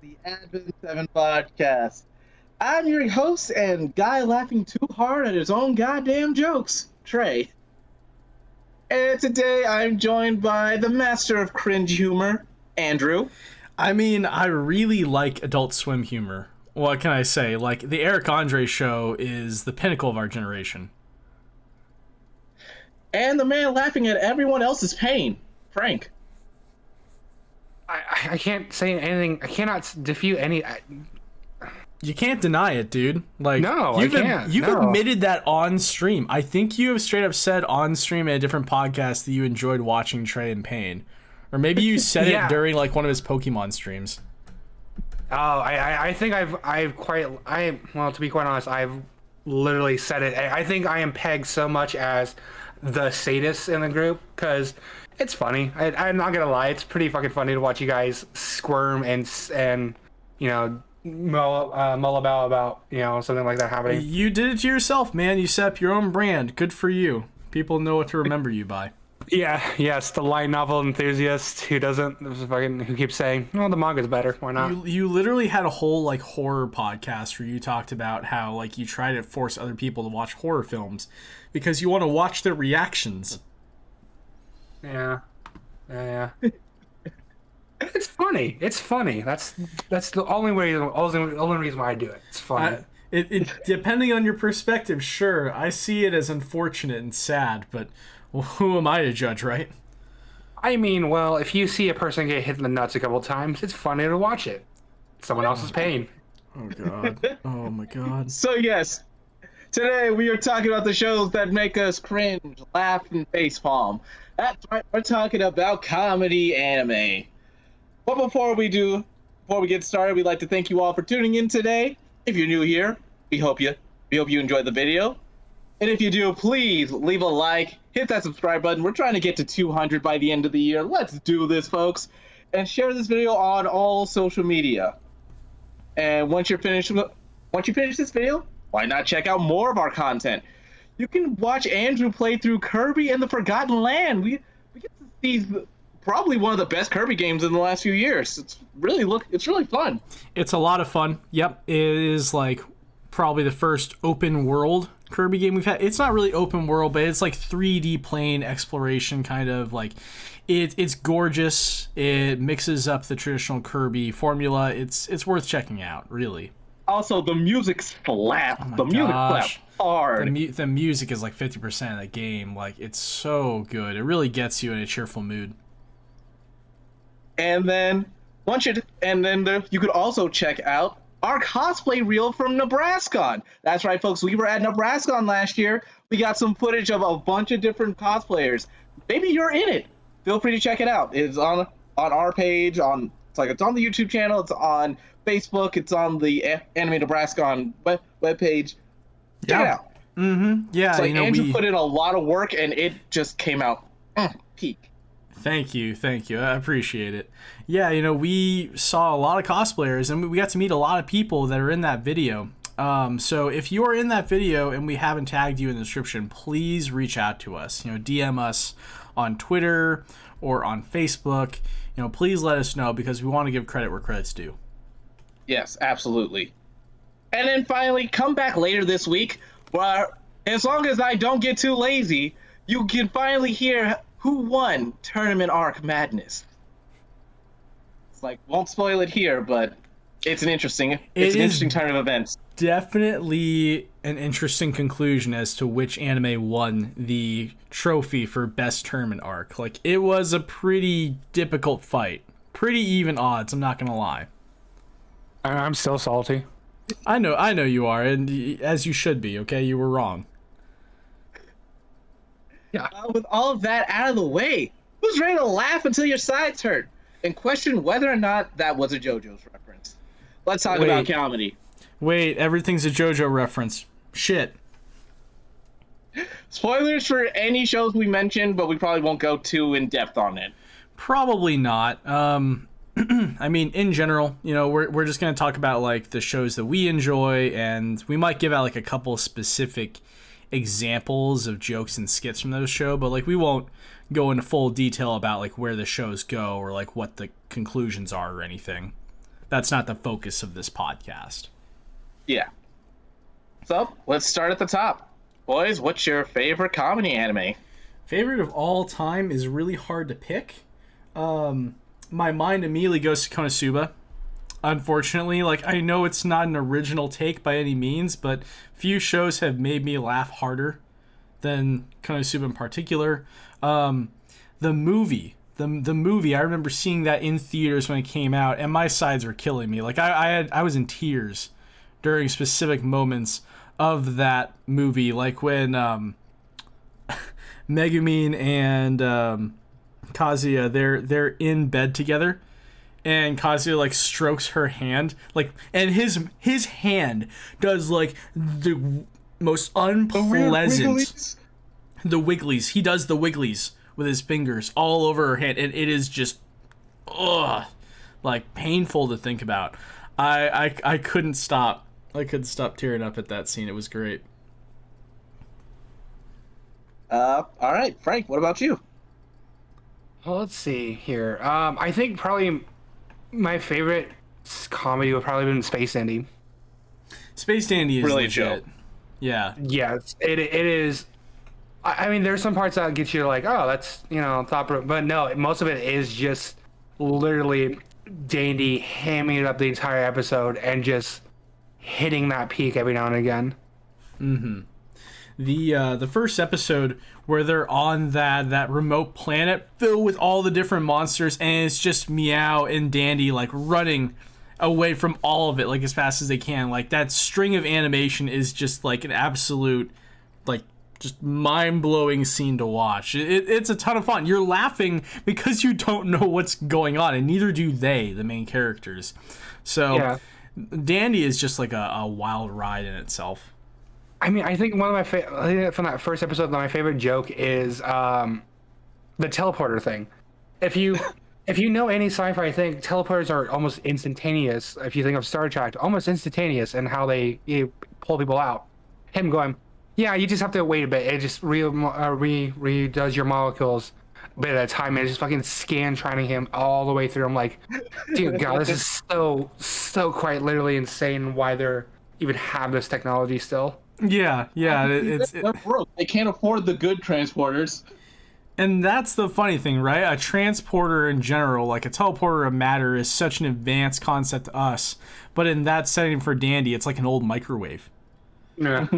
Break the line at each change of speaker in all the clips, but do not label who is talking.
the Advent 7 podcast. I'm your host and guy laughing too hard at his own goddamn jokes, Trey. And today I'm joined by the master of cringe humor, Andrew.
I mean, I really like Adult Swim humor. What can I say? Like, the Eric Andre show is the pinnacle of our generation.
And the man laughing at everyone else's pain, Frank.
I can't say anything. I cannot defute any.
You can't deny it, dude. Like,
No, I can't.
You've
No.
admitted that on stream. I think you have straight up said on stream in a different podcast that you enjoyed watching Trey in pain. Or maybe you said
Yeah.
it during, like, one of his Pokemon streams.
Oh, I think well, to be quite honest, I've literally said it. I think I am pegged so much as the sadist in the group because it's funny. I'm not gonna lie, it's pretty fucking funny to watch you guys squirm and you know mull about something like that happening.
You did it to yourself, man. You set up your own brand. Good for you. People know what to remember you by.
Yeah, yes, the light novel enthusiast who keeps saying, "Oh, the manga's better. Why not?"
You literally had a whole like horror podcast where you talked about how like you try to force other people to watch horror films because you want to watch their reactions.
Yeah. It's funny. It's funny. That's the only reason why I do it. It's funny.
It depending on your perspective, sure. I see it as unfortunate and sad, but who am I to judge, right?
I mean, well, if you see a person get hit in the nuts a couple times, it's funny to watch it. Someone else's pain.
Oh god. Oh my god.
So yes, today we are talking about the shows that make us cringe, laugh, and facepalm. That's right, we're talking about comedy anime. But before we get started, we'd like to thank you all for tuning in today. If you're new here, we hope you enjoyed the video. And if you do, please leave a like, hit that subscribe button. We're trying to get to 200 by the end of the year. Let's do this, folks. And share this video on all social media. And once you finish this video, why not check out more of our content? You can watch Andrew play through Kirby and the Forgotten Land. We get to see probably one of the best Kirby games in the last few years. It's really fun.
It's a lot of fun. Yep, it is like probably the first open world Kirby game we've had. It's not really open world, but it's like 3D plane exploration kind of like it's gorgeous. It mixes up the traditional Kirby formula. It's worth checking out, really.
Also, the music slaps.
Oh my
the music
gosh.
slaps hard.
The music is like 50% of the game. Like, it's so good. It really gets you in a cheerful mood.
And then you could also check out our cosplay reel from Nebraska. That's right, folks. We were at Nebraska last year. We got some footage of a bunch of different cosplayers. Maybe you're in it. Feel free to check it out. It's on our page. It's on the YouTube channel. It's on Facebook. It's on the Anime Nebraska webpage. Check it out.
Mm-hmm. Yeah.
So Andrew put in a lot of work, and it just came out peak.
Thank you. I appreciate it. Yeah, we saw a lot of cosplayers, and we got to meet a lot of people that are in that video. So if you are in that video and we haven't tagged you in the description, please reach out to us. DM us on Twitter or on Facebook. Please let us know because we want to give credit where credit's due.
Yes, absolutely. And then finally, come back later this week, where as long as I don't get too lazy, you can finally hear who won Tournament Arc Madness. It's like, won't spoil it here, but it's an interesting turn of events.
Definitely an interesting conclusion as to which anime won the trophy for best tournament arc. Like, it was a pretty difficult fight. Pretty even odds, I'm not gonna lie.
I'm still salty.
I know you are, and as you should be, okay? You were wrong.
Yeah.
With all of that out of the way, who's ready to laugh until your sides hurt and question whether or not that was a JoJo's reference? Let's talk about comedy.
Wait, everything's a JoJo reference. Shit.
Spoilers for any shows we mentioned, but we probably won't go too in depth on it.
Probably not. I mean, in general, we're just gonna talk about like the shows that we enjoy, and we might give out like a couple specific examples of jokes and skits from those shows, but like we won't go into full detail about like where the shows go or like what the conclusions are or anything. that's not the focus of this podcast.
Yeah. So let's start at the top. Boys, what's your favorite comedy anime?
Favorite of all time is really hard to pick. My mind immediately goes to Konosuba. Unfortunately, like, I know it's not an original take by any means, but few shows have made me laugh harder than Konosuba in particular. The movie, I remember seeing that in theaters when it came out, and my sides were killing me. Like, I was in tears during specific moments of that movie, like when Megumin and Kazuya, they're in bed together, and Kazuya like strokes her hand, like, and his hand does like the most unpleasant, the wigglies. He does the wigglies with his fingers all over her hand, and it is just, like, painful to think about. I couldn't stop. I couldn't stop tearing up at that scene. It was great.
All right, Frank, what about you?
Well, let's see here. I think probably my favorite comedy would probably been Space Dandy.
Space Dandy is
really
legit.
chill.
Yeah.
Yes, it is. I mean, there's some parts that get you like, oh, that's, top, but no, most of it is just literally Dandy hamming it up the entire episode and just hitting that peak every now and again.
Mm-hmm. The first episode where they're on that remote planet filled with all the different monsters, and it's just Meow and Dandy like running away from all of it like as fast as they can. Like, that string of animation is just like an absolute, like, just mind-blowing scene to watch. It's a ton of fun. You're laughing because you don't know what's going on, and neither do they, the main characters. So yeah. Dandy is just like a wild ride in itself.
I mean, I think one of my I think from that first episode, my favorite joke is the teleporter thing. If you know any sci-fi, I think teleporters are almost instantaneous. If you think of Star Trek, almost instantaneous in how they pull people out. Him going, yeah, you just have to wait a bit. It just redoes your molecules a bit at a time, and it just fucking scan trying him all the way through. I'm like, dude, God, this is so quite literally insane. Why they're even have this technology still?
Yeah.
They're broke. They can't afford the good transporters.
And that's the funny thing, right? A transporter in general, like a teleporter of matter, is such an advanced concept to us. But in that setting for Dandy, it's like an old microwave.
Yeah.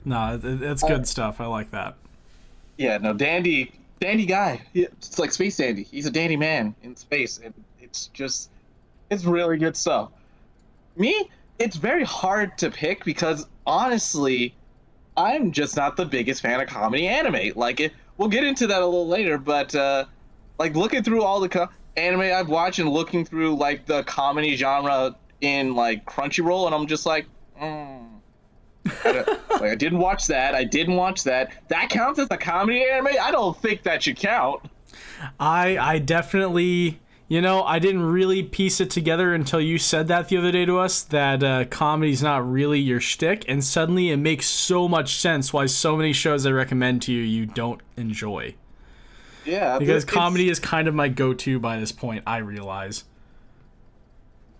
No, it's good stuff. I like that.
Yeah, no, Dandy guy. It's like Space Dandy. He's a dandy man in space, and it's really good stuff. Me, it's very hard to pick because honestly, I'm just not the biggest fan of comedy anime. Like, we'll get into that a little later, but like, looking through all the anime I've watched and looking through like the comedy genre in like Crunchyroll, and I'm just like, I didn't watch that. I didn't watch that. That counts as a comedy anime? I don't think that should count.
I definitely, I didn't really piece it together until you said that the other day to us, that comedy's not really your shtick, and suddenly it makes so much sense why so many shows I recommend to you don't enjoy.
Yeah.
Because comedy is kind of my go-to by this point, I realize.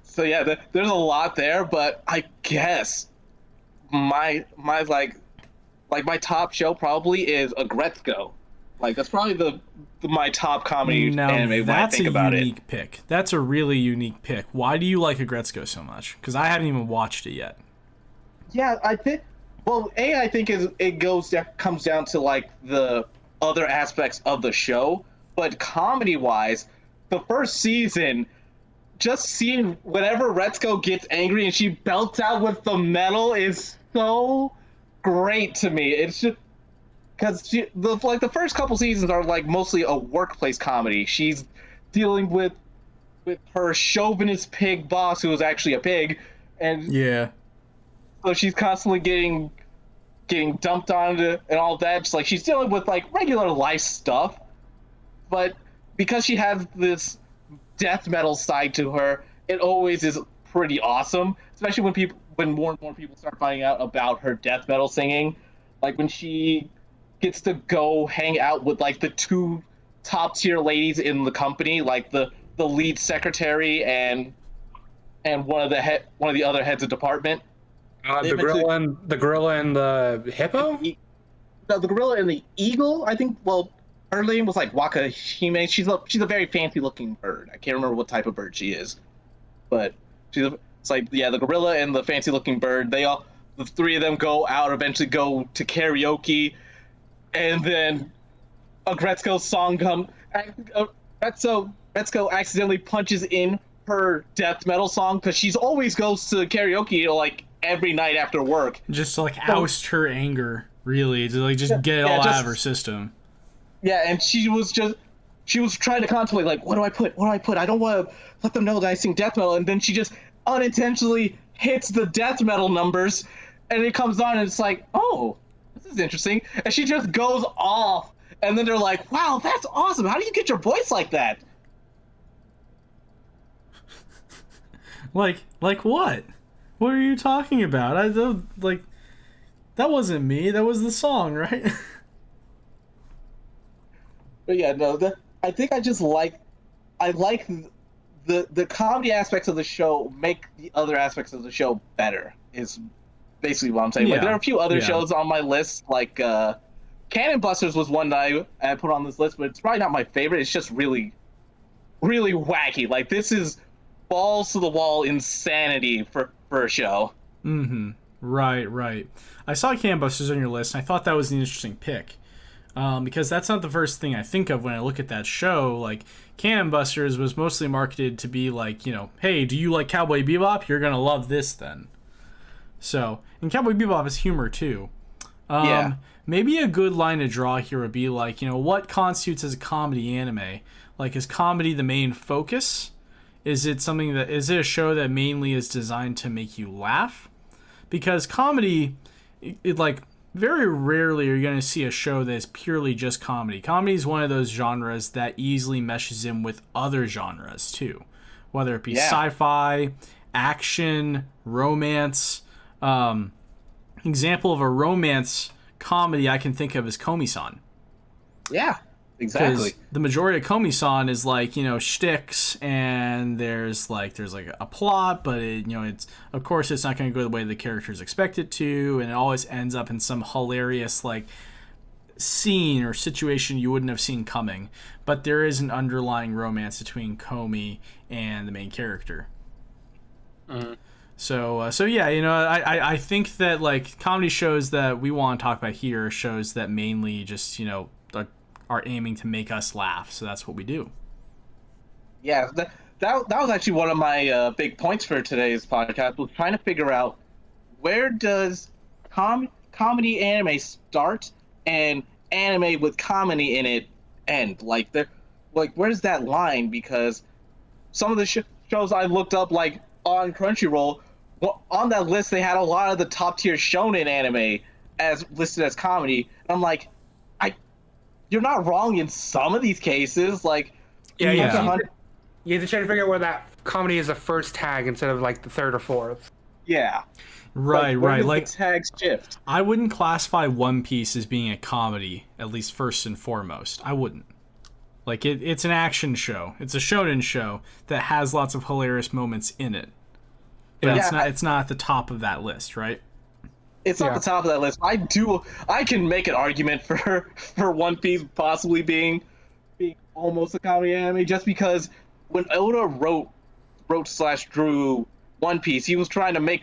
So yeah, there's a lot there, but I guess my like my top show probably is Agretzko. Like, that's probably my top comedy anime when I think about it.
That's a unique pick. That's a really unique pick. Why do you like Agretzko so much? Because I haven't even watched it yet.
Yeah, I think. Well, I think it comes down to like the other aspects of the show, but comedy-wise, the first season, just seeing whenever Retsuko gets angry and she belts out with the metal is so great to me. It's just because the first couple seasons are like mostly a workplace comedy. She's dealing with her chauvinist pig boss, who is actually a pig, and
yeah,
so she's constantly getting dumped on and all that. Just like, she's dealing with like regular life stuff, but because she has this death metal side to her, it always is pretty awesome. Especially when more and more people start finding out about her death metal singing, like when she gets to go hang out with like the two top tier ladies in the company, like the the lead secretary and one of the other heads of department.
The gorilla and the hippo.
No, the gorilla and the eagle. I think. Well, her name was like Wakahime. She's a very fancy looking bird. I can't remember what type of bird she is, but it's like, yeah, the gorilla and the fancy looking bird. The three of them go out. Eventually, go to karaoke, and then a Gretzko song comes. Gretzko accidentally punches in her death metal song because she's always goes to karaoke like every night after work.
Just to like oust her anger, really, to like just get it all out of her system.
Yeah, and she was trying to contemplate like, what do I put? I don't want to let them know that I sing death metal, and then she just unintentionally hits the death metal numbers, and it comes on, and it's like, oh, this is interesting, and she just goes off, and then they're like, wow, that's awesome. How do you get your voice like that?
Like what? What are you talking about? That wasn't me. That was the song, right?
But yeah, no, I think I like the comedy aspects of the show make the other aspects of the show better. Is basically what I'm saying.
Yeah.
Like, there are a few other shows on my list, like Cannon Busters was one that I put on this list, but it's probably not my favorite. It's just really, really wacky. Like, this is balls to the wall insanity for a show.
Mm-hmm. Right. I saw Cannon Busters on your list, and I thought that was an interesting pick. Because that's not the first thing I think of when I look at that show. Like, Cannon Busters was mostly marketed to be like, hey, do you like Cowboy Bebop? You're gonna love this then. So, and Cowboy Bebop is humor too.
Yeah.
Maybe a good line to draw here would be like, what constitutes as a comedy anime? Like, is comedy the main focus? Is it a show that mainly is designed to make you laugh? Because comedy, very rarely are you going to see a show that is purely just comedy. Comedy is one of those genres that easily meshes in with other genres too, whether it be sci-fi, action, romance. Example of a romance comedy I can think of is Komi-san.
Yeah, exactly.
The majority of Komi-san is like, shticks, and there's a plot, but it's, of course, it's not going to go the way the characters expect it to, and it always ends up in some hilarious scene or situation you wouldn't have seen coming. But there is an underlying romance between Komi and the main character.
Mm-hmm.
So yeah, I think that comedy shows that we want to talk about here are shows that mainly just are aiming to make us laugh. So that's what we do.
Yeah, that was actually one of my big points for today's podcast, was trying to figure out where does comedy anime start and anime with comedy in it end. Where's that line? Because some of the shows I looked up on Crunchyroll, on that list they had a lot of the top tier shonen anime as listed as comedy. And I'm like, you're not wrong in some of these cases.
You have to try to figure out where that comedy is the first tag instead of the third or fourth.
Yeah.
Right.
The tags shift.
I wouldn't classify One Piece as being a comedy, at least first and foremost. I wouldn't. It's an action show. It's a shonen show that has lots of hilarious moments in it. But it's not at the top of that list, right?
It's not the top of that list. I can make an argument for One Piece possibly being almost a comedy anime, just because when Oda wrote / drew One Piece, he was trying to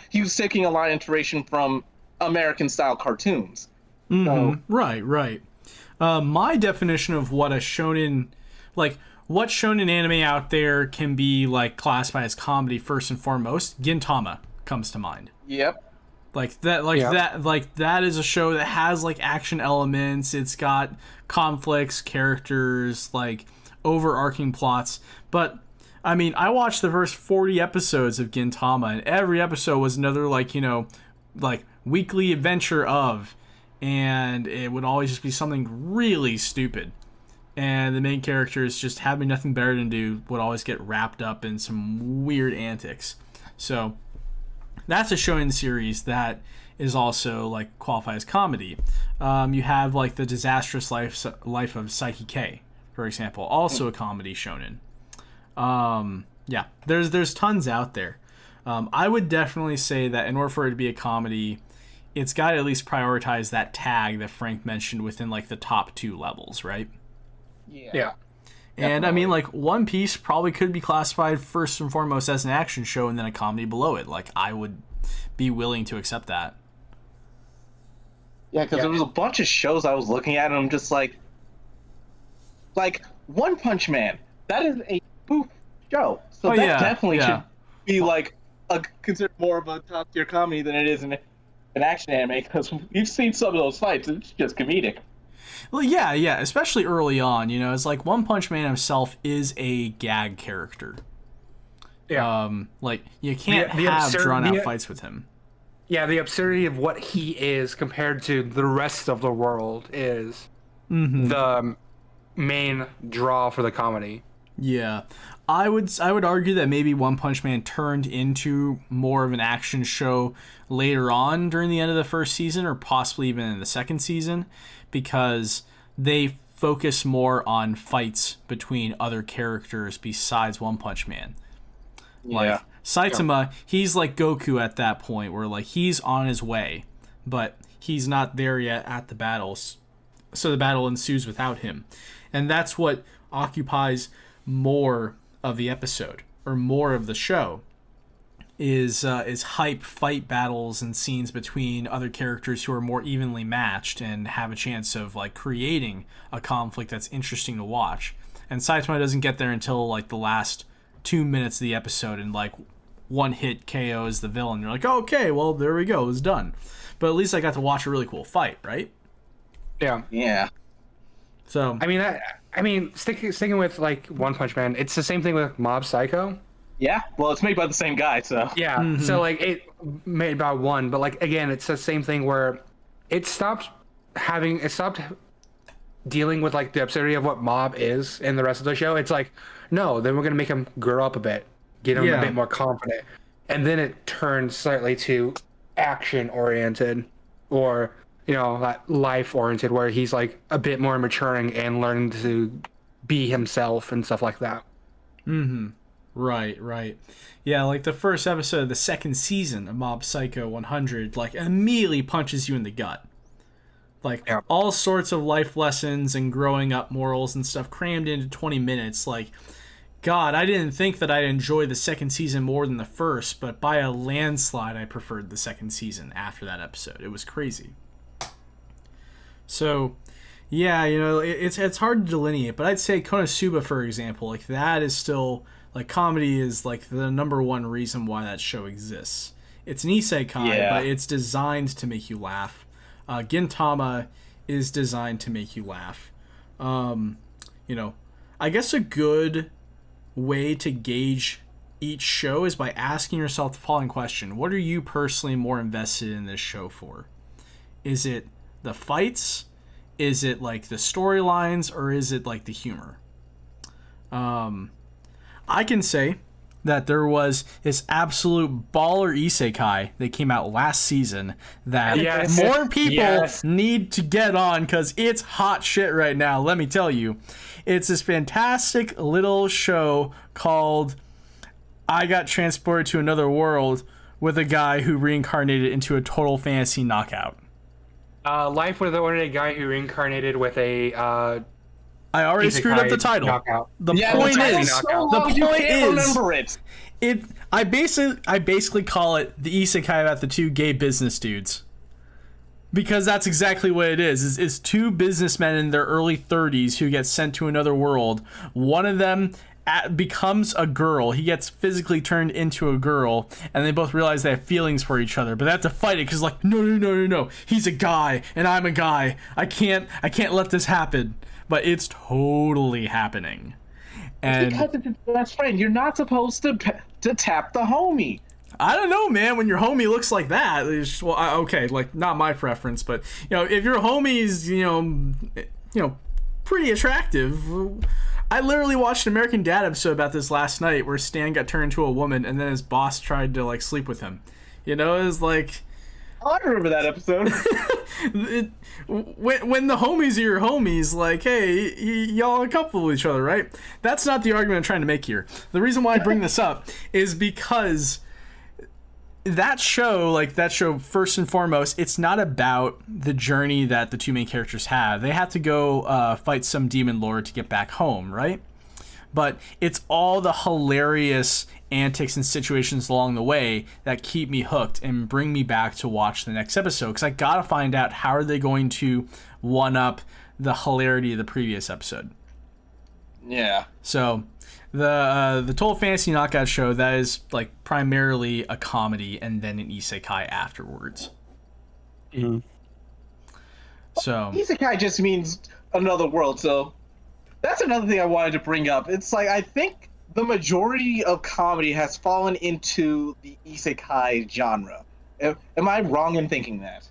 he was taking a lot of inspiration from American style cartoons.
Mm-hmm. So, right. My definition of what a shonen, what shonen anime out there can be classified as comedy first and foremost, Gintama comes to mind.
Yep.
That is a show that has action elements. It's got conflicts, characters, overarching plots. But I mean, I watched the first 40 episodes of Gintama, and every episode was another weekly adventure of, and it would always just be something really stupid. And the main characters, just having nothing better to do, would always get wrapped up in some weird antics. So that's a shonen series that is also qualified as comedy. You have the Disastrous Life of Psyche K, for example, also a comedy shonen. Yeah, there's tons out there. I would definitely say that in order for it to be a comedy, it's got to at least prioritize that tag that Frank mentioned within like the top 2 levels, right?
Yeah.
And
Definitely.
I mean, like, One Piece probably could be classified first and foremost as an action show and then a comedy below it. Like, I would be willing to accept that.
Yeah, because there was a bunch of shows I was looking at, and I'm just like One Punch Man. That is a spoof show, so
Oh,
that
yeah,
definitely
yeah.
should be like considered more of a top tier comedy than it is an action anime. Because we've seen some of those fights; it's just comedic.
Well, yeah, especially early on, you know, it's like One Punch Man himself is a gag character.
Yeah.
Like, you can't
The
have
absurd-
drawn-out
the-
fights with him.
Yeah, the absurdity of what he is compared to the rest of the world is
Mm-hmm.
the main draw for the comedy.
Yeah, I would argue that maybe One Punch Man turned into more of an action show later on during the end of the first season, or possibly even in the second season, because they focus more on fights between other characters besides One Punch Man. Like Saitama, he's like Goku at that point, where like he's on his way, but he's not there yet at the battles, so the battle ensues without him, and that's what occupies more of the episode or more of the show is hype fight battles and scenes between other characters who are more evenly matched and have a chance of like creating a conflict that's interesting to watch. And Saitama doesn't get there until like the last 2 minutes of the episode, and like one hit KOs the villain. You're like, oh, okay, well, there we go, it was done. But at least I got to watch a really cool fight, right?
Yeah.
Yeah.
So
I mean, sticking with like One Punch Man, it's the same thing with Mob Psycho.
Yeah. Well, it's made by the same guy, so.
Yeah. So like it made by one, but like again, it's the same thing where it stopped dealing with like the absurdity of what Mob is in the rest of the show. It's like, no, then we're gonna make him grow up a bit, get him a bit more confident, and then it turns slightly to action oriented, or life oriented, where he's like a bit more maturing and learning to be himself and stuff like that.
Right. Yeah, like the first episode of the second season of Mob Psycho 100, like immediately punches you in the gut. Like all sorts of life lessons and growing up morals and stuff crammed into 20 minutes. Like, God, I didn't think that I'd enjoy the second season more than the first, but by a landslide, I preferred the second season after that episode. It was crazy. So, yeah, it's hard to delineate, but I'd say Konosuba, for example, like that is still, like, comedy is like the number one reason why that show exists. It's an isekai, but it's designed to make you laugh. Gintama is designed to make you laugh. I guess a good way to gauge each show is by asking yourself the following question: what are you personally more invested in this show for? Is it the fights? Is it like the storylines, or is it like the humor? I can say that there was this absolute baller isekai that came out last season that more people need to get on, because it's hot shit right now, let me tell you. It's this fantastic little show called I Got Transported to Another World, with a guy who reincarnated into a total fantasy knockout.
Life with an Ordinary Guy who reincarnated with a
I already screwed up the title.
Knockout.
The point is,
remember it.
I basically call it the isekai about the two gay business dudes, because that's exactly what it is. It's two businessmen in their early 30s who get sent to another world. One of them becomes a girl. He gets physically turned into a girl, and they both realize they have feelings for each other, but they have to fight it because, like, no, he's a guy and I'm a guy. I can't let this happen. But it's totally happening. And
because it's his best friend, you're not supposed to tap the homie.
I don't know, man. When your homie looks like that, it's just, okay, like, not my preference, but if your homie's pretty attractive. I literally watched an American Dad episode about this last night, where Stan got turned into a woman, and then his boss tried to like sleep with him. It was like,
I remember that episode.
When the homies are your homies, like, hey, y'all are comfortable with each other, right? That's not the argument I'm trying to make here. The reason why I bring this up is because that show, first and foremost, it's not about the journey that the two main characters have. They have to go fight some demon lord to get back home, right? But it's all the hilarious antics and situations along the way that keep me hooked and bring me back to watch the next episode, because I gotta find out how are they going to one up the hilarity of the previous episode.
Yeah.
So the Total Fantasy Knockout show, that is like primarily a comedy and then an isekai afterwards.
Mm-hmm.
So
Isekai just means another world, so that's another thing I wanted to bring up. It's like, I think the majority of comedy has fallen into the isekai genre. Am I wrong in thinking that?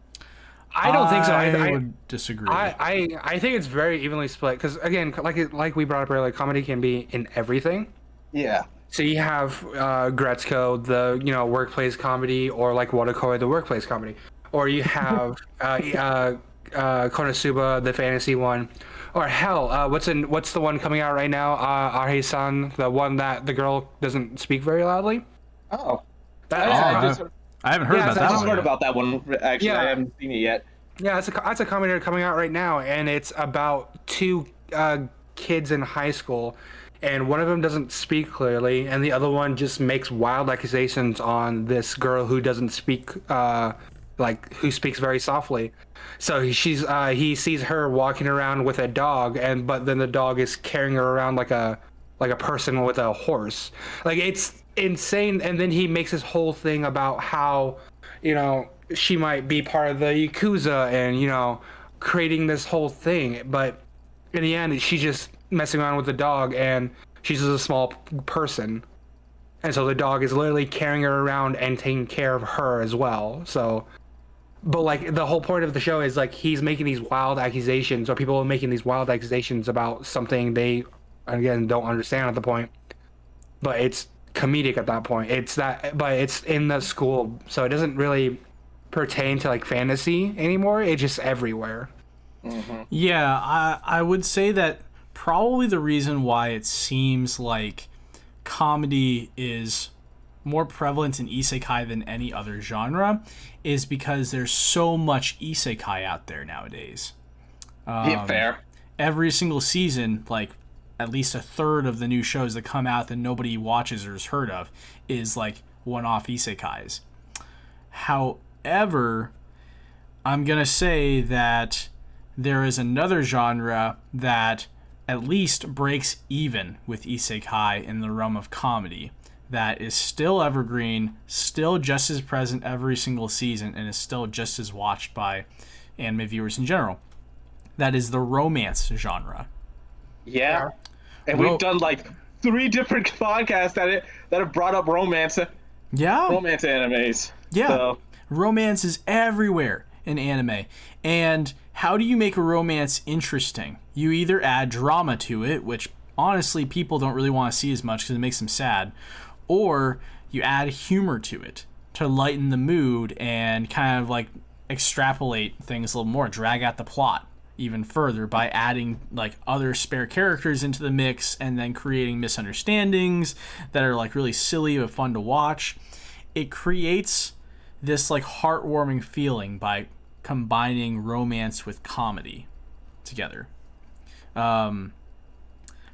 I don't think so.
I would disagree.
I think it's very evenly split because, again, like we brought up earlier, comedy can be in everything.
Yeah.
So you have Gretzko, the workplace comedy, or like Watakoi, the workplace comedy, or you have Konosuba, the fantasy one, or hell, what's the one coming out right now? Arhe-san, the one that the girl doesn't speak very loudly.
Oh.
I haven't heard about that one.
I just heard about that one. Actually, yeah. I haven't seen it yet.
Yeah, it's a comedy coming out right now, and it's about two kids in high school, and one of them doesn't speak clearly, and the other one just makes wild accusations on this girl who doesn't speak, who speaks very softly. So he sees her walking around with a dog, but then the dog is carrying her around like a person with a horse. Like, it's insane. And then he makes this whole thing about how, she might be part of the Yakuza and, creating this whole thing. But in the end, she's just messing around with the dog, and she's just a small person. And so the dog is literally carrying her around and taking care of her as well. So, but like, the whole point of the show is like, he's making these wild accusations, or people are making these wild accusations about something they, again, don't understand at the point. But it's comedic at that point. But it's in the school, so it doesn't really pertain to like fantasy anymore. It's just everywhere.
Mm-hmm.
Yeah, I would say that probably the reason why it seems like comedy is more prevalent in isekai than any other genre is because there's so much isekai out there nowadays.
Yeah, fair.
Every single season, like, at least a third of the new shows that come out that nobody watches or has heard of is like one-off isekais. However, I'm going to say that there is another genre that at least breaks even with isekai in the realm of comedy that is still evergreen, still just as present every single season, and is still just as watched by anime viewers in general. That is the romance genre.
Yeah. And we've done like 3 different podcasts that have brought up romance.
Yeah.
Romance animes.
Yeah.
So.
Romance is everywhere in anime. And how do you make a romance interesting? You either add drama to it, which honestly people don't really want to see as much because it makes them sad, or you add humor to it to lighten the mood and kind of like extrapolate things a little more, drag out the plot even further by adding like other spare characters into the mix and then creating misunderstandings that are like really silly but fun to watch. It creates this like heartwarming feeling by combining romance with comedy together.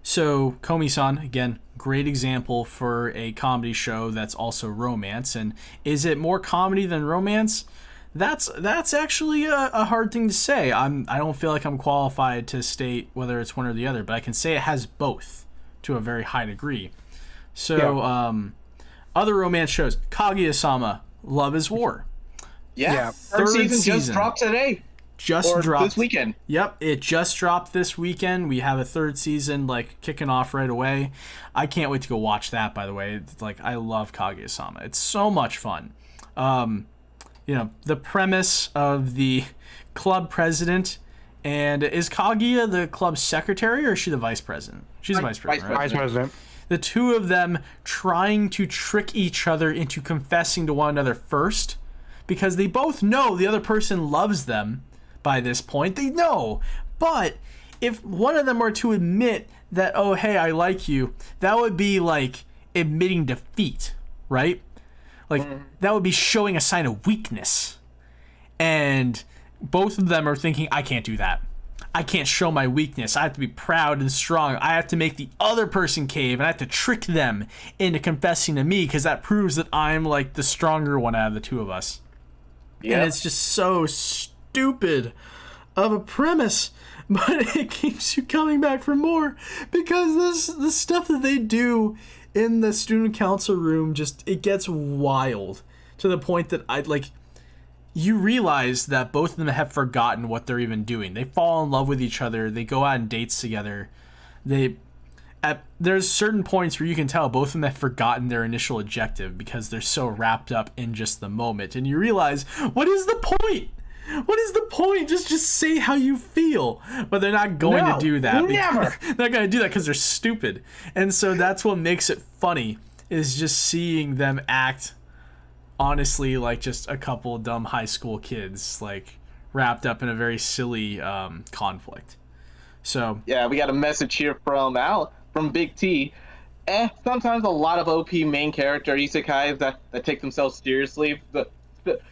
So Komi-san, again, great example for a comedy show that's also romance. And is it more comedy than romance? That's actually a hard thing to say. I don't feel like I'm qualified to state whether it's one or the other, but I can say it has both to a very high degree. So, yeah. Other romance shows, Kaguya-sama, Love is War.
Yeah. Third season just dropped today.
Dropped
this weekend.
Yep, it just dropped this weekend. We have a third season like kicking off right away. I can't wait to go watch that, by the way. It's like, I love Kaguya-sama. It's so much fun. The premise of the club president, and is Kaguya the club secretary or is she the vice president? She's the vice president, right?
Vice president.
The two of them trying to trick each other into confessing to one another first, because they both know the other person loves them by this point. They know. But if one of them were to admit that, oh, hey, I like you, that would be like admitting defeat, right? Like, that would be showing a sign of weakness. And both of them are thinking, I can't do that. I can't show my weakness. I have to be proud and strong. I have to make the other person cave, and I have to trick them into confessing to me, because that proves that I'm like the stronger one out of the two of us. Yeah. And it's just so stupid of a premise, but it keeps you coming back for more, because the stuff that they do in the student council room, just, it gets wild to the point that you realize that both of them have forgotten what they're even doing. They fall in love with each other. They go out on dates together. There's certain points where you can tell both of them have forgotten their initial objective because they're so wrapped up in just the moment. And you realize, what is the point? What is the point? Just say how you feel. But they're not going to do that.
Never.
They're not going to do that because they're stupid. And so that's what makes it funny, is just seeing them act honestly like just a couple of dumb high school kids, like wrapped up in a very silly conflict. So
yeah, we got a message here from Big T. Sometimes a lot of OP main character isekais that take themselves seriously. But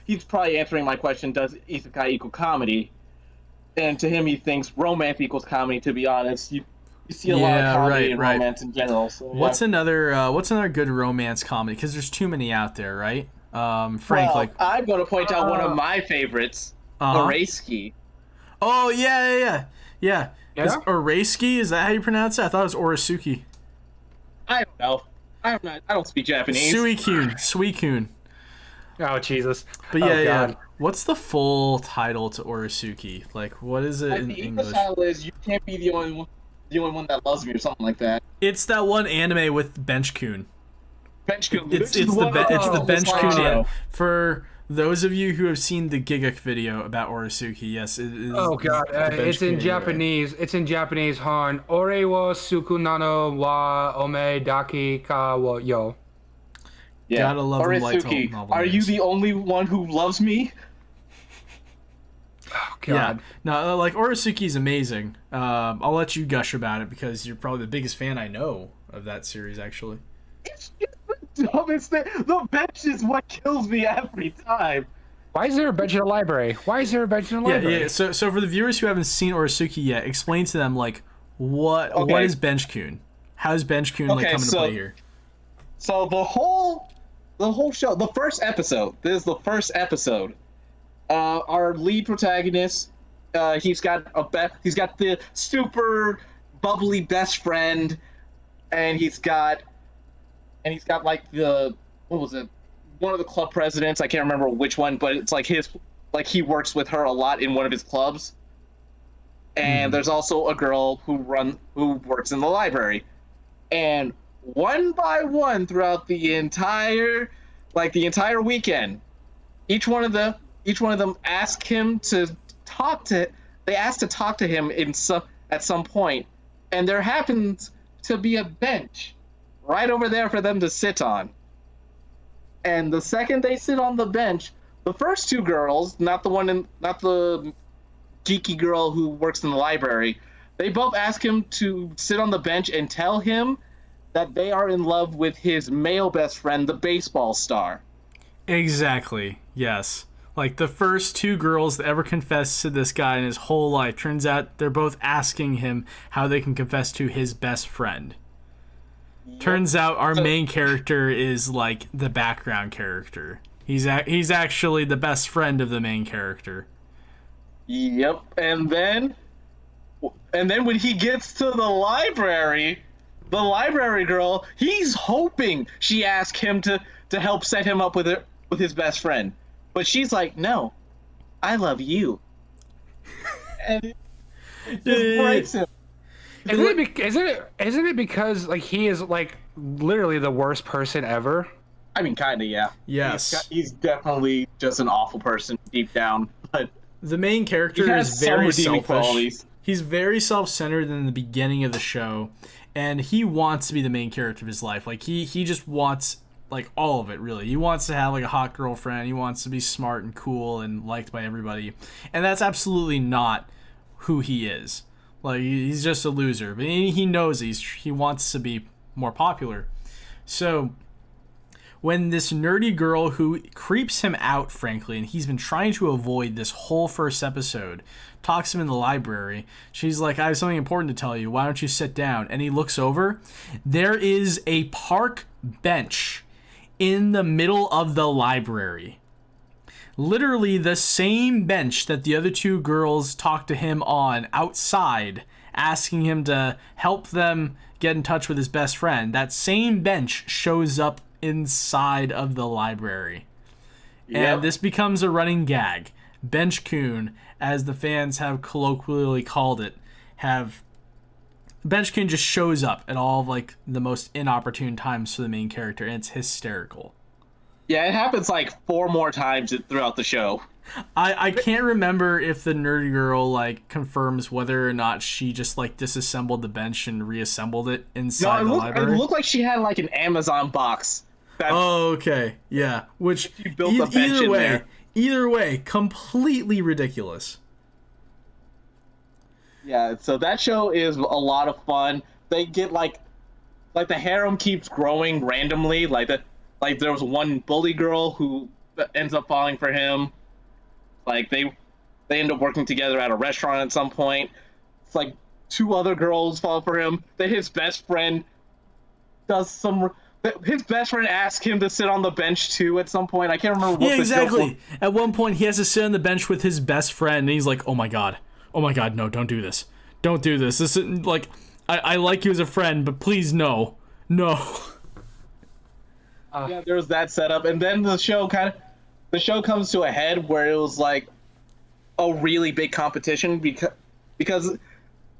he's probably answering my question: does isekai equal comedy? And to him, he thinks romance equals comedy. To be honest, you see a lot of comedy and romance in general. So, yeah.
What's another good romance comedy? Because there's too many out there, right? Frank,
I'm going to point out one of my favorites, Oreski.
Oh yeah. Is Oreski, is that how you pronounce it? I thought it was Orisuki.
I don't know. I don't speak Japanese.
Suikun.
Oh Jesus.
But yeah. What's the full title to Orisuki? Like, what is it in English?
The title is "You Can't Be the Only One That Loves Me" or something like that.
It's that one anime with Bench-kun.
Bench-kun.
It's the Bench-kun. For those of you who have seen the Giguk video about Orisuki, yes, it is.
Oh god, it's in Japanese. It's in Japanese. Han ore wo suku nano wa ome daki ka wo yo.
Yeah. Gotta love
Orisuki, are you the only one who loves me?
Oh god.
Yeah. No, like Orisuki's amazing. I'll let you gush about it because you're probably the biggest fan I know of that series, actually.
It's just the dumbest thing. The bench is what kills me every time.
Why is there a bench in the library?
Yeah. So for the viewers who haven't seen Orisuki yet, explain to them what is Bench-kun? How does Bench-kun come into play here?
So the whole show, the first episode. This is the first episode. Our lead protagonist, he's got the super bubbly best friend, and he's got like one of the club presidents. I can't remember which one, but it's like he works with her a lot in one of his clubs. And there's also a girl who works in the library. And one by one throughout the entire weekend, each one of them ask him to talk to. They ask to talk to him at some point, and there happens to be a bench right over there for them to sit on. And the second they sit on the bench, the first two girls, not the geeky girl who works in the library, they both ask him to sit on the bench and tell him that they are in love with his male best friend, the baseball star.
Exactly. Yes. Like the first two girls that ever confessed to this guy in his whole life, turns out they're both asking him how they can confess to his best friend. Yep. Turns out our main character is like the background character. He's actually the best friend of the main character.
Yep. And then when he gets to the library girl, he's hoping she asks him to help set him up with his best friend. But she's like, "No, I love you." And it just breaks him.
Isn't it because like he is like literally the worst person ever?
I mean, kind of, yeah.
Yes.
He's definitely just an awful person deep down, but
the main character is very selfish. He's very self-centered in the beginning of the show, and he wants to be the main character of his life. Like he just wants like all of it really. He wants to have like a hot girlfriend. He wants to be smart and cool and liked by everybody, and that's absolutely not who he is. Like he's just a loser, but he knows he wants to be more popular. So when this nerdy girl who creeps him out, frankly, and he's been trying to avoid this whole first episode, talks to him in the library, she's like, I have something important to tell you. Why don't you sit down? And he looks over. There is a park bench in the middle of the library. Literally the same bench that the other two girls talked to him on outside, asking him to help them get in touch with his best friend. That same bench shows up inside of the library. Yep. And this becomes a running gag. Bench Coon, as the fans have colloquially called it, Bench Coon just shows up at all of like the most inopportune times for the main character, and it's hysterical.
Yeah, it happens like 4 more times throughout the show.
I can't remember if the nerdy girl like confirms whether or not she just like disassembled the bench and reassembled it inside the library.
It looked like she had like an Amazon box.
Oh, okay. Yeah. Which
she built a bench in there.
Either way, completely ridiculous.
Yeah, so that show is a lot of fun. They get like the harem keeps growing randomly. Like there was one bully girl who ends up falling for him. Like they end up working together at a restaurant at some point. It's like 2 other girls fall for him. Then his best friend his best friend asked him to sit on the bench too at some point. I can't remember what
exactly. At one point he has to sit on the bench with his best friend and he's like, oh my god, no, don't do this. Don't do this. This isn't like I like you as a friend, but please no.
Yeah, there was that setup, and then the show comes to a head where it was like a really big competition because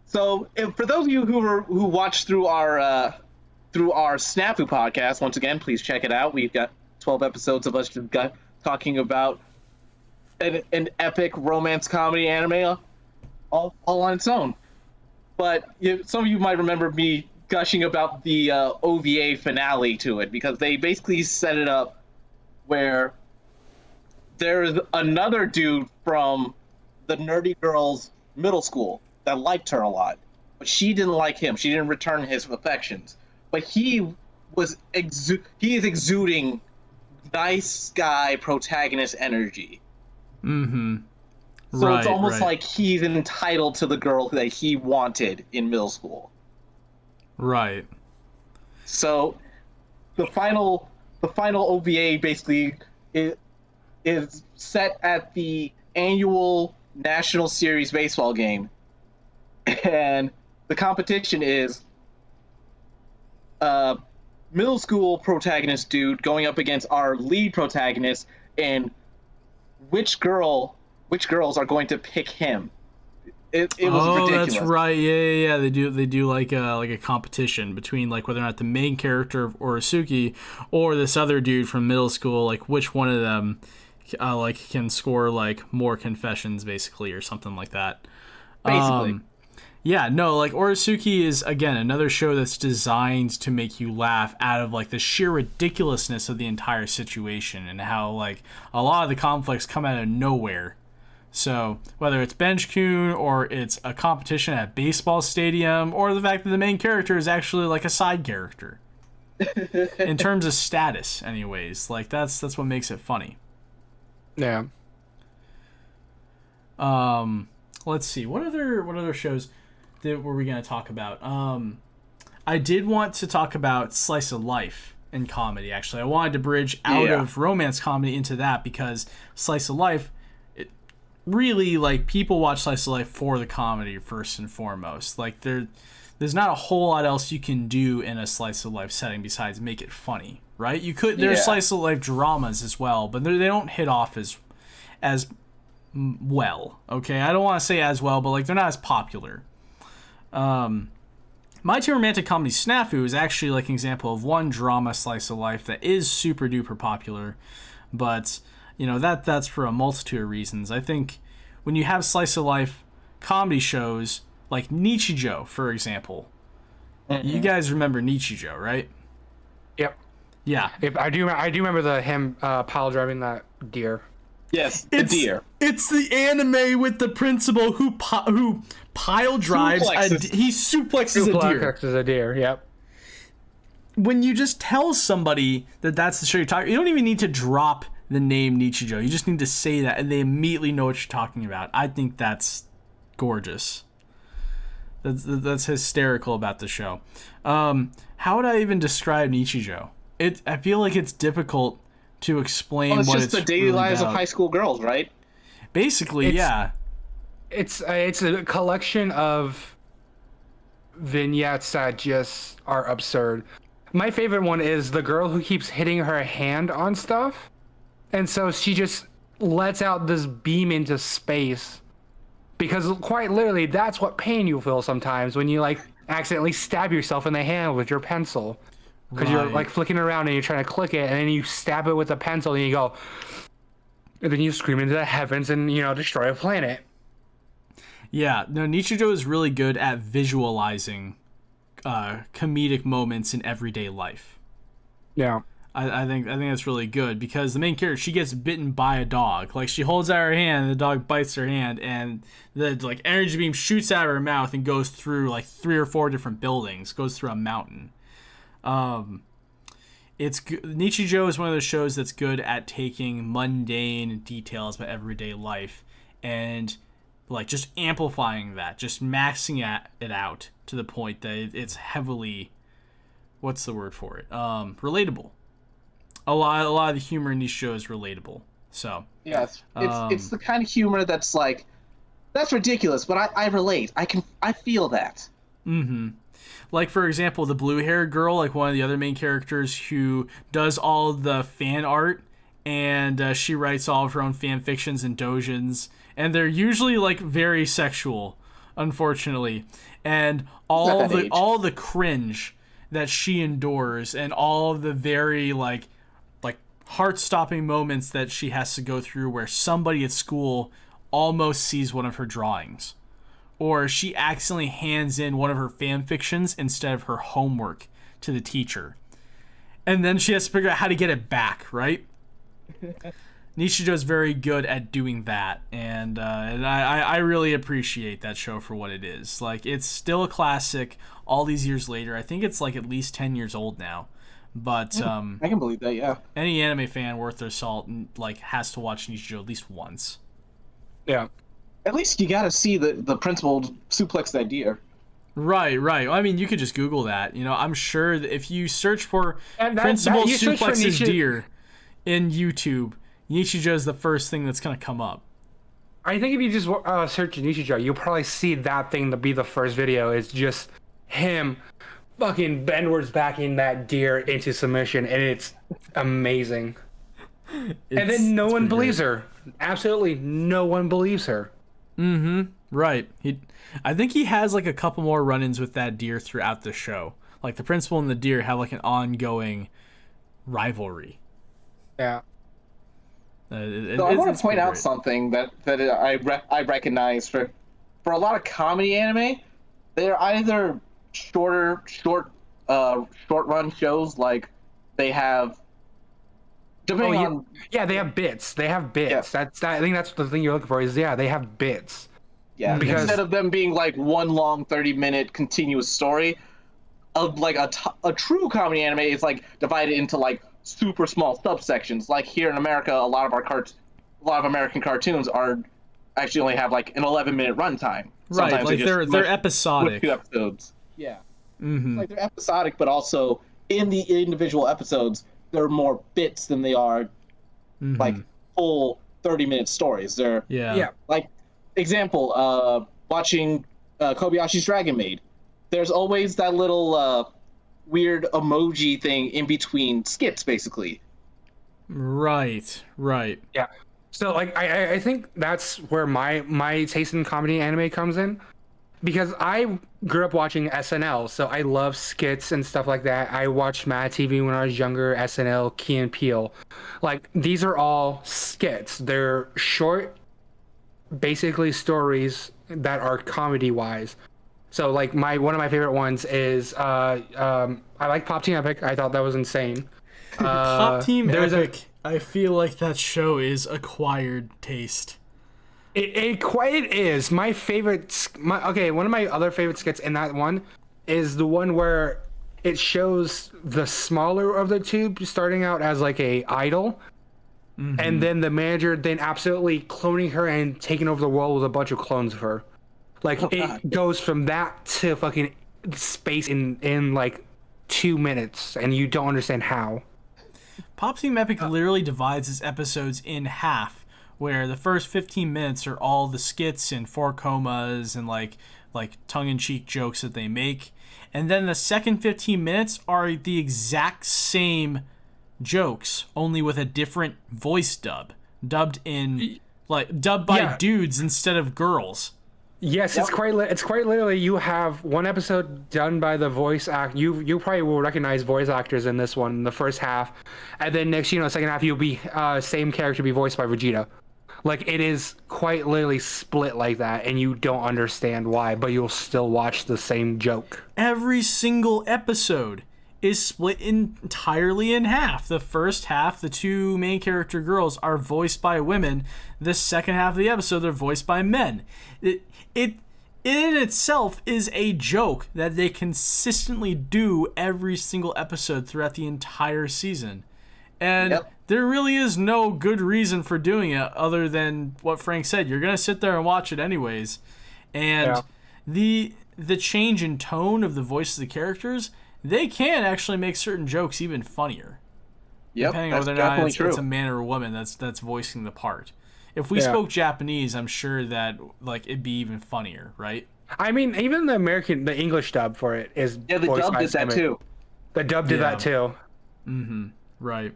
for those of you who watched through our Snafu podcast, once again, please check it out. We've got 12 episodes of us talking about an epic romance comedy anime all on its own. But some of you might remember me gushing about the OVA finale to it, because they basically set it up where there's another dude from the nerdy girl's middle school that liked her a lot, but she didn't like him. She didn't return his affections. But he is exuding nice guy protagonist energy.
Mm-hmm.
So it's almost like he's entitled to the girl that he wanted in middle school.
Right.
So the final OVA basically is set at the annual National Series baseball game. And the competition is middle school protagonist dude going up against our lead protagonist, and which girls are going to pick him. It was ridiculous.
That's right. Yeah. They do like a competition between like whether or not the main character of Orosuki or this other dude from middle school, like which one of them like can score like more confessions basically, or something like that.
Basically.
Yeah, no, like Orosuki is again another show that's designed to make you laugh out of like the sheer ridiculousness of the entire situation, and how like a lot of the conflicts come out of nowhere. So whether it's Bench Coon, or it's a competition at a baseball stadium, or the fact that the main character is actually like a side character in terms of status, anyways, like that's what makes it funny.
Yeah.
Let's see, what other shows were we going to talk about? I did want to talk about slice of life and comedy. Actually, I wanted to bridge out of romance comedy into that, because slice of life, really, like, people watch slice of life for the comedy first and foremost. Like there's not a whole lot else you can do in a slice of life setting besides make it funny, right? There's slice of life dramas as well, but they don't hit off as well. Okay, I don't want to say as well, but like they're not as popular. My Two Romantic Comedy Snafu is actually like an example of one drama slice of life that is super duper popular, but you know that's for a multitude of reasons. I think when you have slice of life comedy shows like Nichijou, for example, you guys remember Nichijou, right?
Yep.
Yeah.
If I do remember him pile driving that deer.
Yes, the deer.
It's the anime with the principal who pile drives.
Suplexes.
He suplexes a deer.
Is a deer. Yep.
When you just tell somebody that that's the show you're talking, you don't even need to drop the name Nichijou. You just need to say that, and they immediately know what you're talking about. I think that's gorgeous. That's hysterical about the show. How would I even describe Nichijou? I feel like it's difficult to explain
Well, it's
what
just
it's
the daily
really
lives
about.
of high school girls, right?
Basically, yeah.
It's a collection of vignettes that just are absurd. My favorite one is the girl who keeps hitting her hand on stuff, and so she just lets out this beam into space. Because quite literally, that's what pain you feel sometimes when you like accidentally stab yourself in the hand with your pencil. Because you're like flicking around and you're trying to click it, and then you stab it with a pencil, and you go, and then you scream into the heavens and destroy a planet.
Yeah, no, Nichijou is really good at visualizing comedic moments in everyday life.
Yeah.
I think that's really good because the main character, she gets bitten by a dog. Like, she holds out her hand and the dog bites her hand, and the like energy beam shoots out of her mouth and goes through like 3 or 4 different buildings, goes through a mountain. Nichijou is one of those shows that's good at taking mundane details about everyday life and like just amplifying that, just maxing it out to the point that it's heavily, what's the word for it? Relatable. A lot of the humor in these shows is relatable. So
yes, it's the kind of humor that's like, that's ridiculous, but I relate. I feel that.
Mm-hmm. Like, for example, the blue-haired girl, like one of the other main characters who does all the fan art, and she writes all of her own fan fictions and doujins, and they're usually like very sexual, unfortunately, and all the cringe that she endures, and all of the very like heart-stopping moments that she has to go through, where somebody at school almost sees one of her drawings, or she accidentally hands in one of her fan fictions instead of her homework to the teacher, and then she has to figure out how to get it back, right? Nichijou is very good at doing that, and I really appreciate that show for what it is. Like, it's still a classic all these years later. I think it's like at least 10 years old now, but
I can believe that. Yeah.
any anime fan worth their salt like has to watch Nichijou at least once.
Yeah.
At least you got to see the principal suplex that deer.
Right. I mean, you could just Google that. I'm sure that if you search for principal
you search for
suplexes deer in YouTube, Nichijou is the first thing that's going to come up.
I think if you just search Nichijou, you'll probably see that thing to be the first video. It's just him fucking Benward's backing that deer into submission, and it's amazing. And then no one believes her. Absolutely no one believes her.
Mm-hmm. Right. I think he has like a couple more run-ins with that deer throughout the show. Like, the principal and the deer have like an ongoing rivalry.
Yeah.
So I want to point out something that I recognize for a lot of comedy anime. They're either short run shows, like they have.
Yeah, they have bits. They have bits.
Yeah.
I think that's the thing you're looking for. Is they have bits.
Yeah,
because
instead of them being like one long 30-minute continuous story, of like a true comedy anime is like divided into like super small subsections. Like here in America, a lot of American cartoons are actually only have like an 11-minute runtime.
Right,
Sometimes
like they're episodic.
With 2 episodes. Yeah.
Mm-hmm.
Like they're episodic, but also in the individual episodes, there are more bits than they are like full 30-minute stories. They're like, example, watching Kobayashi's Dragon Maid. There's always that little weird emoji thing in between skits, basically.
Right.
Yeah. So like I think that's where my taste in comedy anime comes in, because I grew up watching SNL, so I love skits and stuff like that. I watched Mad TV when I was younger, SNL, Key and Peele. Like, these are all skits. They're short, basically stories that are comedy wise. So like one of my favorite ones is I like Pop Team Epic. I thought that was insane.
Pop Team
there's
Epic. I feel like that show is acquired taste.
It quite is my favorite. One of my other favorite skits in that one is the one where it shows the smaller of the two starting out as like a idol, and then the manager then absolutely cloning her and taking over the world with a bunch of clones of her. Like it goes from that to fucking space in like 2 minutes, and you don't understand how.
Pop Team Epic literally divides its episodes in half, where the first 15 minutes are all the skits and 4 comas and like tongue-in-cheek jokes that they make, and then the second 15 minutes are the exact same jokes, only with a different voice dubbed by dudes instead of girls.
Yes, it's quite literally. You have one episode done by the voice act. You probably will recognize voice actors in this one, in the first half, and then next, second half, you'll be same character be voiced by Vegeta. Like it is quite literally split like that, and you don't understand why, but you'll still watch the same joke.
Every single episode is split entirely in half. The first half, the two main character girls are voiced by women. The second half of the episode, they're voiced by men. It in itself is a joke that they consistently do every single episode throughout the entire season. And there really is no good reason for doing it other than what Frank said. You're going to sit there and watch it anyways. And the change in tone of the voice of the characters, they can actually make certain jokes even funnier. Depending on whether or not it's a man or a woman that's voicing the part. If we spoke Japanese, I'm sure that like it'd be even funnier, right?
I mean, even the English dub for it is
the dub did that too.
The dub did that too.
Right.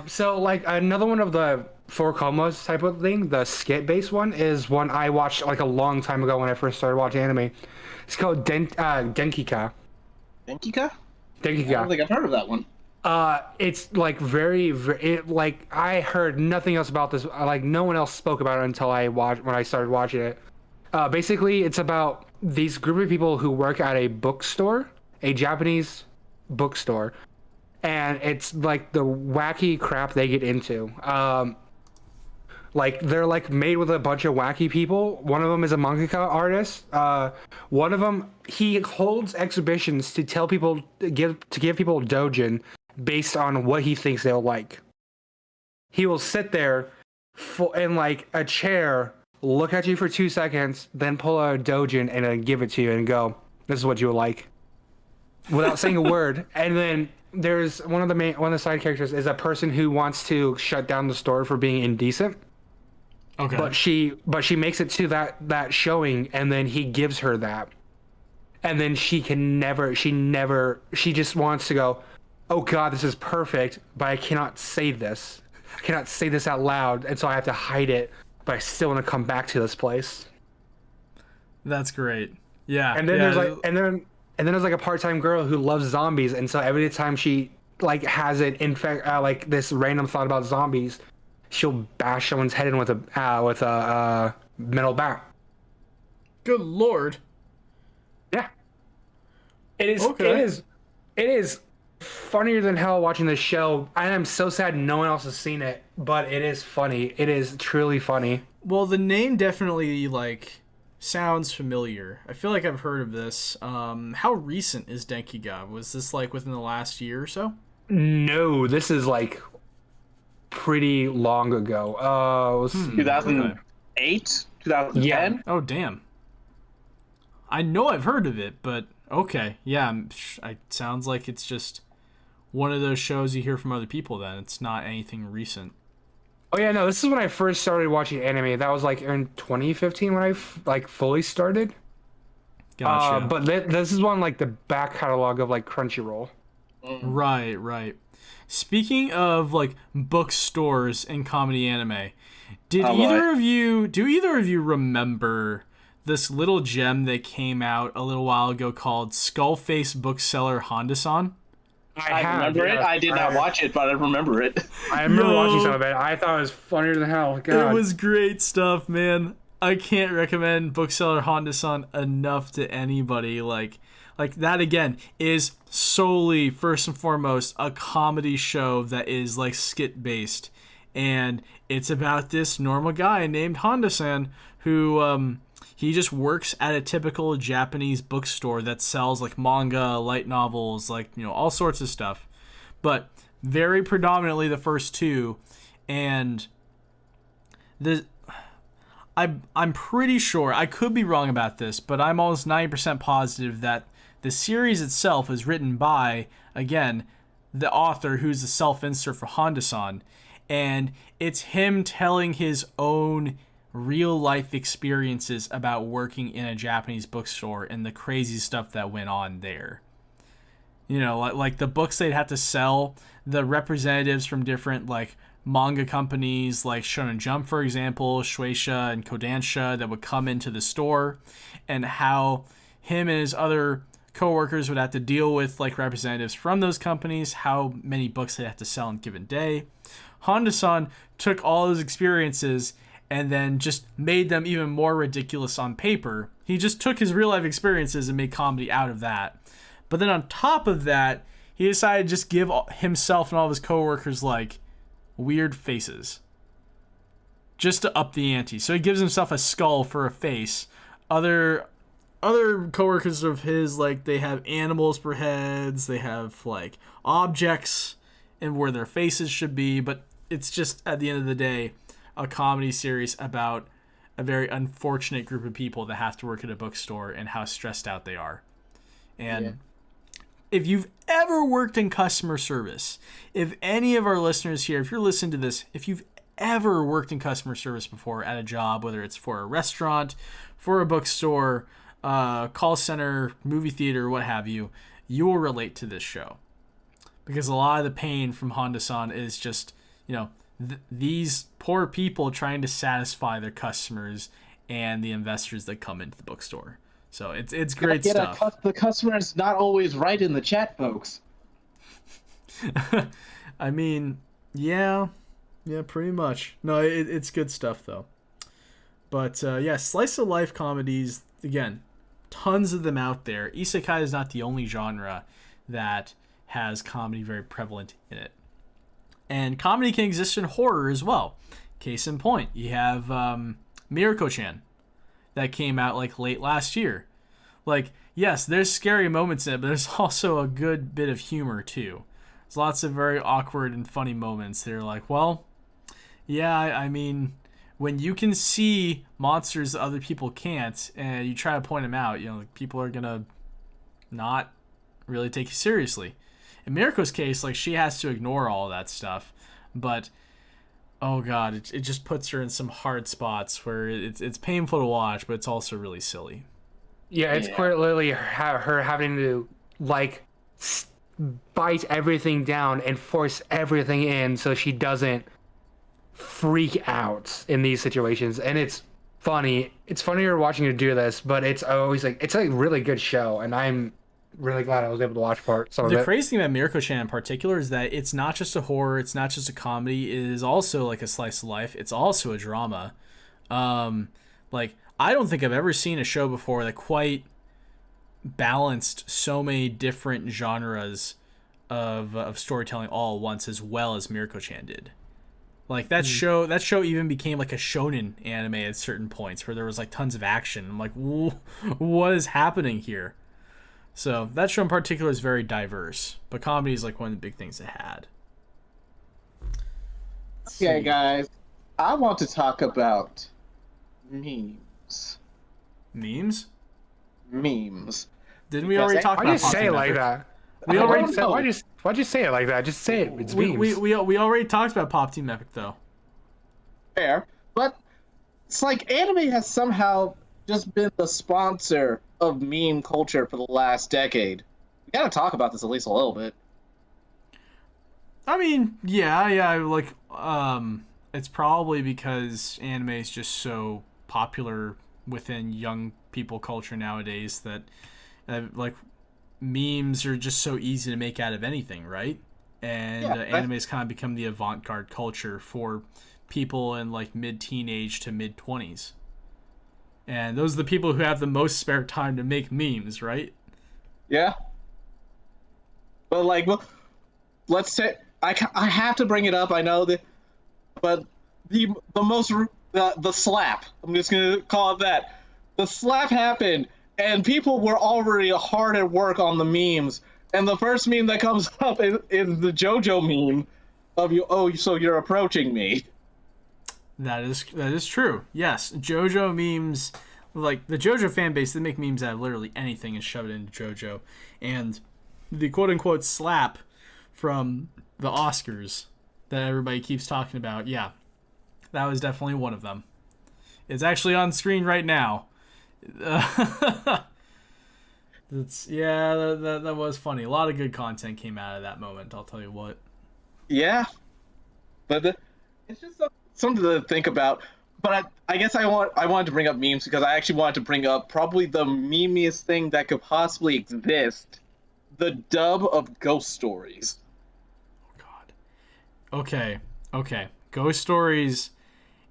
So like another one of the 4 comas type of thing, the skit based one is one I watched like a long time ago when I first started watching anime. It's called Denkika.
Denkika?
Denkika.
I don't think I've heard of that one.
It's like very like I heard nothing else about this. Like no one else spoke about it until when I started watching it. Basically, it's about these group of people who work at a bookstore, a Japanese bookstore, and it's like the wacky crap they get into. Like they're like made with a bunch of wacky people. One of them is a mangaka artist. One of them, he holds exhibitions to tell people to give people dojin based on what he thinks they'll like. He will sit there in like a chair, look at you for 2 seconds, then pull out a dojin and then give it to you and go, "This is what you will like," without saying a word. And then there's one of the side characters is a person who wants to shut down the store for being indecent.
Okay.
But she makes it to that showing, and then he gives her that, and then she just wants to go, "Oh God, this is perfect," but I cannot say this. I cannot say this out loud, and so I have to hide it. But I still want to come back to this place.
That's great. Yeah.
And then there's like a part-time girl who loves zombies, and so every time she like has it infect like this random thought about zombies, she'll bash someone's head in with a metal bat.
Good Lord.
Yeah. It is.
Okay.
It is funnier than hell watching this show. I am so sad no one else has seen it, but it is funny. It is truly funny.
Well, the name definitely like sounds familiar. I feel like I've heard of this. How recent is Denkiga? Was this like within the last year or so?
No, this is like pretty long ago.
2008, 2010.
Yeah.
Oh, damn. I know I've heard of it, but okay. Yeah, it sounds like it's just one of those shows you hear from other people then. It's not anything recent.
Oh, yeah, no, this is when I first started watching anime. That was like in 2015 when I like fully started.
Gotcha.
But this is one like the back catalog of like Crunchyroll.
Right. Speaking of like bookstores and comedy anime, do either of you remember this little gem that came out a little while ago called Skullface Bookseller Honda-san?
I remember it. I did not watch it, but I remember it.
I remember watching some of it. I thought it was funnier than hell. God.
It was great stuff, man. I can't recommend Bookseller Honda-san enough to anybody. Like that again is solely first and foremost a comedy show that is like skit based, and it's about this normal guy named Honda-san who he just works at a typical Japanese bookstore that sells like manga, light novels, like, you know, all sorts of stuff, but very predominantly the first two. And I'm pretty sure, I could be wrong about this, but I'm almost 90% positive that the series itself is written by, again, the author who's the self-insert for Honda-san, and it's him telling his own real-life experiences about working in a Japanese bookstore and the crazy stuff that went on there. You know, like the books they'd have to sell, the representatives from different, like, manga companies like Shonen Jump, for example, Shueisha and Kodansha, that would come into the store, and how him and his other coworkers would have to deal with like representatives from those companies, how many books they have to sell in a given day. Honda-san took all those experiences and then just made them even more ridiculous on paper. He just took his real life experiences and made comedy out of that. But then on top of that, he decided to just give himself and all of his coworkers like weird faces, just to up the ante. So he gives himself a skull for a face. Other coworkers of his, like, they have animals for heads, they have like objects and where their faces should be, but it's just, at the end of the day, a comedy series about a very unfortunate group of people that have to work at a bookstore and how stressed out they are. And if you've ever worked in customer service, if any of our listeners here, if you're listening to this, if you've ever worked in customer service before at a job, whether it's for a restaurant, for a bookstore, call center, movie theater, what have you, you will relate to this show. Because a lot of the pain from Honda-san is just, you know, these poor people trying to satisfy their customers and the investors that come into the bookstore. So it's great stuff.
The customer's not always right in the chat, folks.
I mean, yeah, pretty much. No, it's good stuff though. But yeah, slice of life comedies, again, tons of them out there. Isekai is not the only genre that has comedy very prevalent in it. And comedy can exist in horror as well. Case in point, you have Mirako-chan that came out like late last year. Like, yes, there's scary moments in it, but there's also a good bit of humor too. There's lots of very awkward and funny moments. They're like, well, yeah, I mean, when you can see monsters that other people can't, and you try to point them out, you know, like, people are gonna not really take you seriously. In Mirko's case, like, she has to ignore all that stuff, but oh god, it just puts her in some hard spots where it's painful to watch, but it's also really silly.
Yeah, it's quite literally her having to like bite everything down and force everything in so she doesn't freak out in these situations. And it's funny. It's funnier watching her do this, but it's always like, it's a really good show, and I'm really glad I was able to watch some of it.
The crazy thing about Mirako-chan in particular is that it's not just a horror, it's not just a comedy, it is also like a slice of life. It's also a drama. Like, I don't think I've ever seen a show before that quite balanced so many different genres of storytelling all at once as well as Mirako-chan did. Like, that show even became like a shonen anime at certain points where there was like tons of action. I'm like, what is happening here? So that show in particular is very diverse, but comedy is like one of the big things it had.
Okay, guys, I want to talk about memes.
Memes?
Memes.
Didn't we already talk about?
Why'd you say it like that?
We already.
Why'd you say it like that? Just say it. It's memes.
We already talked about Pop Team Epic though.
Fair, but it's like anime has somehow just been the sponsor of meme culture for the last decade. We gotta talk about this at least a little bit.
I mean, yeah, like, it's probably because anime is just so popular within young people culture nowadays that, like, memes are just so easy to make out of anything, right? And anime has kind of become the avant-garde culture for people in, like, mid-teenage to mid-20s. And those are the people who have the most spare time to make memes, right?
Yeah. But like, well, let's say I have to bring it up. I know that, but the slap. I'm just gonna call it that. The slap happened, and people were already hard at work on the memes. And the first meme that comes up is the JoJo meme of you. Oh, so you're approaching me.
That is true. Yes, JoJo memes, like the JoJo fan base, they make memes out of literally anything and shove it into JoJo. And the quote unquote slap from the Oscars that everybody keeps talking about, yeah, that was definitely one of them. It's actually on screen right now. That was funny. A lot of good content came out of that moment, I'll tell you what.
Yeah, but it's just something to think about. But I guess I wanted to bring up memes because I actually wanted to bring up probably the memeiest thing that could possibly exist: the dub of Ghost Stories.
Oh God. Okay. Ghost Stories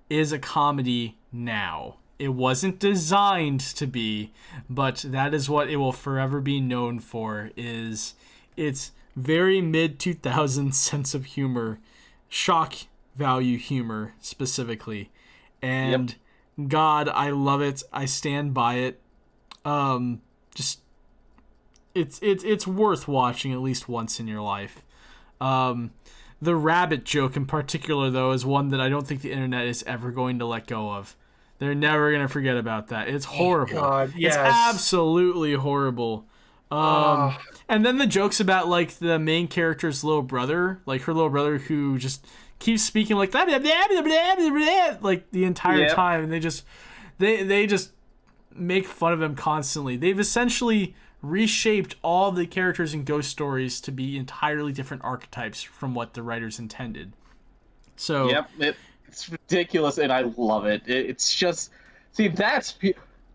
is a comedy now. It wasn't designed to be, but that is what it will forever be known for, is its very mid-2000s sense of humor, shock value humor specifically. And God, I love it. I stand by it. Just it's worth watching at least once in your life. The rabbit joke in particular, though, is one that I don't think the internet is ever going to let go of. They're never going to forget about that. It's horrible.
Oh, God, yes.
It's absolutely horrible. And then the jokes about, like, the main character's little brother, like her little brother who just keeps speaking like blah, blah, blah, blah, blah, blah, blah, like the entire time, and they just make fun of him constantly. They've essentially reshaped all the characters in Ghost Stories to be entirely different archetypes from what the writers intended. So
it's ridiculous, and I love it. It's just, see, that's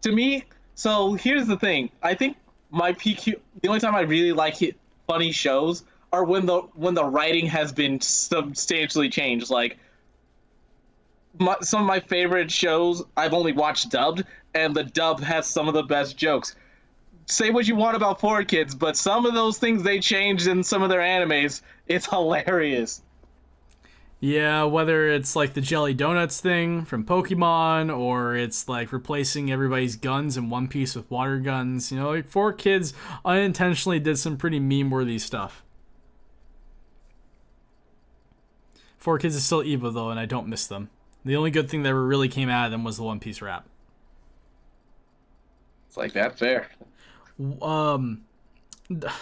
to me. So here's the thing. I think my PQ, the only time I really like funny shows are when the writing has been substantially changed. Like some of my favorite shows I've only watched dubbed, and the dub has some of the best jokes. Say what you want about 4Kids, but some of those things they changed in some of their animes, it's hilarious.
Yeah, whether it's like the Jelly Donuts thing from Pokemon, or it's like replacing everybody's guns in One Piece with water guns. You know, like 4Kids unintentionally did some pretty meme-worthy stuff. 4Kids is still evil, though, and I don't miss them. The only good thing that really came out of them was the One Piece rap.
It's like that fair.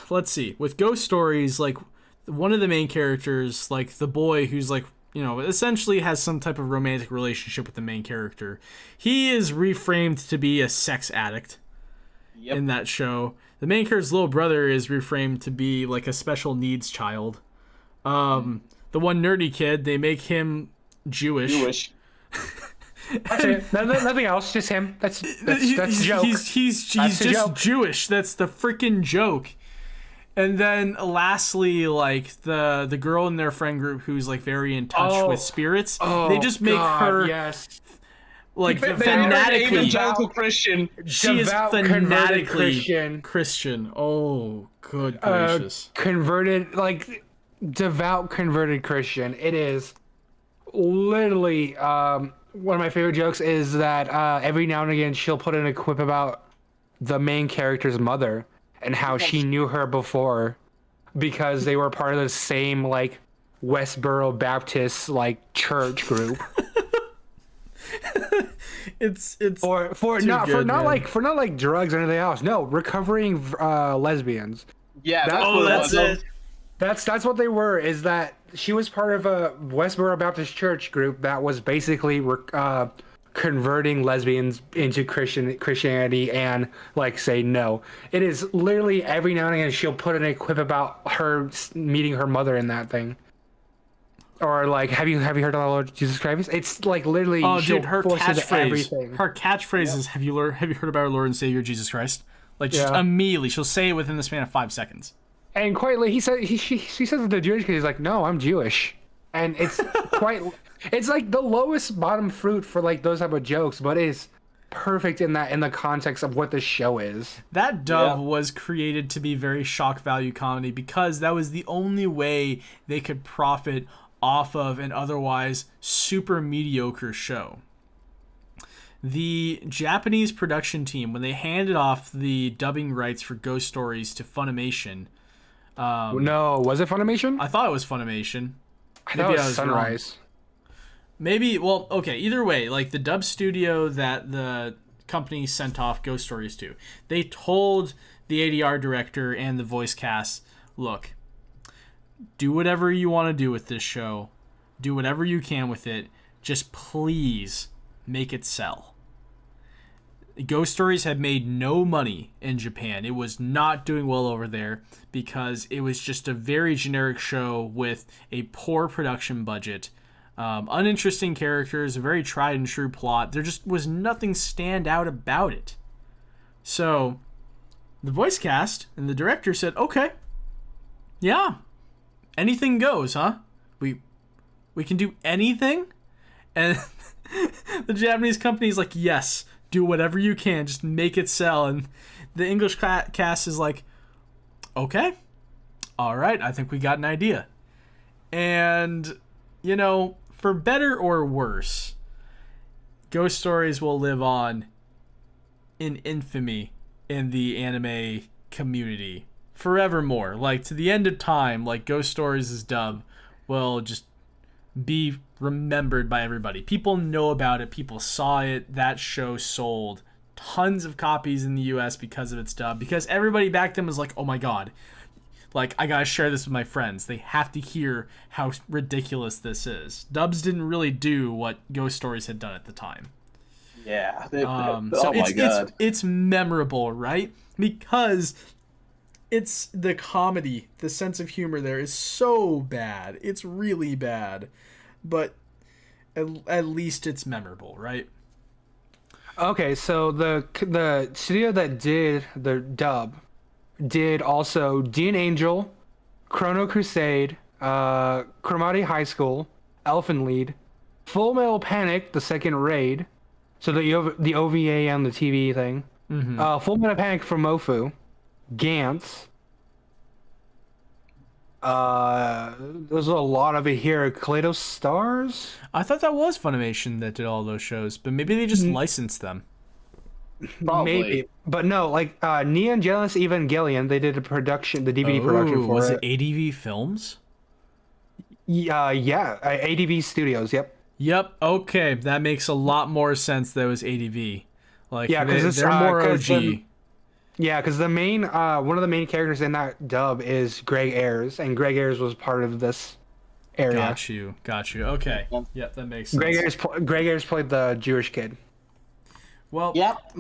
Let's see. With Ghost Stories, like, one of the main characters, like the boy who's like, you know, essentially has some type of romantic relationship with the main character, he is reframed to be a sex addict in that show. The main character's little brother is reframed to be like a special needs child. The one nerdy kid, they make him Jewish.
That's it. Nothing else. Just him. That's the joke.
He's just joke. Jewish. That's the freaking joke. And then lastly, like the girl in their friend group who's like very in touch with spirits, they just make her like fanatically
evangelical Christian.
She is fanatically Christian. Oh, good gracious!
Converted, like devout converted Christian. It is literally one of my favorite jokes is that every now and again she'll put in a quip about the main character's mother and how she knew her before because they were part of the same like Westboro Baptist like church group.
it's
for not like drugs or anything else. No, recovering lesbians.
Yeah,
that's it.
That's what they were. Is that she was part of a Westboro Baptist church group that was basically converting lesbians into Christianity and like say no. It is literally every now and again she'll put in a quip about her meeting her mother in that thing. Or like, have you heard of our Lord Jesus Christ? It's like literally.
Oh, dude, her catchphrase. Her catchphrase is, "Have you heard about our Lord and Savior Jesus Christ?" Like just immediately, she'll say it within the span of 5 seconds.
And quietly, she says it to Jewish kid. He's like, "No, I'm Jewish," and it's quite. It's like the lowest bottom fruit for like those type of jokes, but it's perfect in the context of what the show is.
That dub was created to be very shock value comedy because that was the only way they could profit off of an otherwise super mediocre show. The Japanese production team, when they handed off the dubbing rights for Ghost Stories to Funimation,
No, was it Funimation?
I thought it was Funimation.
I thought it was Sunrise.
Maybe, well, okay, either way, like the dub studio that the company sent off Ghost Stories to, they told the ADR director and the voice cast, look, do whatever you want to do with this show. Do whatever you can with it. Just please make it sell. Ghost Stories had made no money in Japan. It was not doing well over there because it was just a very generic show with a poor production budget, uninteresting characters, a very tried and true plot. There just was nothing stand out about it. So the voice cast and the director said, okay, yeah, anything goes, huh? We can do anything? And the Japanese company's like, yes, do whatever you can, just make it sell. And the English cast is like, okay, all right, I think we got an idea. And, you know, for better or worse, Ghost Stories will live on in infamy in the anime community forevermore. Like, to the end of time, like, Ghost Stories' dub will just be remembered by everybody. People know about it. People saw it. That show sold tons of copies in the US because of its dub. Because everybody back then was like, oh my god, like, I gotta share this with my friends. They have to hear how ridiculous this is. Dubs didn't really do what Ghost Stories had done at the time.
Yeah.
So
oh my god.
It's memorable, right? Because it's the comedy, the sense of humor there is so bad. It's really bad. But at least it's memorable, right?
Okay, so the studio that did the dub did also Dean Angel, Chrono Crusade, Cromartie High School, Elfen Lied, Full Metal Panic, the second raid, so the OVA and the TV thing, Full Metal Panic from Mofu, Gantz. There's a lot of it here. Kaleido Stars?
I thought that was Funimation that did all those shows, but maybe they just licensed them.
Probably.
Maybe. But no, like Neon Genesis Evangelion, they did the DVD production for
was
it.
it ADV Films?
Yeah, ADV Studios, yep.
Yep, okay. That makes a lot more sense that it was ADV. Like,
yeah, because
they're more OG.
Because the main one of the main characters in that dub is Greg Ayres, and Greg Ayres was part of this area.
Got you. Okay. Yep, that makes sense.
Greg Ayres played the Jewish kid.
Well,
Yep.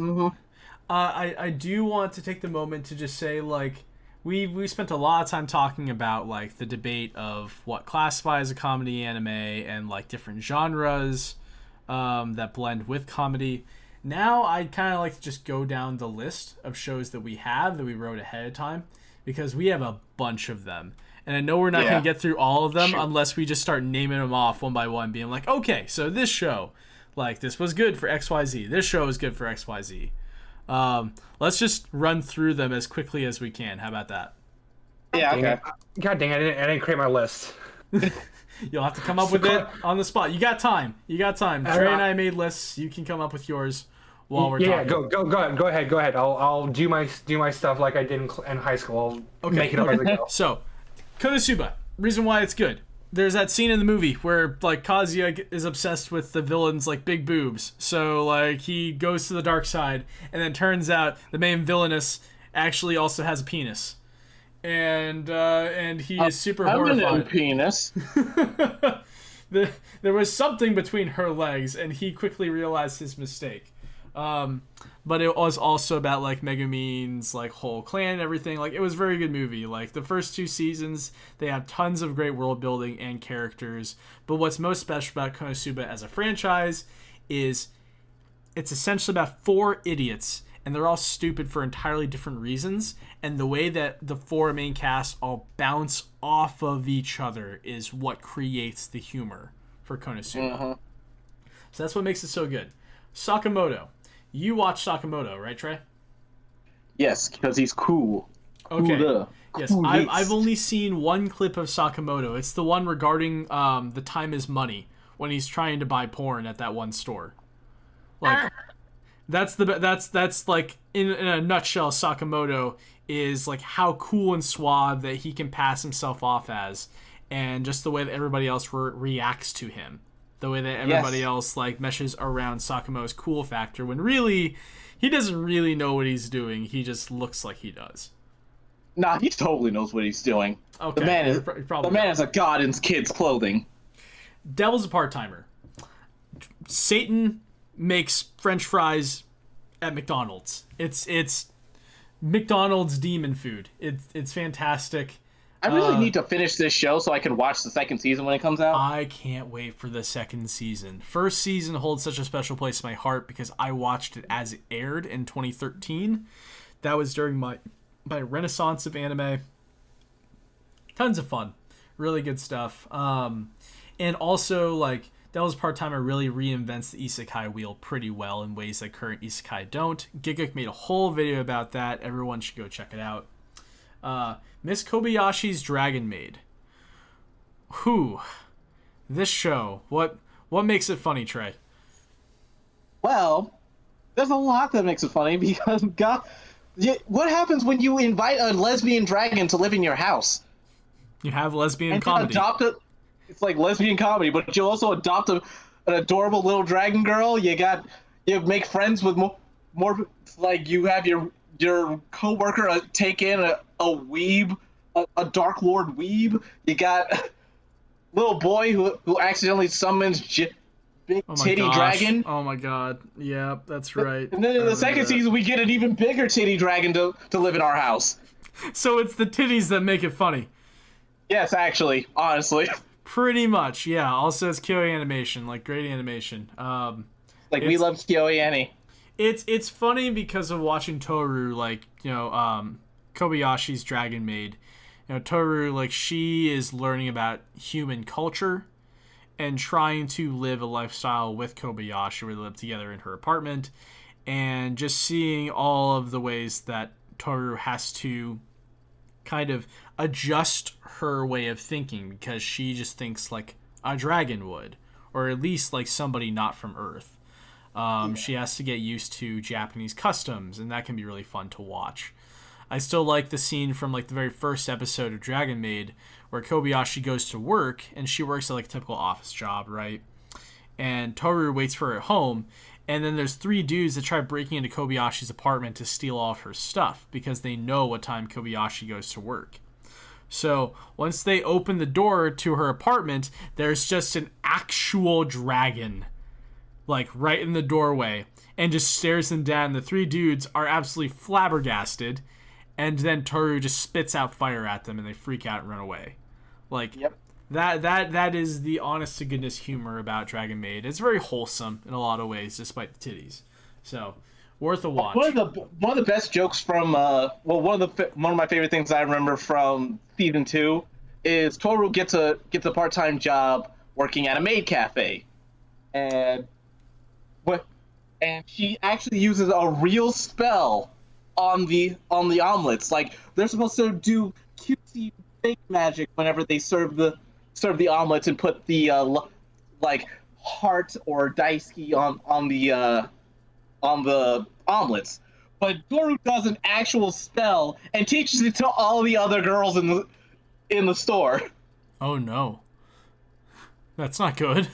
I do want to take the moment to just say, like, we spent a lot of time talking about, like, the debate of what classifies a comedy anime and, like, different genres that blend with comedy. Now I'd kind of like to just go down the list of shows that we wrote ahead of time, because we have a bunch of them. And I know we're not going to get through all of them unless we just start naming them off one by one, being like, okay, so this show, like, this was good for XYZ. This show is good for XYZ. Let's just run through them as quickly as we can. How about that?
Yeah, okay.
God dang, I didn't create my list.
You'll have to come up with it on the spot. You got time. Dre and I made lists. You can come up with yours while we're talking.
Yeah, go ahead. I'll do my stuff like I did in high school. I'll make it up as I go.
So, Konosuba. Reason why it's good. There's that scene in the movie where, like, Kazuya is obsessed with the villain's, like, big boobs. So, like, he goes to the dark side, and then turns out the main villainess actually also has a penis. And he is super horrified.
Penis.
There was something between her legs, and he quickly realized his mistake. But it was also about, like, Megumin's, like, whole clan and everything. Like, it was a very good movie. Like, the first 2 seasons, they have tons of great world building and characters. But what's most special about Konosuba as a franchise is it's essentially about 4 idiots, and they're all stupid for entirely different reasons. And the way that the 4 main casts all bounce off of each other is what creates the humor for Konosuba. So that's what makes it so good. Sakamoto. You watch Sakamoto, right, Trey?
Yes, because he's cool.
Okay.
Cooler.
Yes,
Coolest.
I've only seen one clip of Sakamoto. It's the one regarding the time is money when he's trying to buy porn at that one store. Like, that's like in a nutshell. Sakamoto is like how cool and suave that he can pass himself off as, and just the way that everybody else reacts to him, the way that everybody else like meshes around Sakamoto's cool factor when really he doesn't really know what he's doing. He just looks like he does.
Nah, he totally knows what he's doing.
Okay,
The man is
probably
the man
right.
is a god in kids' clothing.
Devil's a part-timer. Satan makes French fries at McDonald's. It's McDonald's demon food. It's fantastic.
I really need to finish this show so I can watch the second season when it comes out.
I can't wait for the second season. First season holds such a special place in my heart because I watched it as it aired in 2013. That was during my renaissance of anime. Tons of fun. Really good stuff. And also, like, Devil's Part-Timer really reinvents the isekai wheel pretty well in ways that current isekai don't. Gigguk made a whole video about that. Everyone should go check it out. Miss Kobayashi's Dragon Maid. Whew. This show. What makes it funny, Trey?
Well, there's a lot that makes it funny because what happens when you invite a lesbian dragon to live in your house?
You have lesbian
And
comedy.
it's like lesbian comedy, but you also adopt an adorable little dragon girl. You make friends with more like you have your coworker take in a weeb, a Dark Lord weeb. You got little boy who accidentally summons big
Oh my
titty
gosh.
dragon.
Oh my god. Yeah, that's right.
And then in the second season, we get an even bigger titty dragon to live in our house.
So it's the titties that make it funny.
Yes, actually, honestly.
Pretty much, yeah. Also, it's Kyoei animation, like great animation.
Like we love Kyoei Annie.
It's funny because of watching Toru, like Kobayashi's Dragon Maid. Toru, like she is learning about human culture and trying to live a lifestyle with Kobayashi, where they live together in her apartment, and just seeing all of the ways that Toru has to kind of adjust her way of thinking because she just thinks like a dragon would, or at least like somebody not from Earth. She has to get used to Japanese customs, and that can be really fun to watch. I still like the scene from like the very first episode of Dragon Maid where Kobayashi goes to work and she works at like a typical office job, right? And Toru waits for her at home, and then there's three dudes that try breaking into Kobayashi's apartment to steal all of her stuff because they know what time Kobayashi goes to work. So once they open the door to her apartment, there's just an actual dragon, like right in the doorway, and just stares them down. The three dudes are absolutely flabbergasted, and then Toru just spits out fire at them, and they freak out and run away. Like,
Yep.
That is the honest to goodness humor about Dragon Maid. It's very wholesome in a lot of ways, despite the titties. So, worth a watch.
One of the best jokes from one of my favorite things I remember from season 2 is Toru gets a part-time job working at a maid cafe, and she actually uses a real spell on the omelets. Like they're supposed to do cutesy fake magic whenever they serve the omelets and put the like heart or daisuke on the omelets. But Toru does an actual spell and teaches it to all the other girls in the store.
Oh no. That's not good.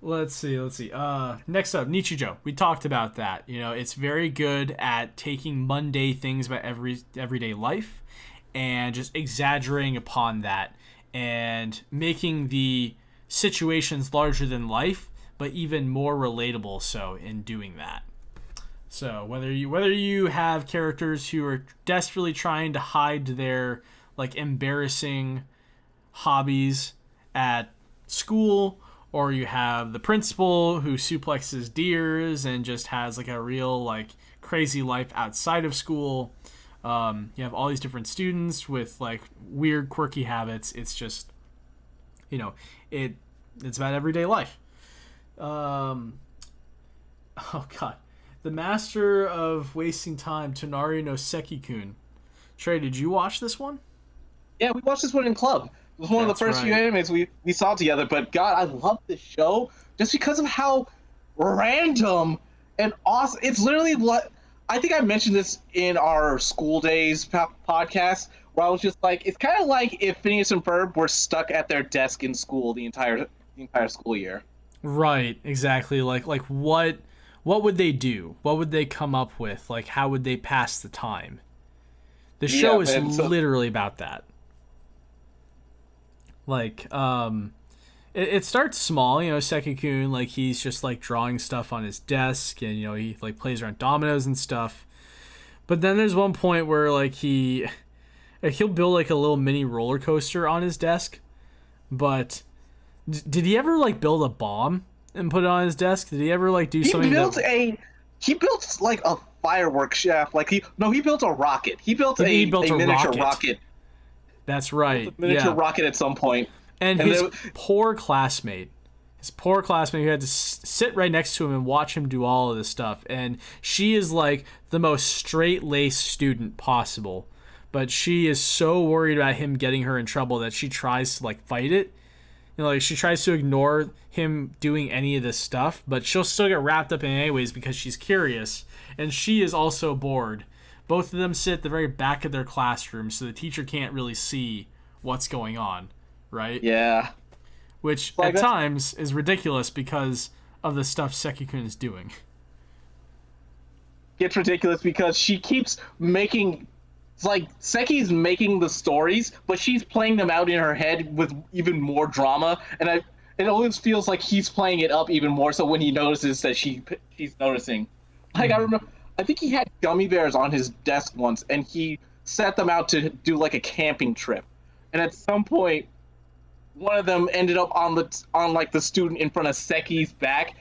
Let's see. Next up, Nichijou. We talked about that. It's very good at taking mundane things about everyday life and just exaggerating upon that and making the situations larger than life, but even more relatable so in doing that. So whether you have characters who are desperately trying to hide their like embarrassing hobbies at school, or you have the principal who suplexes deers and just has like a real like crazy life outside of school. You have all these different students with like weird quirky habits. It's just it's about everyday life. Oh god. The Master of Wasting Time, Tonari no Seki-kun. Trey, did you watch this one?
Yeah, we watched this one in club. It was one of
That's
the first few
right.
animes we saw together. But God, I love this show just because of how random and awesome. It's literally what I think I mentioned this in our school days podcast, where I was just like, it's kind of like if Phineas and Ferb were stuck at their desk in school the entire school year.
Right, exactly. Like what would they do? What would they come up with? Like how would they pass the time? The
Yeah,
show is
man. So
literally about that. Like, it starts small, Seki-kun, like, he's just, like, drawing stuff on his desk, and, he, like, plays around dominoes and stuff. But then there's one point where, like, he'll build, like, a little mini roller coaster on his desk. But did he ever, like, build a bomb and put it on his desk? Did he ever, like, do something
he built like a fireworks shaft. Like he built a rocket. He built
He
a
built a
miniature
rocket.
rocket.
That's right,
Miniature
yeah.
rocket at some point.
And
And
his
they-
poor classmate, who had to sit right next to him and watch him do all of this stuff. And she is like the most straight-laced student possible. But she is so worried about him getting her in trouble that she tries to like fight it. Like she tries to ignore him doing any of this stuff, but she'll still get wrapped up in it anyways because she's curious. And she is also bored. Both of them sit at the very back of their classroom, so the teacher can't really see what's going on, right?
Yeah.
Which
Like
at
that-
times is ridiculous because of the stuff Seki-kun is doing.
It's ridiculous because she keeps making. It's like Seki's making the stories, but she's playing them out in her head with even more drama, and it always feels like he's playing it up even more. So when he notices that she's noticing, like I remember, I think he had gummy bears on his desk once, and he set them out to do like a camping trip, and at some point, one of them ended up on like the student in front of Seki's back.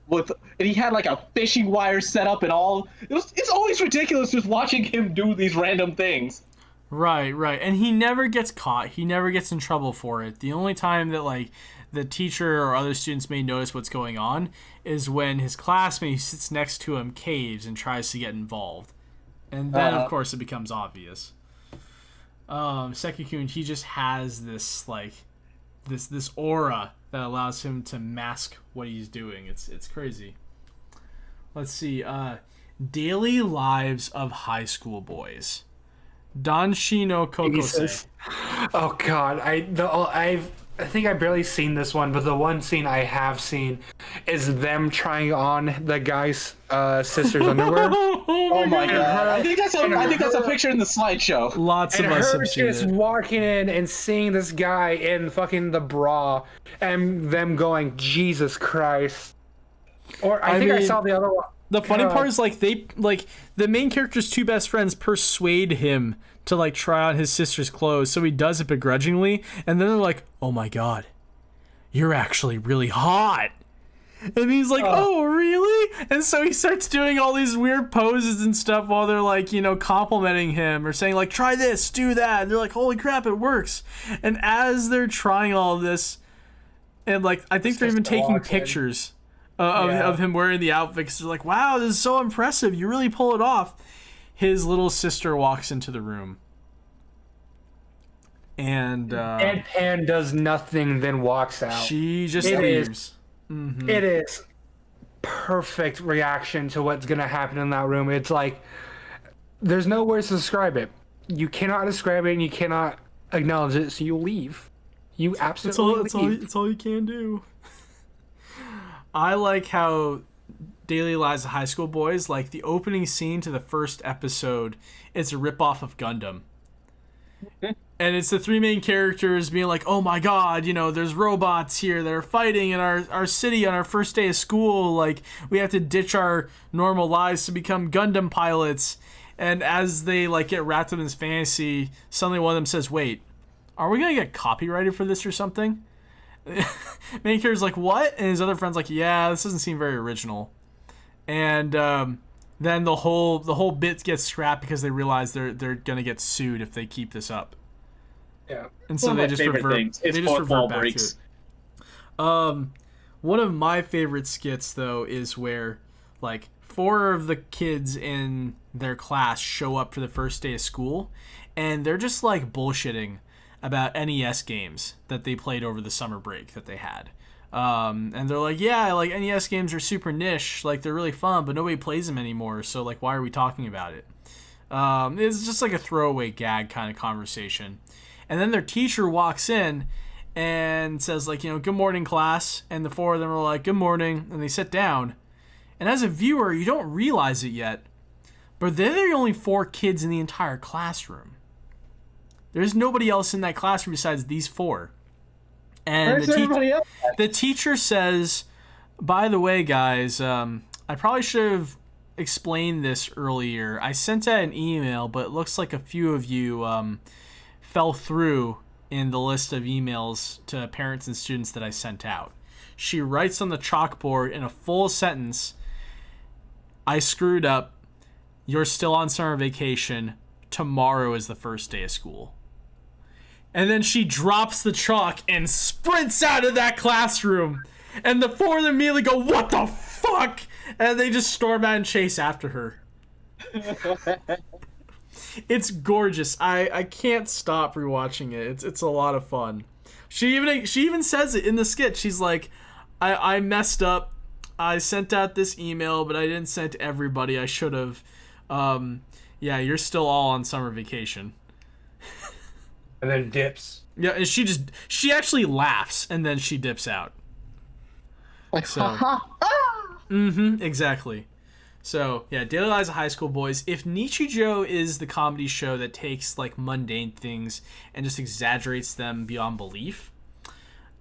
And he had like a fishing wire set up and all. It's always ridiculous just watching him do these random things.
Right. And he never gets caught. He never gets in trouble for it. The only time that like the teacher or other students may notice what's going on is when his classmate who sits next to him caves and tries to get involved. And then of course it becomes obvious. Seki-kun, he just has this like this aura that allows him to mask what he's doing. It's crazy. Let's see. Daily Lives of High School Boys. Danshi no Kokosei.
Jesus. Oh god, I think I've barely seen this one, but the one scene I have seen is them trying on the guy's sister's underwear.
Oh my god! I think that's a picture in the slideshow.
Lots
And
of us
her
have seen
just
it.
walking in and seeing this guy in fucking the bra, and them going, Jesus Christ. Or I think I
mean,
saw the other one.
The funny
God.
part is like the main character's two best friends persuade him to like try on his sister's clothes, so he does it begrudgingly, and then they're like, "Oh my god, you're actually really hot." And he's like, "Oh, really?" And so he starts doing all these weird poses and stuff while they're like, complimenting him or saying like, "Try this, do that." And they're like, "Holy crap, it works." And as they're trying all of this, and like I think they're even taking pictures of him wearing the outfit, because they're like, "Wow, this is so impressive. You really pull it off." His little sister walks into the room. And
Deadpan does nothing, then walks out.
she just
It is.
leaves.
It is perfect reaction to what's gonna happen in that room. It's like there's no words to describe it. You cannot describe it, and you cannot acknowledge it, so you leave. You absolutely leave.
It's all you can do. I like how Daily Lives of High School Boys, like the opening scene to the first episode, it's a ripoff of Gundam. And it's the three main characters being like, "Oh my god, there's robots here that are fighting in our city on our first day of school. Like, we have to ditch our normal lives to become Gundam pilots." And as they like get wrapped up in this fantasy, suddenly one of them says, "Wait, are we gonna get copyrighted for this or something?" Main character's like, "What?" And his other friend's like, "Yeah, this doesn't seem very original." And then the whole bit gets scrapped because they realize they're gonna get sued if they keep this up.
Yeah.
And so
One of
they
my
just
favorite
revert.
things.
They
It's
just
fourth wall
revert back
breaks.
to it. One of my favorite skits though is where, Like 4 of the kids in their class show up for the first day of school, and they're just like bullshitting about NES games that they played over the summer break that they had. And they're like, yeah, like NES games are super niche, like they're really fun, but nobody plays them anymore, so like why are we talking about it? It's just like a throwaway gag kind of conversation. And then their teacher walks in and says like, good morning class, and the 4 of them are like, good morning, and they sit down. And as a viewer, you don't realize it yet, but they're the only 4 kids in the entire classroom. There's nobody else in that classroom besides these 4. And the teacher says, by the way, guys, I probably should have explained this earlier. I sent out an email, but it looks like a few of you fell through in the list of emails to parents and students that I sent out. She writes on the chalkboard in a full sentence, I screwed up. You're still on summer vacation. Tomorrow is the first day of school. And then she drops the chalk and sprints out of that classroom. And the 4 of them immediately go, what the fuck? And they just storm out and chase after her. It's gorgeous. I can't stop rewatching it. It's a lot of fun. She even says it in the skit. She's like, I messed up. I sent out this email, but I didn't send to everybody. I should have. Yeah, you're still all on summer vacation.
And then dips.
Yeah, and she actually laughs and then she dips out.
Like,
So, exactly. So, yeah, Daily Lives of High School Boys. If Nichijou is the comedy show that takes, like, mundane things and just exaggerates them beyond belief,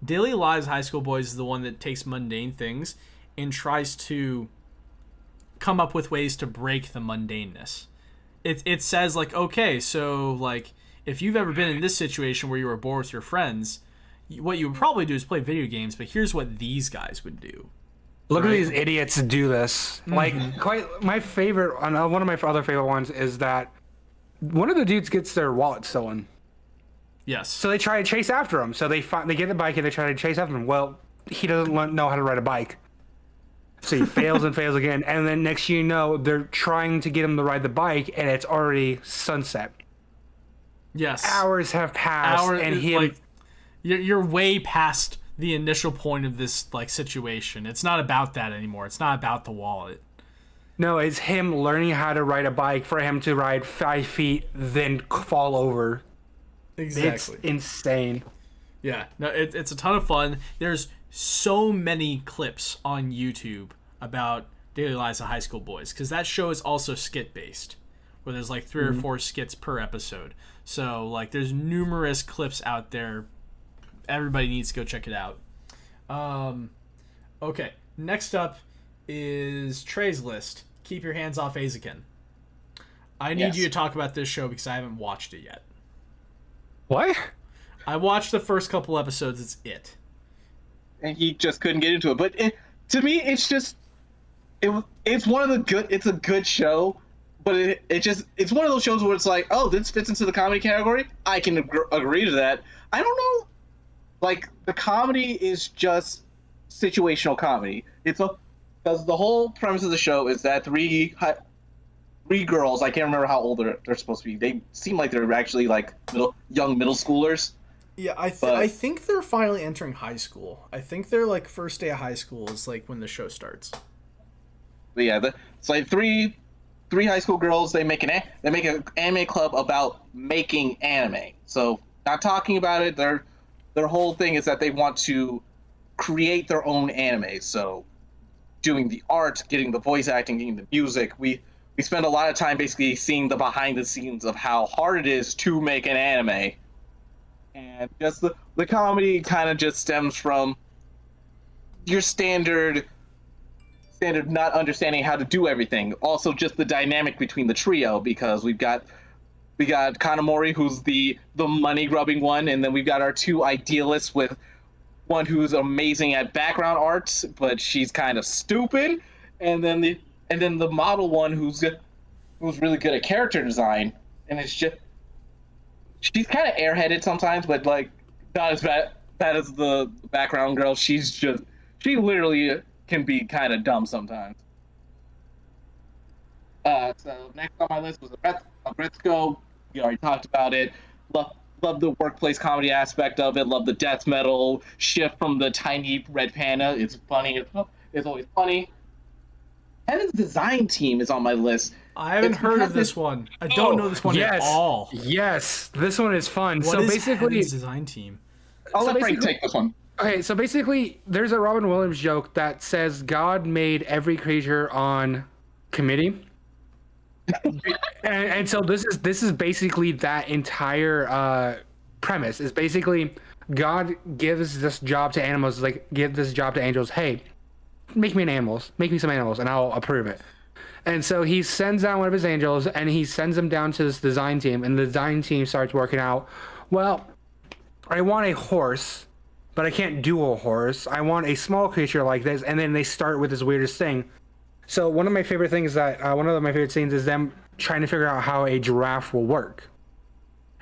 Daily Lives of High School Boys is the one that takes mundane things and tries to come up with ways to break the mundaneness. It says, like, okay, so, like, if you've ever been in this situation where you were bored with your friends, what you would probably do is play video games, but here's what these guys would do.
Look at these idiots do this. Like, my favorite, one of my other favorite ones is that one of the dudes gets their wallet stolen.
Yes.
So they try to chase after him. So they get the bike and they try to chase after him. Well, he doesn't know how to ride a bike. So he fails and fails again. And then next you know, they're trying to get him to ride the bike and it's already sunset.
Yes.
Hours have passed and
you're way past the initial point of this like situation. It's not about that anymore. It's not about the wallet.
No, it's him learning how to ride a bike for him to ride 5 feet, then fall over.
Exactly.
It's insane.
Yeah, no, it's a ton of fun. There's so many clips on YouTube about Daily Lives of High School Boys because that show is also skit based, where there's like 3 or 4 skits per episode. So like, there's numerous clips out there. Everybody needs to go check it out. Okay, next up is Trey's list. Keep Your Hands Off Eizouken. I need you to talk about this show because I haven't watched it yet.
What?
I watched the first couple episodes. It's it.
And he just couldn't get into it. But to me, it's just it's one of the good. It's a good show, but it's one of those shows where it's like, oh, this fits into the comedy category. I can agree to that. I don't know. Like, the comedy is just situational comedy. Because the whole premise of the show is that three girls, I can't remember how old they're supposed to be. They seem like they're actually like young middle schoolers.
Yeah, I think they're finally entering high school. I think they're like first day of high school is like when the show starts.
But yeah, it's like three high school girls. They make an anime club about making anime. So not talking about it. Their whole thing is that they want to create their own anime. So doing the art, getting the voice acting, getting the music. We spend a lot of time basically seeing the behind the scenes of how hard it is to make an anime. And just the comedy kind of just stems from your standard not understanding how to do everything. Also just the dynamic between the trio, because we got Kanamori, who's the money grubbing one, and then we've got our 2 idealists with one who's amazing at background arts, but she's kind of stupid, and then the model one who's really good at character design, and it's just she's kind of airheaded sometimes, but like not as bad as the background girl. She literally can be kind of dumb sometimes. So next on my list was Agretzko. We already talked about it. Love the workplace comedy aspect of it. Love the death metal shift from the tiny red panda. It's funny. It's always funny. Heaven's design team is on my list.
I haven't heard of this one. I don't know this one at all.
Yes, this one is fun.
What is Heaven's design team?
I'll let Frank take this one.
Okay, so basically, there's a Robin Williams joke that says God made every creature on committee. and so this is basically that entire premise. Is basically God gives this job to animals, like give this job to angels. Hey, make me some animals, and I'll approve it. And so he sends out one of his angels, and he sends them down to this design team, and the design team starts working out. Well, I want a horse, but I can't do a horse. I want a small creature like this, and then they start with this weirdest thing. So one of my favorite things one of my favorite scenes is them trying to figure out how a giraffe will work.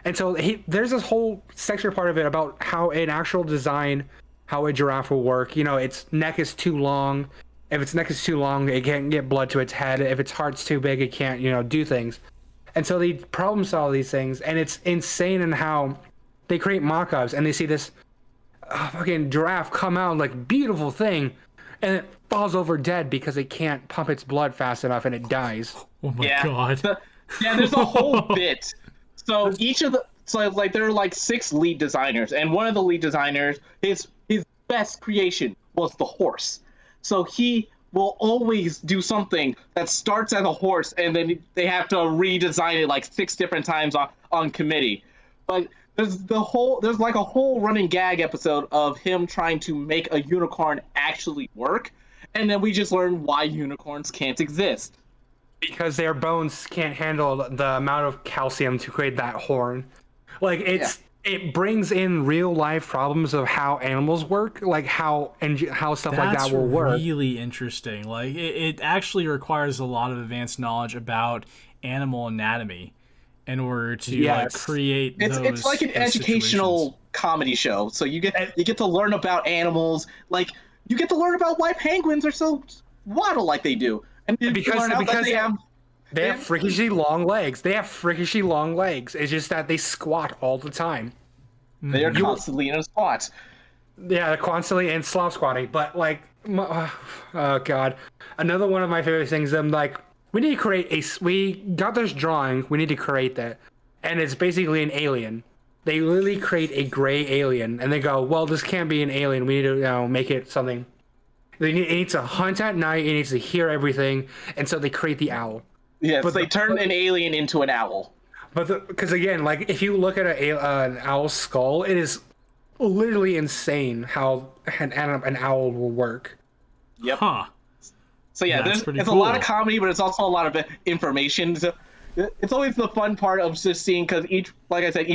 And so there's this whole section part of it about how an actual design, how a giraffe will work. You know, its neck is too long. If its neck is too long, it can't get blood to its head. If its heart's too big, it can't, do things. And so they problem solve these things, and it's insane in how they create mock-ups, and they see this fucking giraffe come out like beautiful thing, and it falls over dead because it can't pump its blood fast enough, and it dies.
Oh my god.
There's a whole bit. So there are like 6 lead designers, and one of the lead designers, his best creation was the horse. So he will always do something that starts as a horse, and then they have to redesign it like 6 different times on committee. But there's like a whole running gag episode of him trying to make a unicorn actually work, and then we just learn why unicorns can't exist.
Because their bones can't handle the amount of calcium to create that horn. Like it brings in real life problems of how animals work, like how stuff like that will work.
That's really interesting. Like it actually requires a lot of advanced knowledge about animal anatomy in order to create those.
It's like an educational comedy show. So you get to learn about animals. Like you get to learn about why penguins are so waddle like they do. And
because they have freakishly long legs. It's just that they squat all the time.
They are constantly in a squat.
Yeah, they're constantly in slop squatting. But like, oh god, another one of my favorite things. We need to create we got this drawing. We need to create that, and it's basically an alien. They literally create a gray alien, and they go, well, this can't be an alien. We need to make it something. It needs to hunt at night. It needs to hear everything, and so they create the owl.
Yeah, but they turn an alien into an owl.
But because again, like if you look at an owl's skull, it is literally insane how an owl will work.
Yep.
Huh.
So yeah, it's cool. A lot of comedy, but it's also a lot of information. So it's always the fun part of just seeing, because each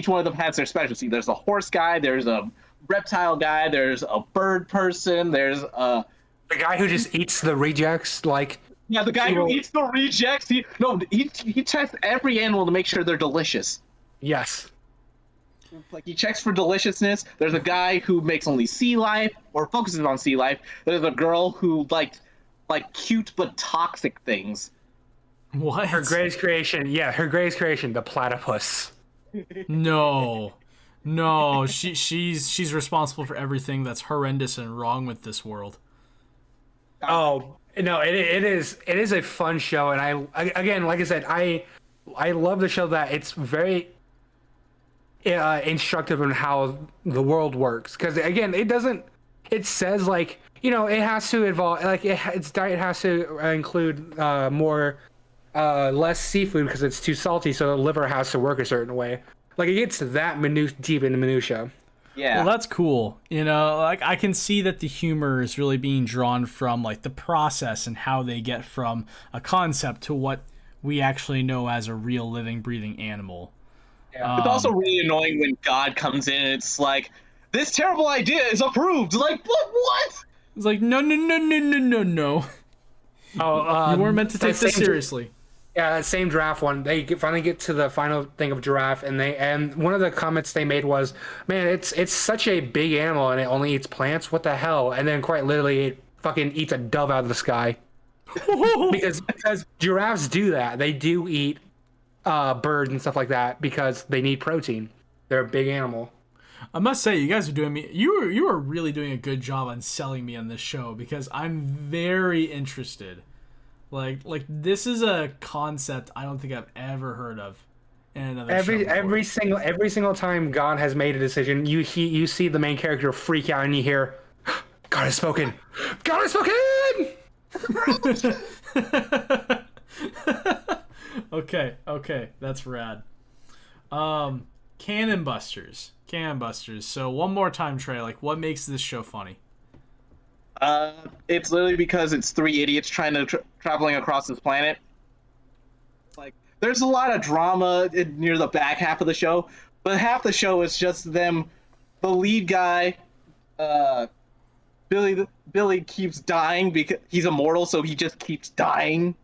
one of them has their specialty. There's a horse guy, there's a reptile guy, there's a bird person, there's a
the guy who just eats the rejects, like.
Yeah, the guy who eats the rejects. He tests every animal to make sure they're delicious.
Yes.
Like he checks for deliciousness. There's a guy who makes only sea life or focuses on sea life. There's a girl who liked cute but toxic things.
What?
Her greatest creation, the platypus.
No, she's responsible for everything that's horrendous and wrong with this world.
Oh. No, it is a fun show, and I again, like I said, I love the show that it's very instructive in how the world works. Because again, it says like it has to evolve, like its diet has to include less seafood because it's too salty, so the liver has to work a certain way. Like it gets that deep into minutia.
Yeah.
Well, that's cool. Like I can see that the humor is really being drawn from like the process and how they get from a concept to what we actually know as a real living, breathing animal.
Yeah. It's also really annoying when God comes in and it's like, this terrible idea is approved. Like, what?
It's like, no.
Oh,
you weren't meant to take this seriously.
Yeah, that same draft one. They finally get to the final thing of draft, and one of the comments they made was, "Man, it's such a big animal, and it only eats plants. What the hell?" And then quite literally, it fucking eats a dove out of the sky. because giraffes do that. They do eat birds and stuff like that because they need protein. They're a big animal.
I must say, you guys are doing me. You are really doing a good job on selling me on this show because I'm very interested. Like this is a concept I don't think I've ever heard of in another show before.
Every single time God has made a decision, you see the main character freak out and you hear, "God has spoken. God has spoken."
Okay, that's rad. Cannon Busters. So one more time, Trey. Like, what makes this show funny?
It's literally because it's three idiots trying to traveling across this planet. Like, there's a lot of drama near the back half of the show, but half the show is just them. The lead guy, Billy keeps dying because he's immortal, so he just keeps dying.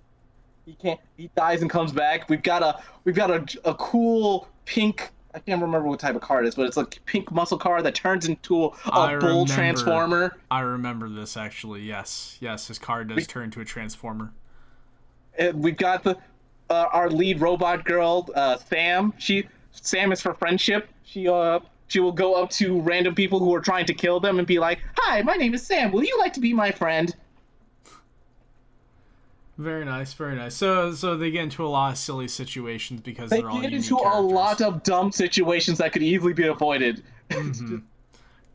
He dies and comes back. We've got a cool pink. I can't remember what type of car it is, but it's a pink muscle car that turns into a bull transformer.
I remember this actually. Yes, his car does turn into a transformer.
We've got our lead robot girl, Sam. Sam is for friendship. She will go up to random people who are trying to kill them and be like, "Hi, my name is Sam. Will you like to be my friend?"
Very nice. So they get into a lot of silly situations because they're all unique characters.
They get into a lot of dumb situations that could easily be avoided.
Mm-hmm.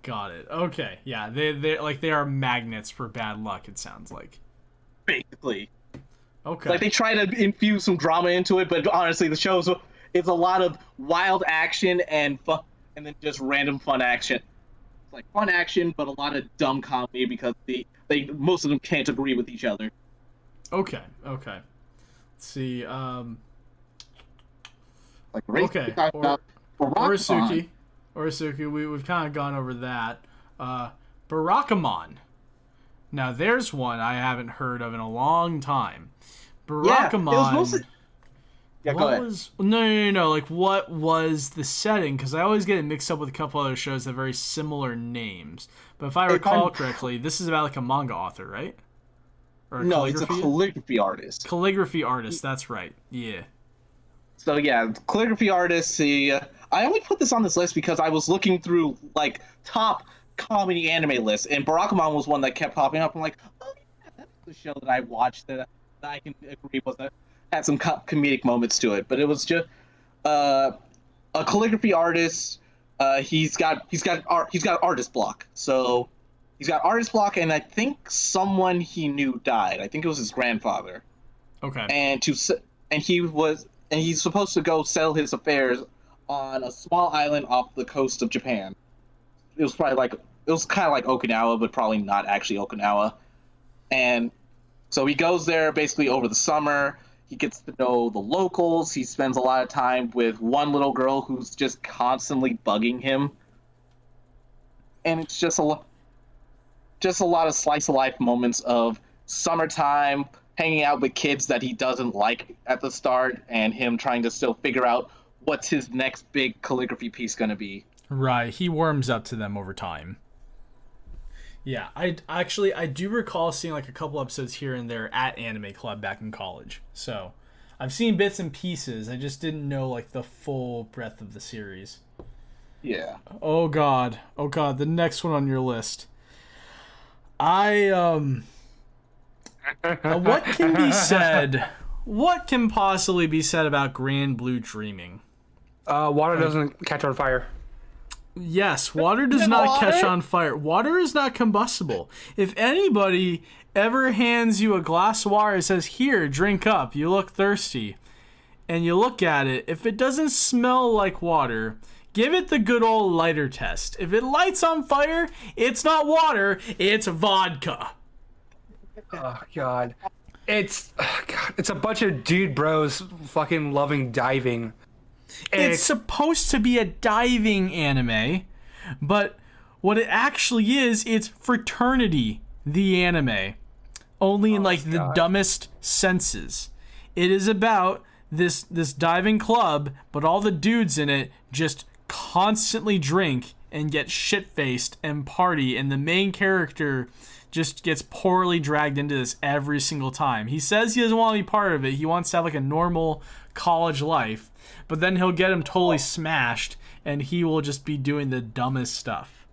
Got it. Okay. Yeah. They are magnets for bad luck. It sounds like.
Basically.
Okay.
Like they try to infuse some drama into it, but honestly, the show's it's a lot of wild action and fun, and then just random fun action. It's like fun action, but a lot of dumb comedy because they most of them can't agree with each other.
Okay. Let's see.
Like
okay. Orisuke. We've kind of gone over that. Barakamon. Now there's one I haven't heard of in a long time. Barakamon.
Yeah, it was mostly... Yeah, go ahead.
No. Like, what was the setting? Because I always get it mixed up with a couple other shows that have very similar names. But if I recall correctly, this is about like a manga author, right?
No, it's a calligraphy artist.
Calligraphy artist, that's right. Yeah.
So yeah, calligraphy artist. I only put this on this list because I was looking through like top comedy anime lists, and Barakamon was one that kept popping up. I'm like, oh yeah, that's the show that I watched that I can agree was had some comedic moments to it. But it was just a calligraphy artist. He's got artist block. So. He's got artist block, and I think someone he knew died. I think it was his grandfather.
Okay.
And he's supposed to go settle his affairs on a small island off the coast of Japan. It was kind of like Okinawa, but probably not actually Okinawa. And so he goes there basically over the summer. He gets to know the locals. He spends a lot of time with one little girl who's just constantly bugging him. And it's just a lot of slice of life moments of summertime, hanging out with kids that he doesn't like at the start, and him trying to still figure out what's his next big calligraphy piece going to be.
Right, he warms up to them over time. Yeah, I do recall seeing like a couple episodes here and there at Anime Club back in college. So I've seen bits and pieces. I just didn't know like the full breadth of the series.
Yeah.
Oh god, the next one on your list. What can be said? What can possibly be said about Grand Blue Dreaming?
Water doesn't catch on fire.
Yes, water does not catch on fire. Water is not combustible. If anybody ever hands you a glass of water and says, "Here, drink up," you look thirsty, and you look at it, if it doesn't smell like water, give it the good old lighter test. If it lights on fire, it's not water, it's vodka.
Oh god. It's a bunch of dude bros fucking loving diving. And
it's supposed to be a diving anime, but what it actually is, it's fraternity, the anime. Only in like the dumbest senses. It is about this diving club, but all the dudes in it just constantly drink and get shit-faced and party, and the main character just gets poorly dragged into this every single time. He says he doesn't want to be part of it. He wants to have like a normal college life, but then he'll get him totally smashed, and he will just be doing the dumbest stuff.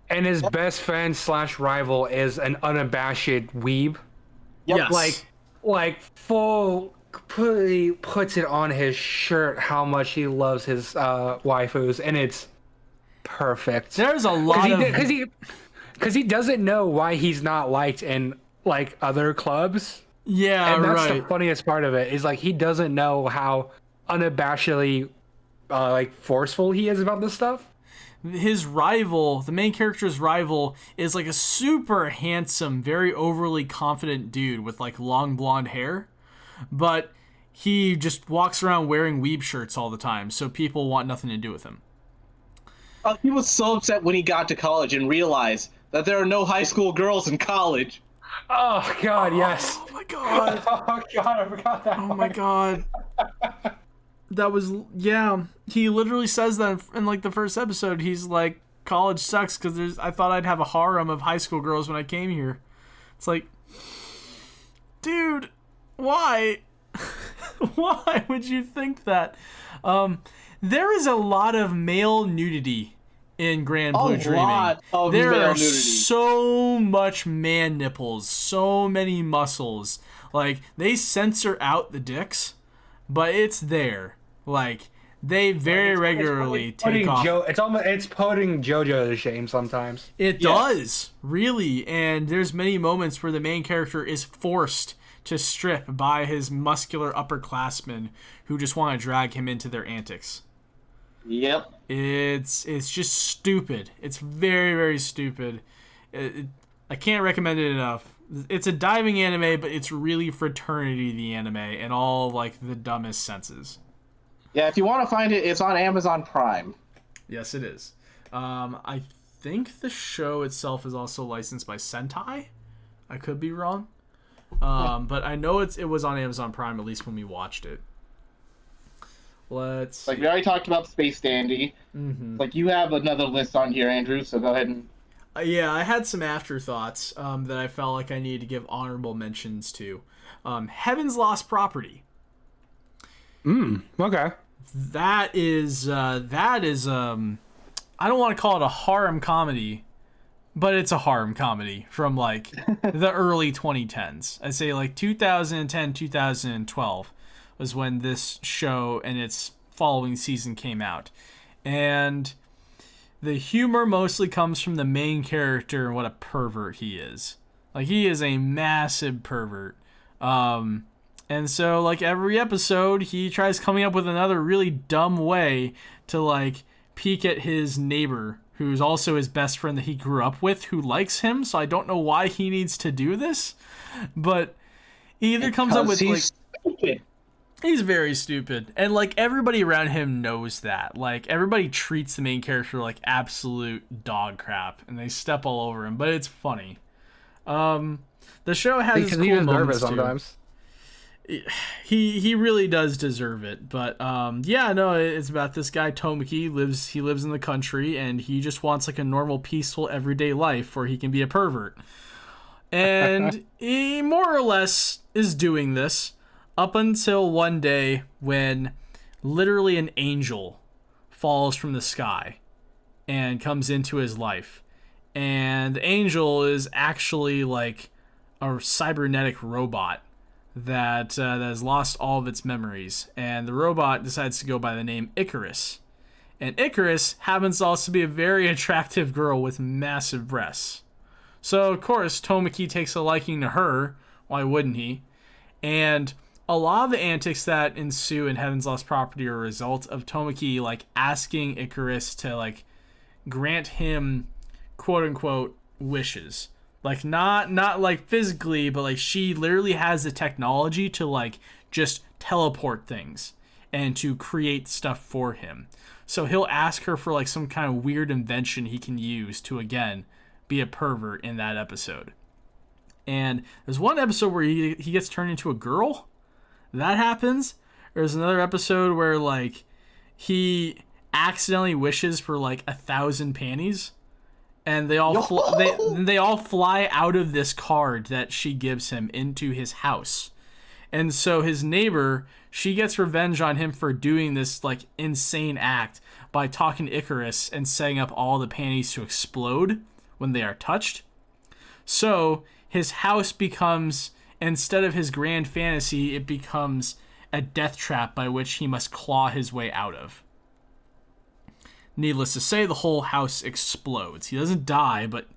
And his best friend / rival is an unabashed weeb.
Yes.
Like full completely puts it on his shirt how much he loves his waifus, and it's perfect.
There's a lot of
because he doesn't know why he's not liked in like other clubs.
Yeah,
and that's
right.
the funniest part of it is like he doesn't know how unabashedly like forceful he is about this stuff.
His rival, the main character's rival, is like a super handsome, very overly confident dude with like long blonde hair, but he just walks around wearing weeb shirts all the time, so people want nothing to do with him.
He was so upset when he got to college and realized that there are no high school girls in college.
Oh God, yes.
Oh my God.
Oh God, I forgot that.
Oh my God. That was, yeah. He literally says that in like the first episode. He's like, college sucks because I thought I'd have a harem of high school girls when I came here. It's like, dude, why? Why would you think that? There is a lot of male nudity in Grand Blue Dreaming.
Lot of
there
male
are
nudity.
so much man nipples, so many muscles. Like, they censor out the dicks, but it's there. Like, they very regularly take off.
It's putting JoJo to shame sometimes.
It does, really. And there's many moments where the main character is forced to strip by his muscular upperclassmen who just want to drag him into their antics.
Yep.
It's just stupid. It's very, very stupid. I can't recommend it enough. It's a diving anime, but it's really fraternity the anime in all like the dumbest senses.
Yeah, if you want to find it, it's on Amazon Prime.
Yes, it is. I think the show itself is also licensed by Sentai. I could be wrong. But I know it was on Amazon Prime, at least when we watched it. Let's see.
Like, we already talked about Space Dandy.
Mm-hmm.
Like, you have another list on here, Andrew, so go ahead and...
Yeah, I had some afterthoughts that I felt like I needed to give honorable mentions to. Heaven's Lost Property.
Okay.
That is I don't want to call it a harem comedy, but it's a harem comedy from like the early 2010s. I'd say like 2010, 2012 was when this show and its following season came out. And the humor mostly comes from the main character and what a pervert he is. Like, he is a massive pervert. And so, like, every episode, he tries coming up with another really dumb way to, like, peek at his neighbor, who's also his best friend that he grew up with, who likes him. So I don't know why he needs to do this. But he either comes up with, like...
Stupid.
He's very stupid. And, like, everybody around him knows that. Like, everybody treats the main character like absolute dog crap. And they step all over him. But it's funny. The show has its cool moments, too.
Sometimes.
He really does deserve it. But, yeah, no, it's about this guy, Tomoki. He lives in the country. And he just wants, like, a normal, peaceful, everyday life where he can be a pervert. And he more or less is doing this. Up until one day when literally an angel falls from the sky and comes into his life. And the angel is actually like a cybernetic robot that has lost all of its memories. And the robot decides to go by the name Icarus. And Icarus happens to also be a very attractive girl with massive breasts. So, of course, Tomoki takes a liking to her. Why wouldn't he? And a lot of the antics that ensue in Heaven's Lost Property are a result of Tomoki, like, asking Icarus to, like, grant him, quote-unquote, wishes. Like, not like, physically, but, like, she literally has the technology to, like, just teleport things and to create stuff for him. So he'll ask her for, like, some kind of weird invention he can use to, again, be a pervert in that episode. And there's one episode where he gets turned into a girl. That happens. There's another episode where, like, he accidentally wishes for like 1,000 panties, and they all they all fly out of this card that she gives him into his house. And so his neighbor, she gets revenge on him for doing this like insane act by talking to Icarus and setting up all the panties to explode when they are touched. So his house becomes, instead of his grand fantasy, it becomes a death trap by which he must claw his way out of. Needless to say, the whole house explodes. He doesn't die, but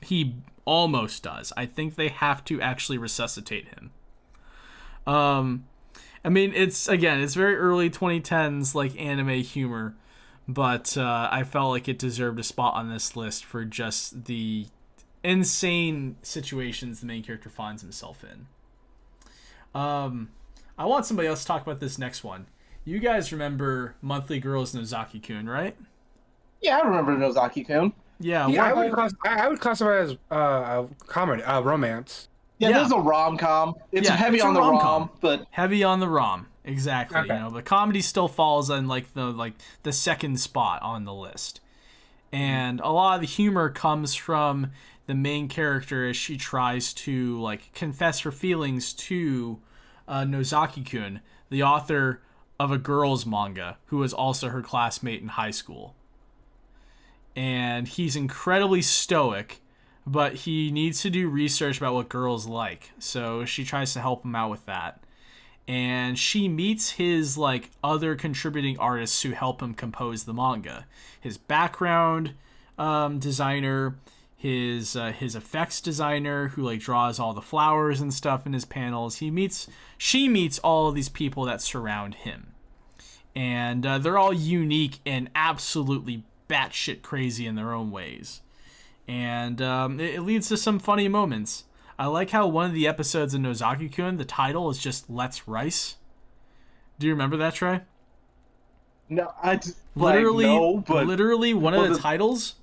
he almost does. I think they have to actually resuscitate him. I mean, it's very early 2010s, like, anime humor, but I felt like it deserved a spot on this list for just the insane situations the main character finds himself in. I want somebody else to talk about this next one. You guys remember Monthly Girls Nozaki-kun, right?
Yeah, I remember Nozaki-kun.
Yeah,
I would classify it as a comedy, romance.
Yeah, there's a rom-com. It's heavy on the rom, but
heavy on the rom. Exactly.
Okay.
You know, but comedy still falls on the second spot on the list. And a lot of the humor comes from the main character as she tries to like confess her feelings to Nozaki-kun, the author of a girls manga who was also her classmate in high school. And he's incredibly stoic, but he needs to do research about what girls like. So she tries to help him out with that. And she meets his like other contributing artists who help him compose the manga. His background designer, his effects designer who like draws all the flowers and stuff in his panels. She meets all of these people that surround him. And they're all unique and absolutely batshit crazy in their own ways. And it leads to some funny moments. I like how one of the episodes in Nozaki-kun, the title is just Let's Rice. Do you remember that, Trey?
no,
Literally one of the titles,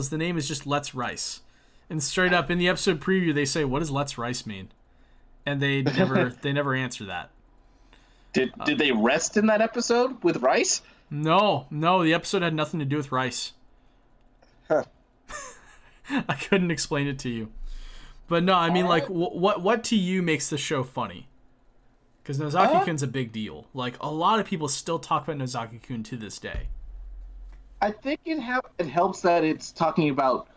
the name is just Let's Rice. And straight up in the episode preview they say, what does Let's Rice mean? And they never answer that.
Did they rest in that episode with rice?
No, the episode had nothing to do with rice.
Huh.
I couldn't explain it to you. But no, I mean, like, what to you makes the show funny? Because Nozaki-kun's a big deal. Like, a lot of people still talk about Nozaki-kun to this day.
I think it helps that it's talking about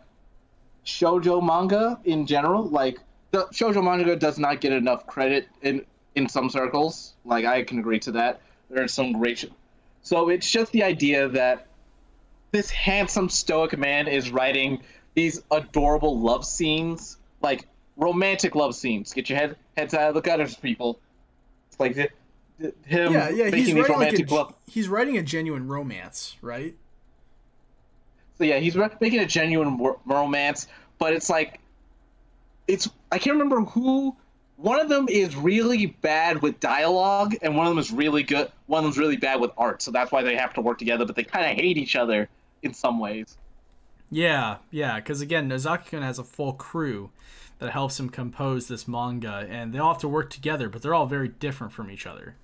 shoujo manga in general. Like, the shoujo manga does not get enough credit in some circles. Like, I can agree to that. There are some great... So it's just the idea that this handsome stoic man is writing these adorable love scenes, like romantic love scenes. Get your heads out of the gutters, people. It's like him making these romantic love.
He's writing a genuine romance, right?
So yeah, he's making a genuine romance, but it's like I can't remember who. One of them is really bad with dialogue, and one of them is really good. One of them's really bad with art, so that's why they have to work together. But they kind of hate each other in some ways.
Yeah, because again, Nozaki-kun has a full crew that helps him compose this manga, and they all have to work together, but they're all very different from each other.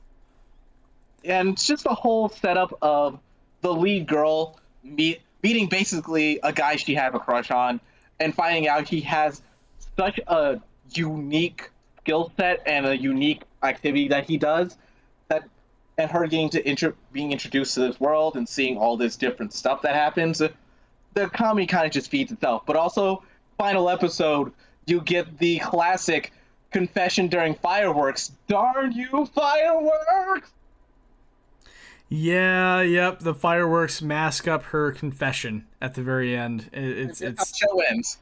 And it's just the whole setup of the lead girl meeting basically a guy she had a crush on, and finding out he has such a unique skill set and a unique activity that he does, and her getting to being introduced to this world and seeing all this different stuff that happens. The comedy kind of just feeds itself. But also, final episode, you get the classic confession during fireworks. Darn you, fireworks!
Yeah, yep. The fireworks mask up her confession at the very end. It's
how the show ends.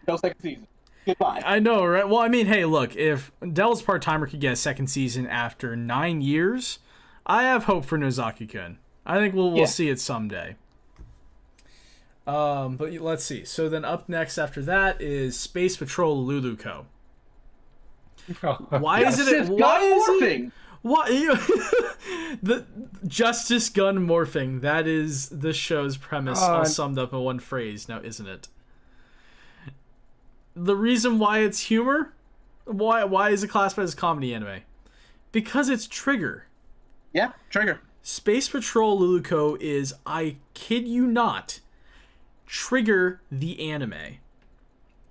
No second season. Goodbye.
I know, right? Well, I mean, hey, look, if Devil's Part-Timer could get a second season after 9 years, I have hope for Nozaki-kun. I think we'll see it someday. But let's see. So then up next after that is Space Patrol Luluko. Why is it? The Justice Gun morphing. That is the show's premise, all summed up in one phrase. Now, isn't it? The reason why it's humor, why is it classified as a comedy anime? Because it's Trigger.
Yeah, Trigger.
Space Patrol Luluko is, I kid you not, Trigger the anime.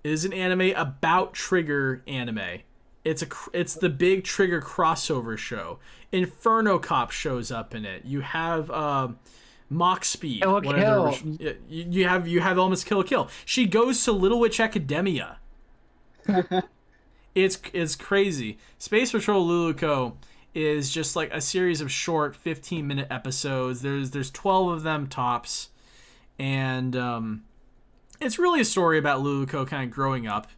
It is an anime about Trigger anime. It's the big Trigger crossover show. Inferno Cop shows up in it. You have Mach Speed.
Kill.
You have almost Kill Kill. She goes to Little Witch Academia. It's crazy. Space Patrol Luluko is just like a series of short 15-minute episodes. There's 12 of them tops, and it's really a story about Luluko kind of growing up,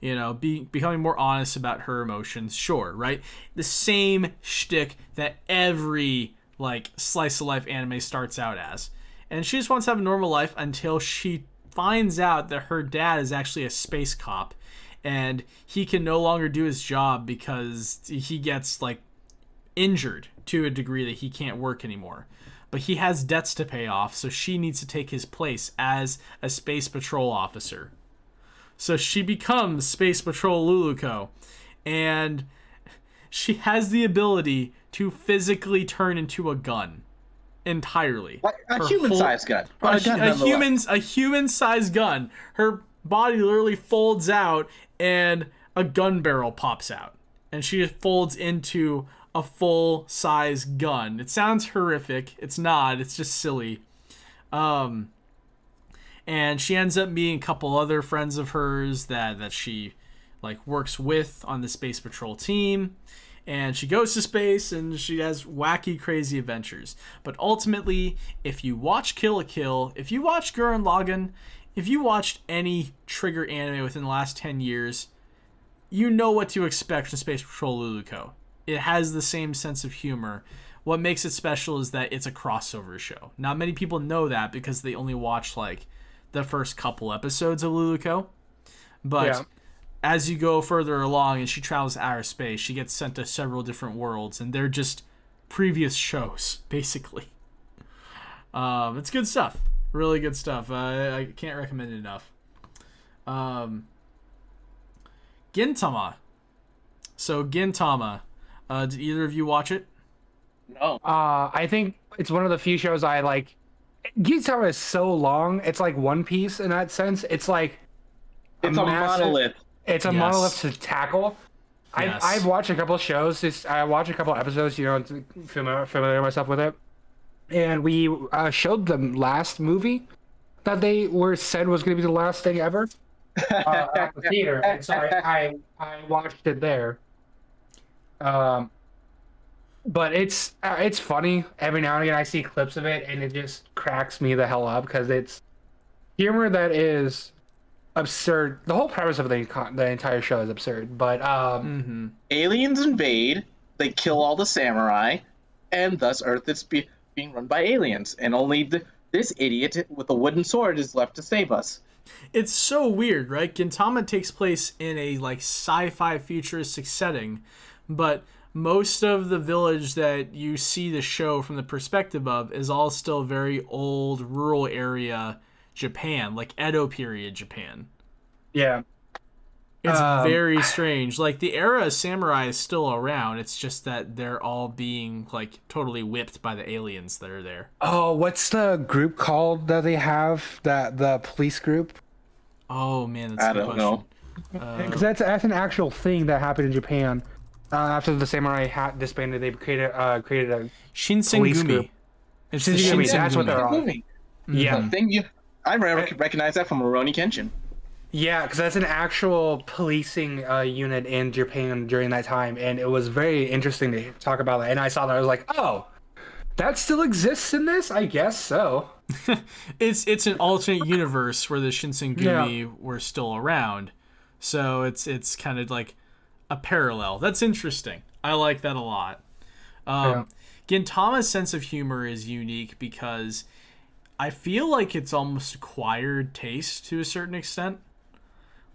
becoming more honest about her emotions. Sure, right? The same shtick that every like slice of life anime starts out as, and she just wants to have a normal life until she finds out that her dad is actually a space cop, and he can no longer do his job because he gets like injured to a degree that he can't work anymore. But he has debts to pay off, so she needs to take his place as a space patrol officer. So she becomes Space Patrol Luluko, and she has the ability to physically turn into a gun entirely.
Like a human-sized gun.
A human-sized gun. Her body literally folds out, and a gun barrel pops out, and she just folds into a full-size gun. It sounds horrific. It's not. It's just silly. And she ends up meeting a couple other friends of hers that she like works with on the Space Patrol team. And she goes to space, and she has wacky, crazy adventures. But ultimately, if you watch Kill la Kill, if you watch Gurren Lagann, if you watched any Trigger anime within the last 10 years, you know what to expect from Space Patrol Luluko. It has the same sense of humor. What makes it special is that it's a crossover show. Not many people know that because they only watch like the first couple episodes of Luluko. But as you go further along and she travels outer space, she gets sent to several different worlds, and they're just previous shows, basically. It's good stuff. Really good stuff. I can't recommend it enough. Gintama. So Gintama. Did either of you watch it?
No.
I think it's one of the few shows I like. Gintama is so long. It's like One Piece in that sense. It's like
it's a monolith.
It's a monolith to tackle.
Yes.
I've watched a couple of shows. I watched a couple of episodes, to familiar myself with it. And we showed the last movie that they said was going to be the last thing ever at the theater. And so I watched it there. But it's funny. Every now and again I see clips of it, and it just cracks me the hell up because it's humor that is absurd. The whole premise of the entire show is absurd. But
aliens invade, they kill all the samurai, and thus Earth is being run by aliens, and only this idiot with a wooden sword is left to save us.
It's so weird, right? Gintama takes place in a like sci-fi futuristic setting, but most of the village that you see the show from the perspective of is all still very old rural area Japan, like Edo period Japan.
Yeah.
It's very strange. Like the era of samurai is still around. It's just that they're all being like totally whipped by the aliens that are there.
Oh, what's the group called that they have? The police group?
Oh man, that's a good question.
Because that's an actual thing that happened in Japan. After the samurai disbanded, they created a
Shinsengumi.
It's Shinsengumi. That's what they're on.
Yeah, I recognize that from Rurouni Kenshin.
Yeah, because that's an actual policing unit in Japan during that time, and it was very interesting to talk about that. And I saw that, I was like, oh, that still exists in this? I guess so.
It's an alternate universe where the Shinsengumi were still around, so it's kind of like a parallel. That's interesting. I like that a lot. Gintama's sense of humor is unique because I feel like it's almost acquired taste to a certain extent.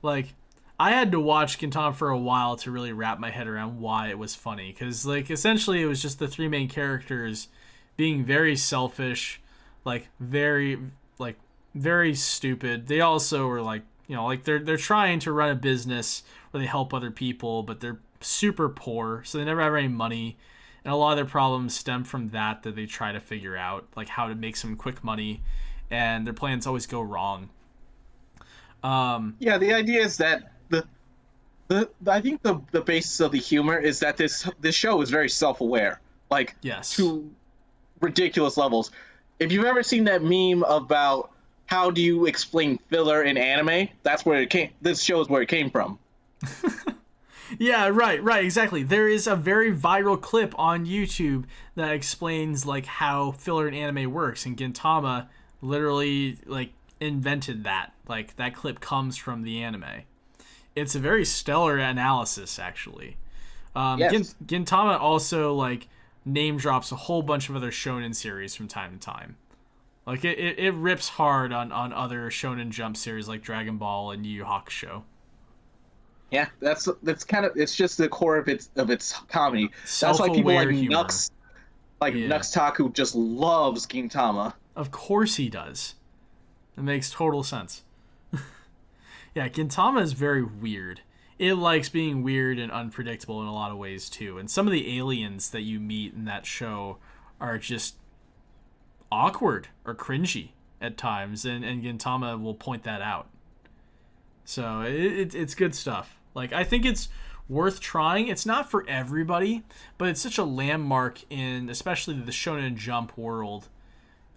Like, I had to watch Gintama for a while to really wrap my head around why it was funny. Because, like, essentially it was just the three main characters being very selfish, like, very stupid. They also were, like, they're trying to run a business where they help other people, but they're super poor, so they never have any money. And a lot of their problems stem from that they try to figure out, like how to make some quick money, and their plans always go wrong.
Yeah, the idea is that the I think the basis of the humor is that this show is very self-aware, like
Yes.
to ridiculous levels. If you've ever seen that meme about how do you explain filler in anime, that's where it came. This show is where it came from.
Yeah, right, exactly. There is a very viral clip on YouTube that explains like how filler in anime works, and Gintama literally like invented that. Like that clip comes from the anime. It's a very stellar analysis, actually.
Yes.
Gintama also like name drops a whole bunch of other shonen series from time to time. Like it rips hard on other Shonen Jump series like Dragon Ball and Yu Yu Hakusho.
Yeah, that's kind of it's just the core of its comedy. That's why people
Self-aware
like
humor.
Nux,
Yeah.
Nux Taku just loves Gintama.
Of course he does. It makes total sense. Yeah, Gintama is very weird. It likes being weird and unpredictable in a lot of ways too. And some of the aliens that you meet in that show are just awkward or cringy at times, and Gintama will point that out. So it's good stuff. Like, I think it's worth trying. It's not for everybody, but it's such a landmark in especially the Shonen Jump world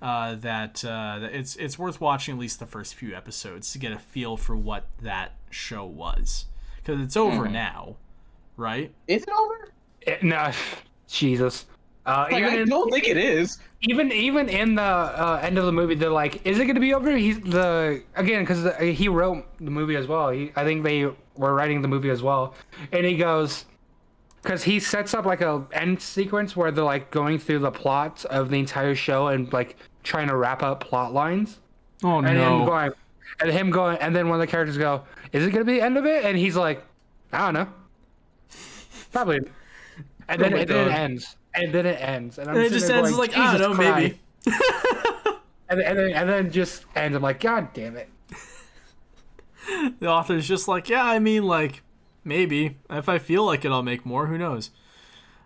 that it's worth watching at least the first few episodes to get a feel for what that show was. Because it's over now, right?
Is it over?
No, Jesus.
I don't think it is.
Even in the end of the movie, they're like, "Is it going to be over?" Because he wrote the movie as well. I think they were writing the movie as well, and he goes, because he sets up like a end sequence where they're like going through the plots of the entire show and like trying to wrap up plot lines.
Oh
And
no!
him going, and then one of the characters go, "Is it going to be the end of it?" And he's like, "I don't know, probably." And then it ends. And then it ends. And
it just ends like, I don't know, maybe.
and then just ends. I'm like, God damn it.
The author's just like, yeah, I mean, like, maybe. If I feel like it, I'll make more. Who knows?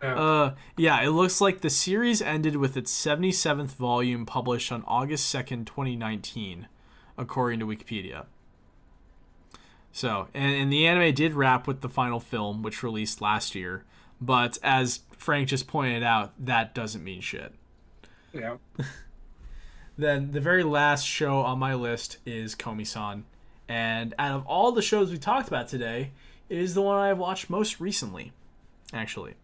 Yeah, it looks like the series ended with its 77th volume published on August 2nd, 2019, according to Wikipedia. So, and the anime did wrap with the final film, which released last year. But as Frank just pointed out, that doesn't mean shit.
Yeah.
Then the very last show on my list is Komi-san. And out of all the shows we talked about today, it is the one I've watched most recently, actually.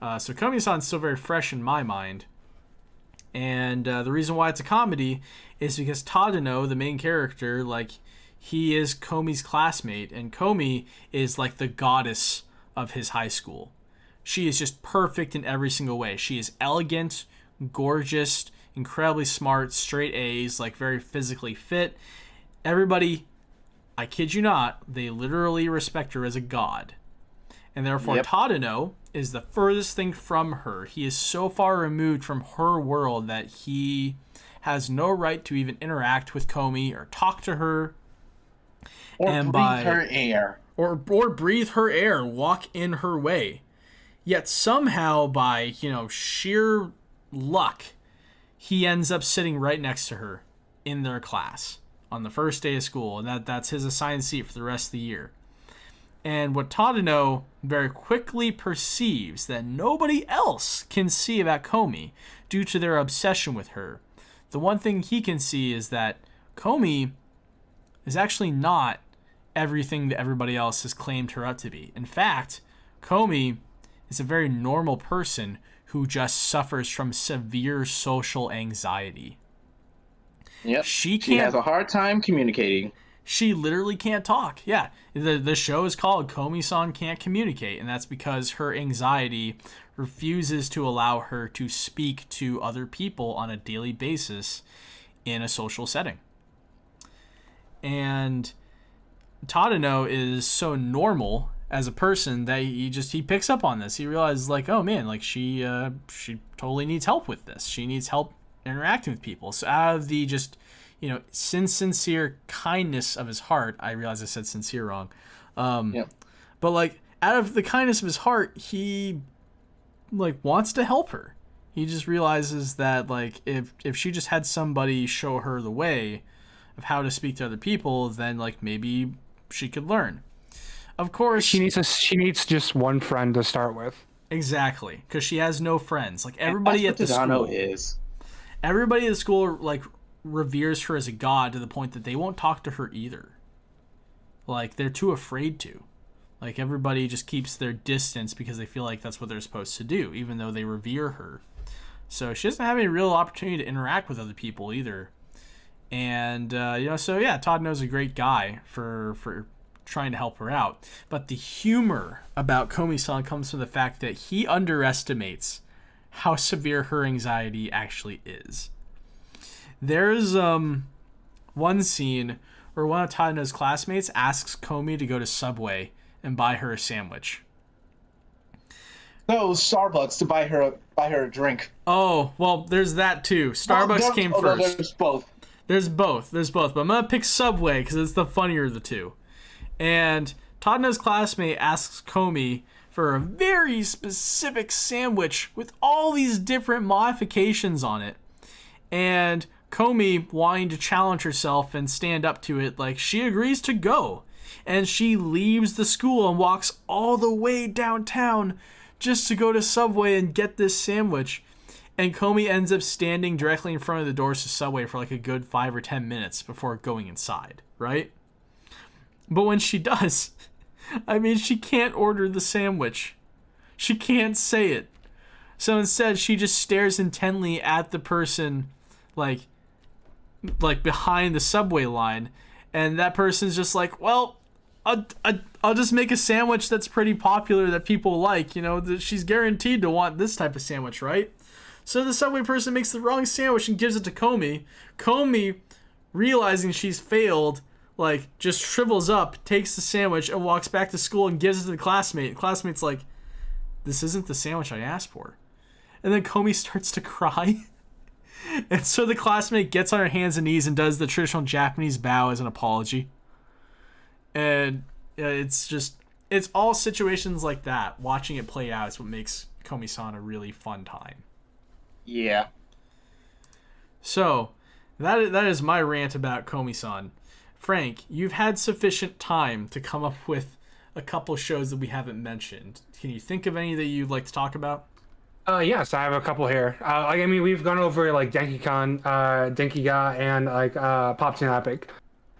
So Komi-san's still very fresh in my mind. And the reason why it's a comedy is because Tadano, the main character, like, he is Komi's classmate. And Komi is like the goddess of his high school. She is just perfect in every single way. She is elegant, gorgeous, incredibly smart, straight A's, like very physically fit. Everybody, I kid you not, they literally respect her as a god. And therefore,
Yep.
Tadano is the furthest thing from her. He is so far removed from her world that he has no right to even interact with Komi or talk to her.
Or breathe her air.
Or breathe her air, walk in her way. Yet somehow, by, sheer luck, he ends up sitting right next to her in their class on the first day of school, and that's his assigned seat for the rest of the year. And what Tadano very quickly perceives that nobody else can see about Komi due to their obsession with her. The one thing he can see is that Komi is actually not everything that everybody else has claimed her up to be. In fact, Komi is a very normal person who just suffers from severe social anxiety.
Yep.
She
has a hard time communicating.
She literally can't talk. Yeah. The show is called Komi-san Can't Communicate, and that's because her anxiety refuses to allow her to speak to other people on a daily basis in a social setting. And Tadano is so normal as a person that he picks up on this. He realizes, like, oh man, like she totally needs help with this. She needs help interacting with people. So out of the just sincere kindness of his heart, I realize I said sincere wrong. But like out of the kindness of his heart, he like wants to help her. He just realizes that like if she just had somebody show her the way of how to speak to other people, then like maybe she could learn. Of course,
She needs just one friend to start with.
exactly, because she has no friends. Like everybody at the
Tadano
school,
is.
everybody at the school like reveres her as a god to the point that they won't talk to her either. Like they're too afraid to. Like everybody just keeps their distance because they feel like that's what they're supposed to do, even though they revere her. So she doesn't have any real opportunity to interact with other people either. And so yeah, Tadano's a great guy for trying to help her out. But the humor about Komi-san comes from the fact that he underestimates how severe her anxiety actually is. There's one scene where one of Tadano's classmates asks Komi to go to Subway and buy her a sandwich.
No, Starbucks to buy her a drink.
Oh, well, there's that too. Starbucks came first.
No, there's both.
There's both. But I'm gonna pick Subway because it's the funnier of the two. And Tadano's classmate asks Komi for a very specific sandwich with all these different modifications on it. And Komi, wanting to challenge herself and stand up to it, like she agrees to go. And she leaves the school and walks all the way downtown just to go to Subway and get this sandwich. And Komi ends up standing directly in front of the doors to Subway for like a good 5 or 10 minutes before going inside, right? But when she does, I mean, she can't order the sandwich. She can't say it. So instead, she just stares intently at the person, like behind the Subway line. And that person's just like, well, I'll just make a sandwich that's pretty popular that people like. You know, she's guaranteed to want this type of sandwich, right? So the Subway person makes the wrong sandwich and gives it to Komi. Komi, realizing she's failed, like, just shrivels up, takes the sandwich, and walks back to school and gives it to the classmate. The classmate's like, this isn't the sandwich I asked for. And then Komi starts to cry. And so the classmate gets on her hands and knees and does the traditional Japanese bow as an apology. And it's all situations like that. Watching it play out is what makes Komi-san a really fun time.
Yeah.
So, that is my rant about Komi-san. Frank, you've had sufficient time to come up with a couple shows that we haven't mentioned. Can you think of any that you'd like to talk about?
Yes, I have a couple here. I mean, we've gone over like Denki-ga, and like Pop Team Epic,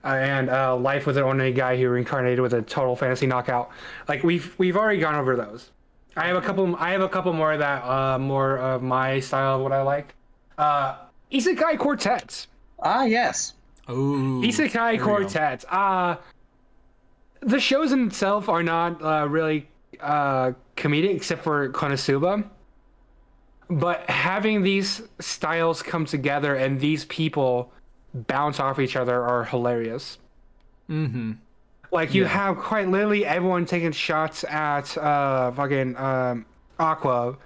and Life with an Ordinary Guy who reincarnated with a total fantasy knockout. Like we've already gone over those. I have a couple more that more of my style of what I like. Isekai quartets.
Ah, yes.
Oh,
Isekai quartets. The shows in itself are not really comedic except for Konosuba. But having these styles come together and these people bounce off each other are hilarious.
Mm-hmm.
Like you have quite literally everyone taking shots at fucking Aqua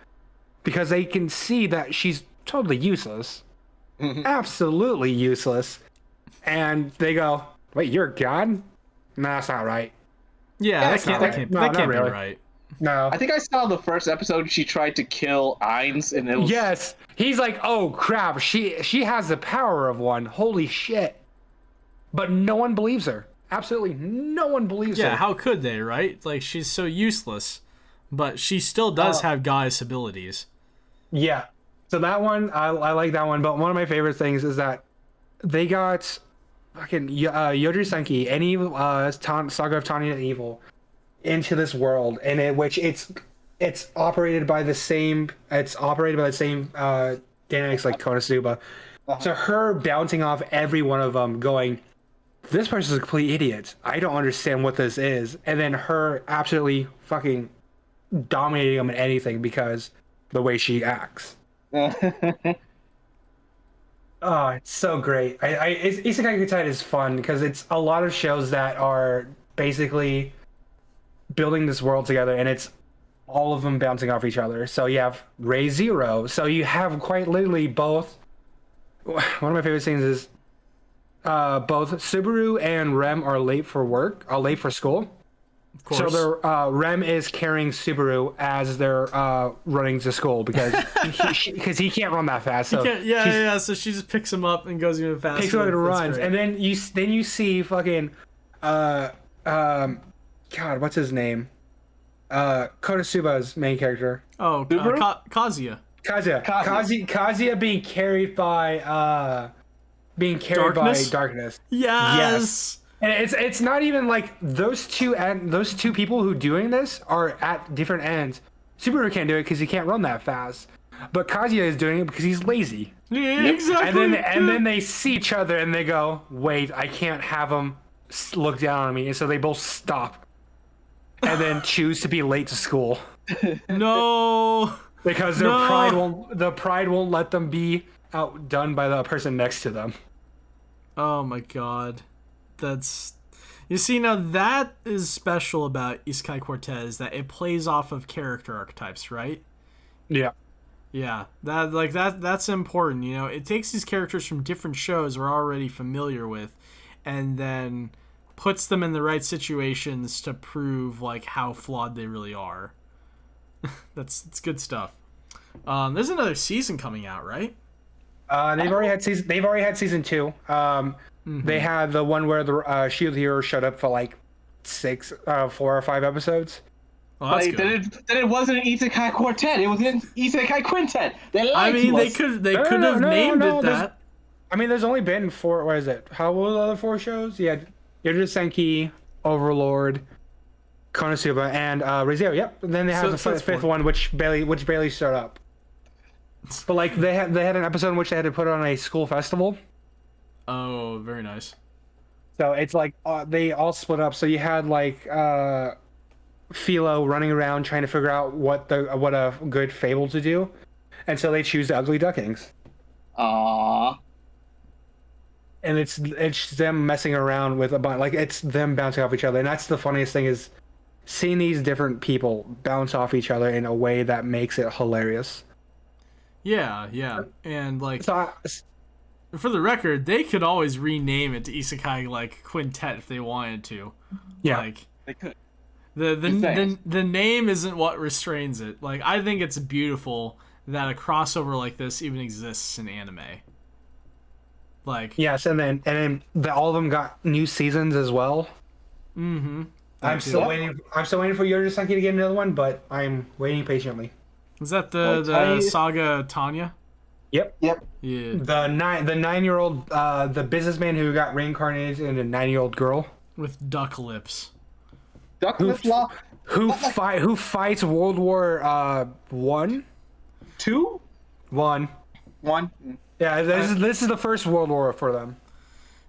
because they can see that she's totally useless. Absolutely useless. And they go, wait, you're a god? No, that's not right.
Yeah, that can't
really.
be right.
No.
I think I saw the first episode she tried to kill Ainz and it was...
Yes. He's like, oh crap, she has the power of one. Holy shit. But no one believes her. Absolutely no one believes her.
Yeah, how could they, right? Like, she's so useless, but she still does have goddess abilities.
Yeah. So that one, I like that one. But one of my favorite things is that they got fucking Yodri Senki, any Saga of Tanya the Evil, into this world, and in which it's operated by the same dynamics like Konosuba. So her bouncing off every one of them, going, this person's a complete idiot. I don't understand what this is. And then her absolutely fucking dominating them in anything because the way she acts. Oh, it's so great. Isekai Kutai is fun because it's a lot of shows that are basically building this world together, and it's all of them bouncing off each other. So you have Ray Zero. So you have quite literally both. One of my favorite things is both Subaru and Rem are late for school.
Of course.
So their Rem is carrying Subaru as they're running to school because he can't run that fast. So
So she just picks him up and goes even faster.
Picks him up and runs, and then you see fucking God, what's his name? Konosuba's main character.
Oh, Kazuya.
Kazuya being carried by darkness.
Yes.
And it's not even like those two people who doing this are at different ends. Subaru can't do it because he can't run that fast, but Kazuya is doing it because he's lazy.
Yeah, exactly.
And then they see each other and they go, "Wait, I can't have him look down on me," and so they both stop, and then choose to be late to school.
No.
Because their pride won't let them be outdone by the person next to them.
Oh my god. You see, now that is special about Isekai Quartet, that it plays off of character archetypes, right?
Yeah.
Yeah. That's important, you know. It takes these characters from different shows we're already familiar with and then puts them in the right situations to prove like how flawed they really are. It's good stuff. There's another season coming out, right?
They've already had season 2. They had the one where the Shield Hero showed up for like 4 or 5 episodes.
Oh, that's good.
Then it wasn't an Isekai Quartet. It was an Isekai Quintet.
They could have named it that.
I mean, there's only been 4. What is it? How were the other 4 shows? Yeah, Yojiro Senki, Overlord, Konosuba, and Re:Zero. Yep. And then they have the fifth one, which barely showed up. But like they had an episode in which they had to put on a school festival.
Oh, very nice.
So it's like they all split up. So you had like Philo running around trying to figure out what a good fable to do, and so they choose the Ugly Ducklings.
Aww.
And it's them messing around with a bunch, like it's them bouncing off each other, and that's the funniest thing is seeing these different people bounce off each other in a way that makes it hilarious.
Yeah, and like for the record, they could always rename it to Isekai like Quintet if they wanted to.
Yeah,
like
they could.
The name isn't what restrains it. Like I think it's beautiful that a crossover like this even exists in anime. Like
yes, and then all of them got new seasons as well.
Mm-hmm.
I'm still waiting for Yojiro Senki to get another one, but I'm waiting patiently.
Is that the Saga Tanya?
Yep.
Yeah.
The 9-year-old, the businessman who got reincarnated into a 9-year-old girl
with duck lips.
Duck lips.
Who fights World War 1?
2?
1.
1.
Yeah, this is the first World War for them.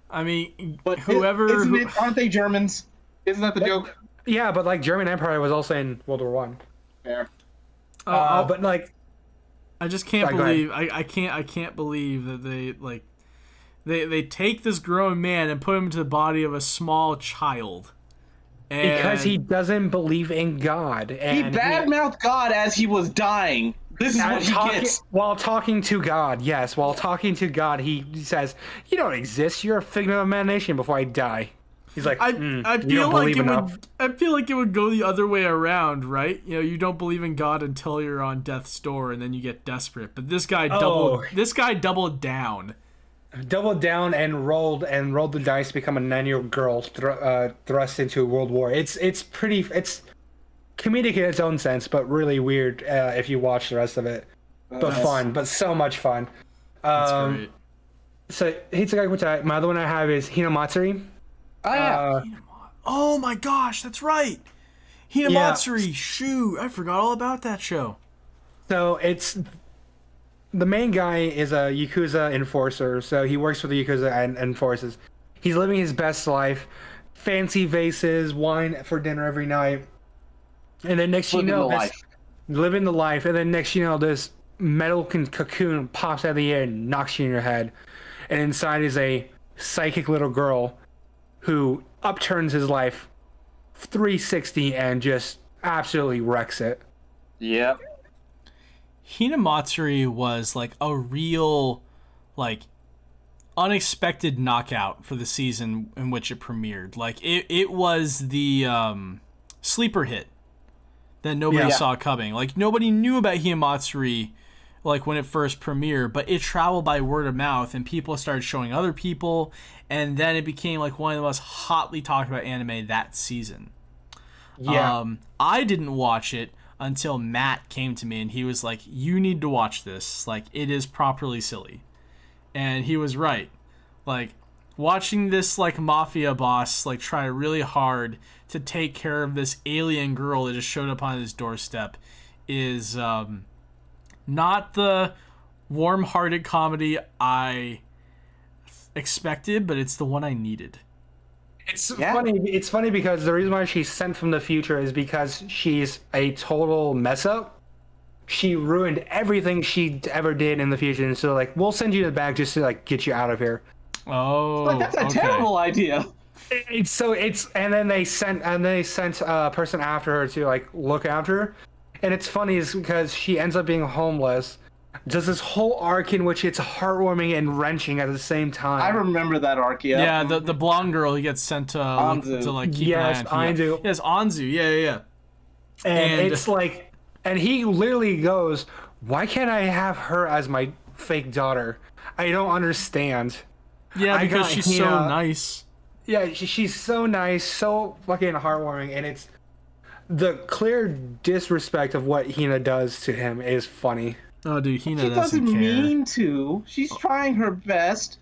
I mean,
but
whoever
aren't they Germans? Isn't that the joke?
Yeah, but like German Empire was also in World War 1.
Fair.
But like,
I just can't believe I can't believe that they take this grown man and put him into the body of a small child.
Because he doesn't believe in God. And
he badmouthed God as he was dying. This is what he gets.
While talking to God, yes. While talking to God, he says, "You don't exist. You're a figment of imagination." Before I die, he's like,
I feel like it would go the other way around, right? You know, you don't believe in God until you're on death's door, and then you get desperate. But this guy doubled down.
Doubled down and rolled the dice to become a 9-year-old girl thrust into a world war. It's comedic in its own sense, but really weird if you watch the rest of it. But fun, but so much fun.
That's great.
So Hitsugai Kutai, my other one I have is Hinamatsuri.
Oh yeah.
Oh my gosh, that's right. Hinamatsuri. Yeah. Shoot, I forgot all about that show.
So it's the main guy is a Yakuza enforcer, so he works for the Yakuza and enforces. He's living his best life, fancy vases, wine for dinner every night. And then next you know, living the life. And then next you know, this metal cocoon pops out of the air and knocks you in your head. And inside is a psychic little girl who upturns his life 360 and just absolutely wrecks it.
Yep.
Hinamatsuri was like a real, like, unexpected knockout for the season in which it premiered. Like it was the sleeper hit that nobody saw coming. Like, nobody knew about Hinamatsuri, like, when it first premiered, but it traveled by word of mouth, and people started showing other people, and then it became, like, one of the most hotly talked about anime that season.
Yeah.
I didn't watch it until Matt came to me, and he was like, you need to watch this. Like, it is properly silly. And he was right. Like, watching this, like, mafia boss, like, try really hard to take care of this alien girl that just showed up on his doorstep is not the warm-hearted comedy I expected, but it's the one I needed.
It's funny. It's funny because the reason why she's sent from the future is because she's a total mess up. She ruined everything she ever did in the future, and so like, we'll send you the bag just to like get you out of here.
Oh,
Like, that's a terrible idea.
And then they sent a person after her to like look after her, and it's funny is because she ends up being homeless. Does this whole arc in which it's heartwarming and wrenching at the same time.
I remember that arc. Yeah.
Yeah, the blonde girl who gets sent to like keep an eye on.
Anzu.
Yes, Anzu. Yeah.
And it's like, and he literally goes, "Why can't I have her as my fake daughter? I don't understand."
Yeah, because she's so nice.
Yeah, she's so nice, so fucking heartwarming, and it's the clear disrespect of what Hina does to him is funny.
Oh, dude, Hina
She
doesn't
doesn't
care.
mean to. She's trying her best.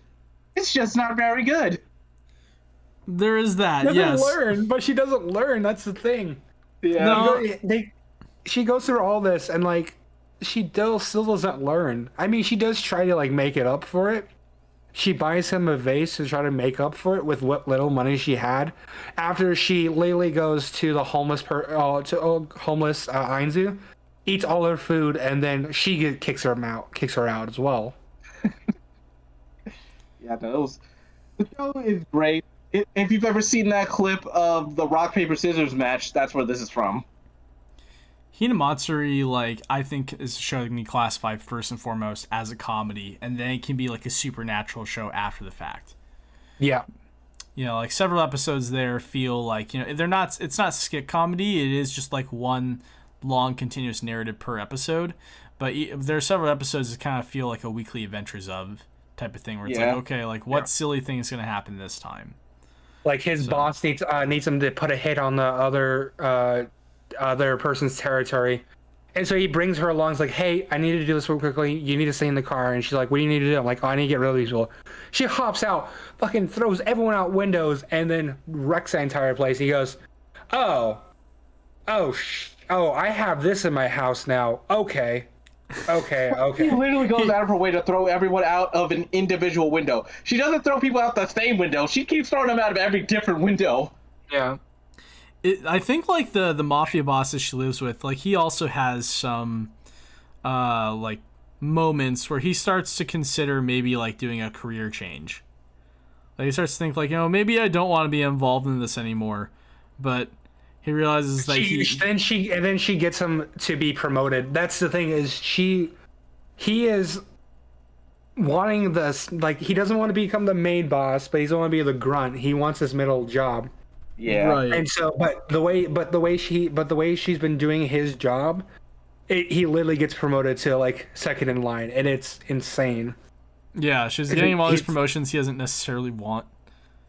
It's just not very good.
There is that.
She
Yes.
doesn't learn, but she doesn't learn. That's the thing.
Yeah.
No.
She goes through all this, and like, she still doesn't learn. I mean, she does try to like make it up for it. She buys him a vase to try to make up for it with what little money she had. After she literally goes to the homeless Ainzu, eats all her food, and then she kicks her out as well.
Yeah, no, the show is great. If you've ever seen that clip of the rock paper scissors match, that's where this is from.
Hinamatsuri, like, I think is a show that can be classified first and foremost as a comedy, and then it can be like a supernatural show after the fact.
Yeah.
You know, like several episodes there feel like, you know, it's not skit comedy, it is just like one long continuous narrative per episode, but there are several episodes that kind of feel like a weekly adventures of type of thing where it's like, okay, like what silly thing is going to happen this time?
Like his boss needs him to put a hit on the other person's territory, and so he brings her along. He's like, "Hey, I need to do this real quickly. You need to stay in the car." And she's like, "What do you need to do?" I'm like, "Oh, I need to get rid of these people." She hops out, fucking throws everyone out windows, and then wrecks the entire place. He goes, "Oh, I have this in my house now. Okay."
He literally goes out of her way to throw everyone out of an individual window. She doesn't throw people out the same window. She keeps throwing them out of every different window.
Yeah.
I think like the mafia bosses she lives with, like he also has some like moments where he starts to consider maybe like doing a career change. Like he starts to think like, you know, maybe I don't want to be involved in this anymore, but he realizes that
then she gets him to be promoted. That's the thing is he is wanting this, like he doesn't want to become the main boss, but he doesn't want to be the grunt. He wants this middle job.
Yeah.
Right.
And so, but the way she's been doing his job, he literally gets promoted to like second in line, and it's insane.
Yeah, she's getting him all these promotions he doesn't necessarily want.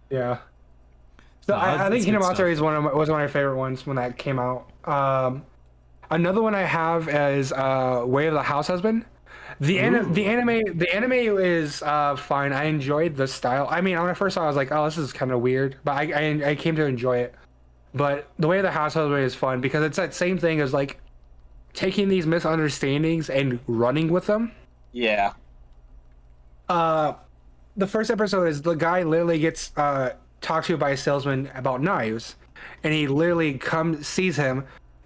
Yeah. So I think Hinamatsuri was one of my favorite ones when that came out. Another one I have is Way of the House Husband. The anime is fine. I enjoyed the style. I mean, when I first saw it, I was like, oh, this is kind of weird, but I came to enjoy it. But the Way of the House Husband is fun because it's that same thing as like taking these misunderstandings and running with them.
Yeah.
The first episode is the guy literally gets talked to by a salesman about knives, and he literally sees him,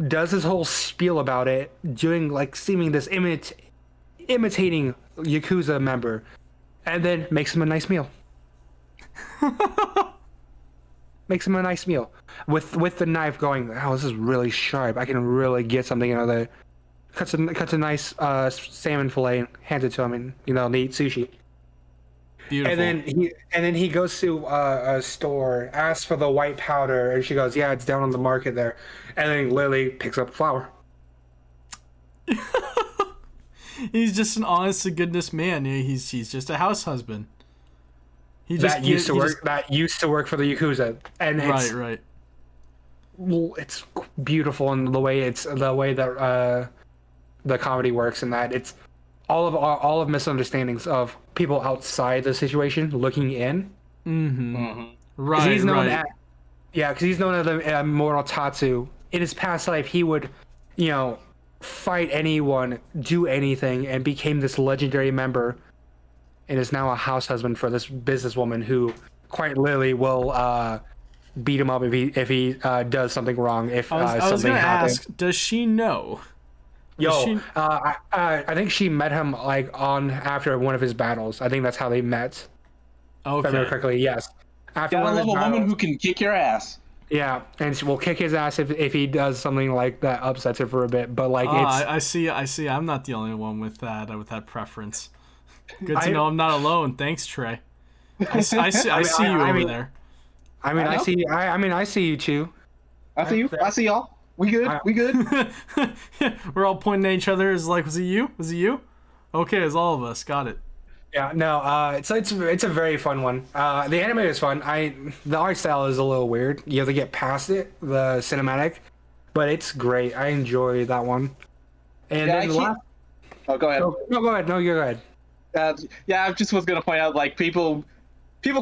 does his whole spiel about it, doing like seeming this imitating Yakuza member, and then makes him a nice meal. Makes him a nice meal with the knife going, oh, this is really sharp. I can really get something out of there. Cuts a nice salmon fillet and hands it to him, and they eat sushi.
Beautiful.
And then he goes to a store, asks for the white powder, and she goes, "Yeah, it's down on the market there." And then Lily picks up the flower.
He's just an honest to goodness man. He's just a house husband. He just
That used to work for the Yakuza, and
right.
It's beautiful in the way that the comedy works, and that it's all of misunderstandings of people outside the situation looking in.
Right.
He's known because he's known as the immortal Tatsu. In his past life, he would, fight anyone, do anything, and became this legendary member, and is now a house husband for this businesswoman who quite literally will beat him up if he does something wrong. If
I was
something
gonna
happens.
ask, does she know?
I think she met him after one of his battles. I think that's how they met. If I remember correctly, yes. After
Gotta
one of
love
his
a woman
battles,
who can kick your ass.
yeah, and she will kick his ass if he does something like that upsets her for a bit. But
I see. I'm not the only one with that preference. Good to know I'm not alone. Thanks, Trey. I see you over there.
I see you too.
I see you. I see y'all. We good. We good.
We're all pointing at each other. Is like, was it you? Was it you? Okay, it's all of us. Got it.
Yeah, no, it's a very fun one. The anime is fun. The art style is a little weird. You have to get past it, the cinematic, but it's great. I enjoy that one. And
Yeah,
then the last.
Oh, go ahead.
No, go ahead. No, you go ahead.
Yeah, I just was gonna point out, like, people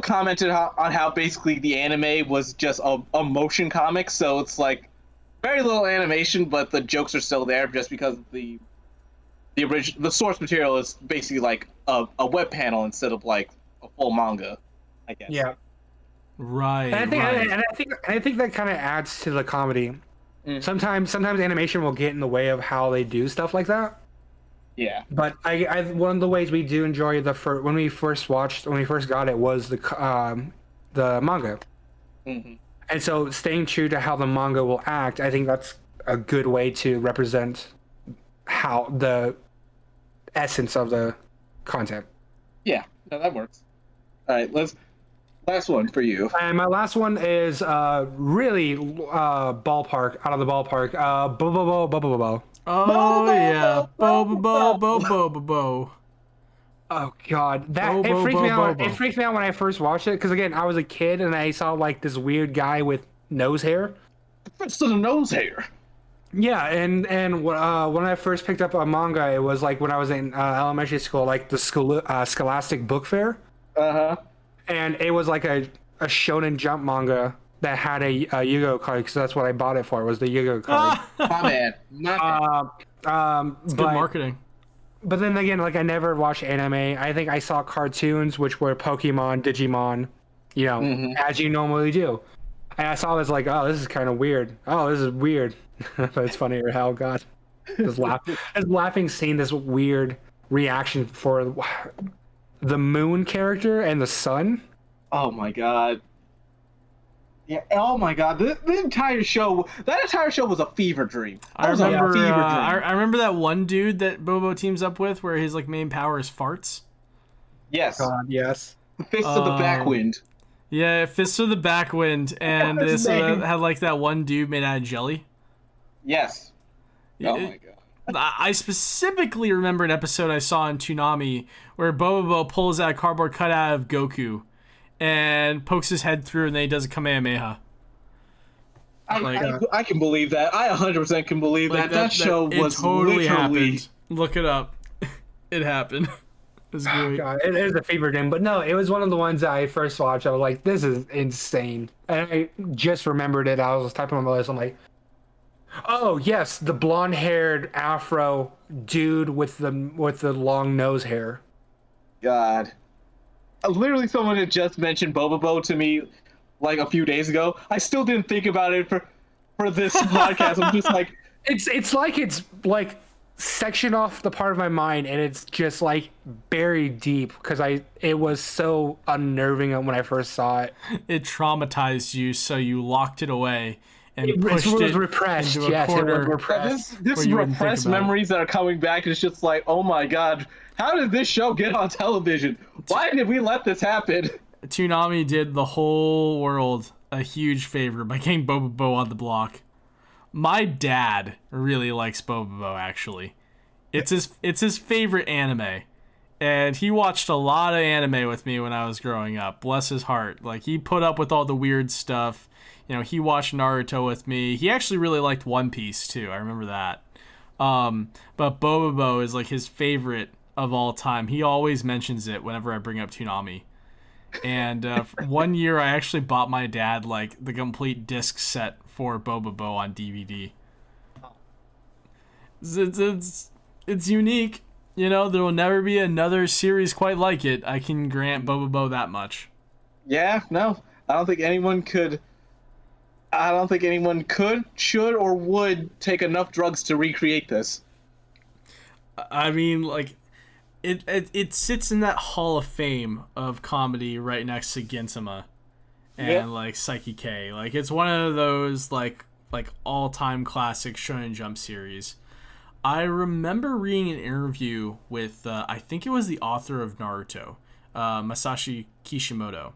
commented on how basically the anime was just a motion comic, so it's like very little animation, but the jokes are still there just because the source material is basically like a web panel instead of like a full manga, I guess.
Yeah.
Right.
And I think that kind of adds to the comedy. Sometimes animation will get in the way of how they do stuff like that.
Yeah.
But I one of the ways we do enjoy when we first got it was the manga. And so staying true to how the manga will act, I think that's a good way to represent how the essence of the content.
Yeah, no, that works. All right, last one for you.
And my last one is really ballpark, out of the ballpark. Bo.
Oh yeah, bo.
Oh god, it freaked me out. It freaked me out when I first watched it because again, I was a kid and I saw like this weird guy with nose hair.
What's the nose hair?
Yeah, and when I first picked up a manga, it was like when I was in elementary school, like the Scholastic Book Fair. And it was like a Shonen Jump manga that had a Yu-Gi-Oh card because that's what I bought it for. Was the Yu-Gi-Oh card?
My bad.
It's good marketing.
But then again, like I never watched anime. I think I saw cartoons, which were Pokemon, Digimon, as you normally do. And I saw this like, oh, this is kind of weird. Oh, this is weird. But it's funny how God just laughing seeing this weird reaction for the moon character and the sun.
Oh my god. Yeah. Oh my god. That entire show was a fever dream.
I remember that one dude that Bobo teams up with, where his like main power is farts.
Yes.
God, yes.
Fist of the Backwind.
Yeah, Fist of the Backwind, and this had like that one dude made out of jelly.
Yes. Oh my god.
I specifically remember an episode I saw in Toonami where Bobo pulls out a cardboard cutout of Goku and pokes his head through, and then he does a Kamehameha.
I can believe that. I 100% can believe that. That show was
totally
literally
happened. Look it up. It happened. It was great.
God, it is a fever dream, but no, it was one of the ones that I first watched. I was like, "This is insane," and I just remembered it. I was typing on my list. I'm like, "Oh yes, the blonde-haired Afro dude with the long nose hair."
God, literally, someone had just mentioned Bobobo to me like a few days ago. I still didn't think about it for this podcast. I'm just like,
it's like section off the part of my mind, and it's just like buried deep because it was so unnerving when I first saw it.
It traumatized you, so you locked it away, and
It
pushed
was
it
repressed.
into a
Yes, it was
corner.
repressed.
This
where you wouldn't think
repressed
about it.
memories that are coming back is just like, oh my god, how did this show get on television? Why did we let this happen?
Toonami did the whole world a huge favor by getting Bobobo on the block. My dad really likes Bobobo, actually. It's his favorite anime. And he watched a lot of anime with me when I was growing up. Bless his heart. Like, he put up with all the weird stuff. You know, he watched Naruto with me. He actually really liked One Piece, too. I remember that. But Bobobo is, like, his favorite of all time. He always mentions it whenever I bring up Toonami. And one year I actually bought my dad, like, the complete disc set for Bobobo on DVD. It's unique. You know, there will never be another series quite like it. I can grant Bobobo that much.
Yeah, no, I don't think anyone could, should, or would take enough drugs to recreate this.
I mean, like, it sits in that hall of fame of comedy right next to Gintama and like Psyche K. Like, it's one of those like all-time classic Shonen Jump series. I remember reading an interview with I think it was the author of Naruto, Masashi Kishimoto.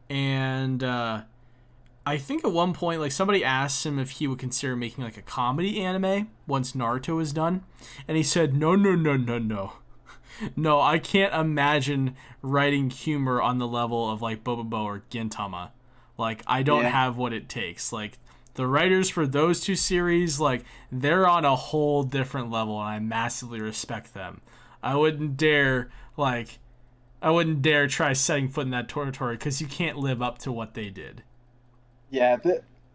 And I think at one point, like, somebody asked him if he would consider making like a comedy anime once Naruto was done, and he said, no, I can't imagine writing humor on the level of like Bobobo or Gintama. Like, I don't have what it takes. Like, the writers for those two series, like, they're on a whole different level, and I massively respect them. I wouldn't dare try setting foot in that territory, because you can't live up to what they did.
Yeah,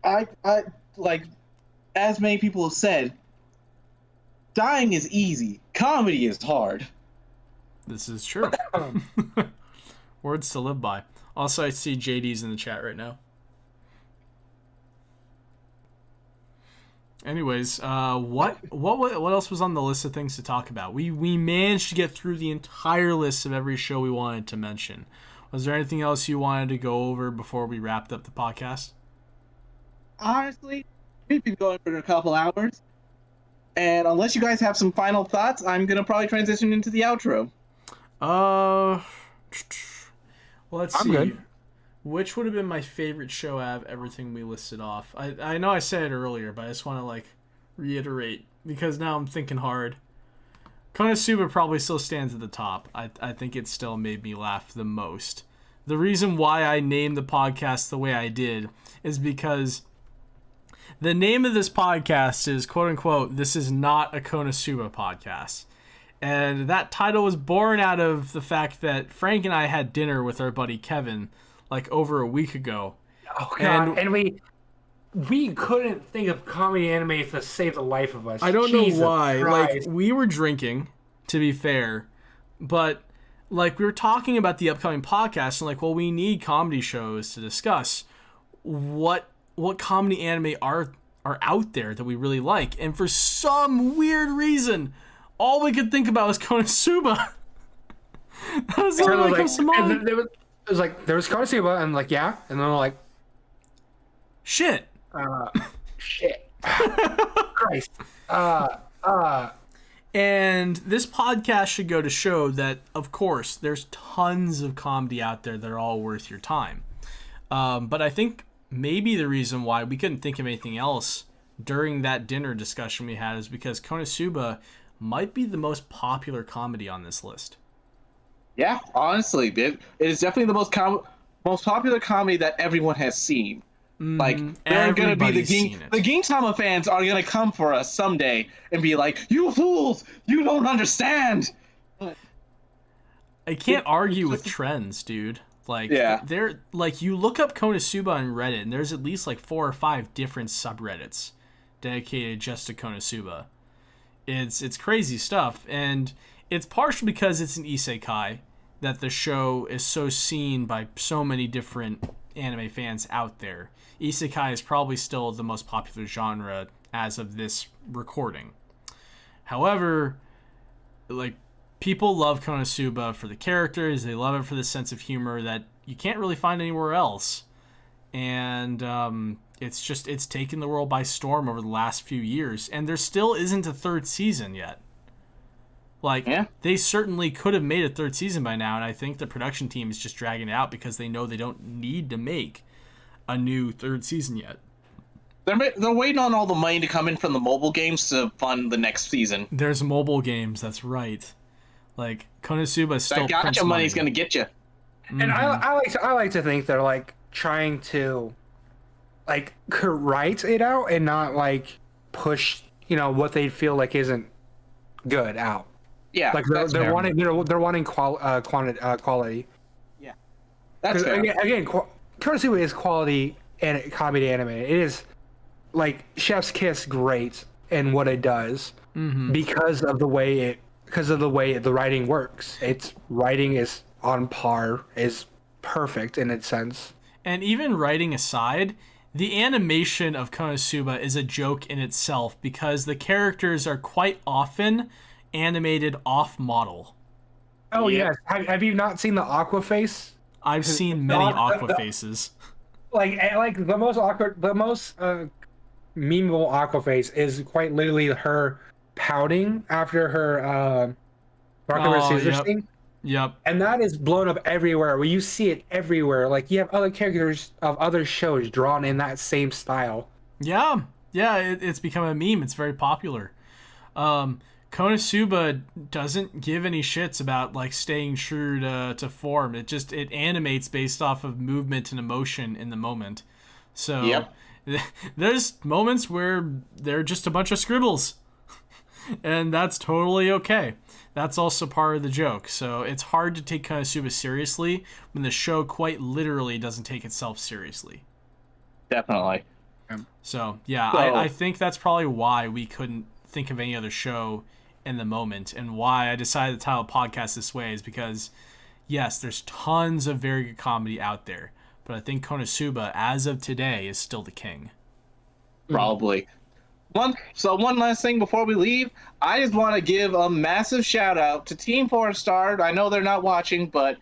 I like, as many people have said, dying is easy. Comedy is hard.
This is true. Words to live by. Also, I see JD's in the chat right now. Anyways, what else was on the list of things to talk about? We managed to get through the entire list of every show we wanted to mention. Was there anything else you wanted to go over before we wrapped up the podcast?
Honestly, we've been going for a couple hours, and unless you guys have some final thoughts, I'm gonna probably transition into the outro.
Well, let's see.
Good.
Which would have been my favorite show out of everything we listed off? I know I said it earlier, but I just want to, like, reiterate, because now I'm thinking hard. Konosuba probably still stands at the top. I think it still made me laugh the most. The reason why I named the podcast the way I did is because the name of this podcast is, quote-unquote, "This is not a Konosuba podcast." And that title was born out of the fact that Frank and I had dinner with our buddy Kevin like over a week ago.
Oh god, and we couldn't think of comedy animes to save the life of us.
I don't
Jesus
know why.
Christ.
Like, we were drinking, to be fair, but like, we were talking about the upcoming podcast and like, well, we need comedy shows to discuss. What comedy anime are out there that we really like? And for some weird reason, all we could think about was Konosuba. That was the only one that comes to mind.
It was like, there was Konosuba, and like, yeah, and then we're like,
shit.
Shit. Christ.
And this podcast should go to show that, of course, there's tons of comedy out there that are all worth your time. But I think maybe the reason why we couldn't think of anything else during that dinner discussion we had is because Konosuba might be the most popular comedy on this list.
Yeah, honestly, it is definitely the most popular comedy that everyone has seen. Like, they're gonna be the Gintama fans are gonna come for us someday and be like, "You fools! You don't understand."
I can't argue with trends, dude. Like, they're like, you look up Konosuba on Reddit, and there's at least like 4 or 5 different subreddits dedicated just to Konosuba. It's crazy stuff, and it's partially because it's an isekai that the show is so seen by so many different anime fans out there. Isekai is probably still the most popular genre as of this recording. However, like, people love Konosuba for the characters, they love it for the sense of humor that you can't really find anywhere else. And it's taken the world by storm over the last few years, and there still isn't a third season yet. Like, they certainly could have made a third season by now, and I think the production team is just dragging it out because they know they don't need to make a new third season yet.
They're waiting on all the money to come in from the mobile games to fund the next season.
There's mobile games, that's right. Like, Konosuba is still
that gotcha money's
money.
gonna get you.
And I like to think they're like trying to like write it out and not like push what they feel like isn't good out.
Yeah,
like they're wanting quality.
Yeah, that's fair.
Again, Konosuba is quality and comedy anime. It is like chef's kiss great in what it does because of the way the writing works. Its writing is on par, is perfect in its sense.
And even writing aside, the animation of Konosuba is a joke in itself because the characters are quite often animated off model.
Oh yes. Have you not seen the Aqua face?
I've seen many Aqua faces.
Like the most awkward, the most memeable Aqua face is quite literally her pouting after her rock paper scissors thing.
Yep.
And that is blown up everywhere. Where you see it everywhere. Like you have other characters of other shows drawn in that same style.
Yeah, it's become a meme. It's very popular. Konosuba doesn't give any shits about like staying true to form. It animates based off of movement and emotion in the moment. So there's moments where they're just a bunch of scribbles. And that's totally okay. That's also part of the joke. So it's hard to take Konosuba seriously when the show quite literally doesn't take itself seriously.
Definitely.
So I think that's probably why we couldn't think of any other show in the moment, and why I decided to title a podcast this way is because, yes, there's tons of very good comedy out there, but I think Konosuba, as of today, is still the king.
Probably. One last thing before we leave, I just want to give a massive shout out to Team 4-Star. I know they're not watching, but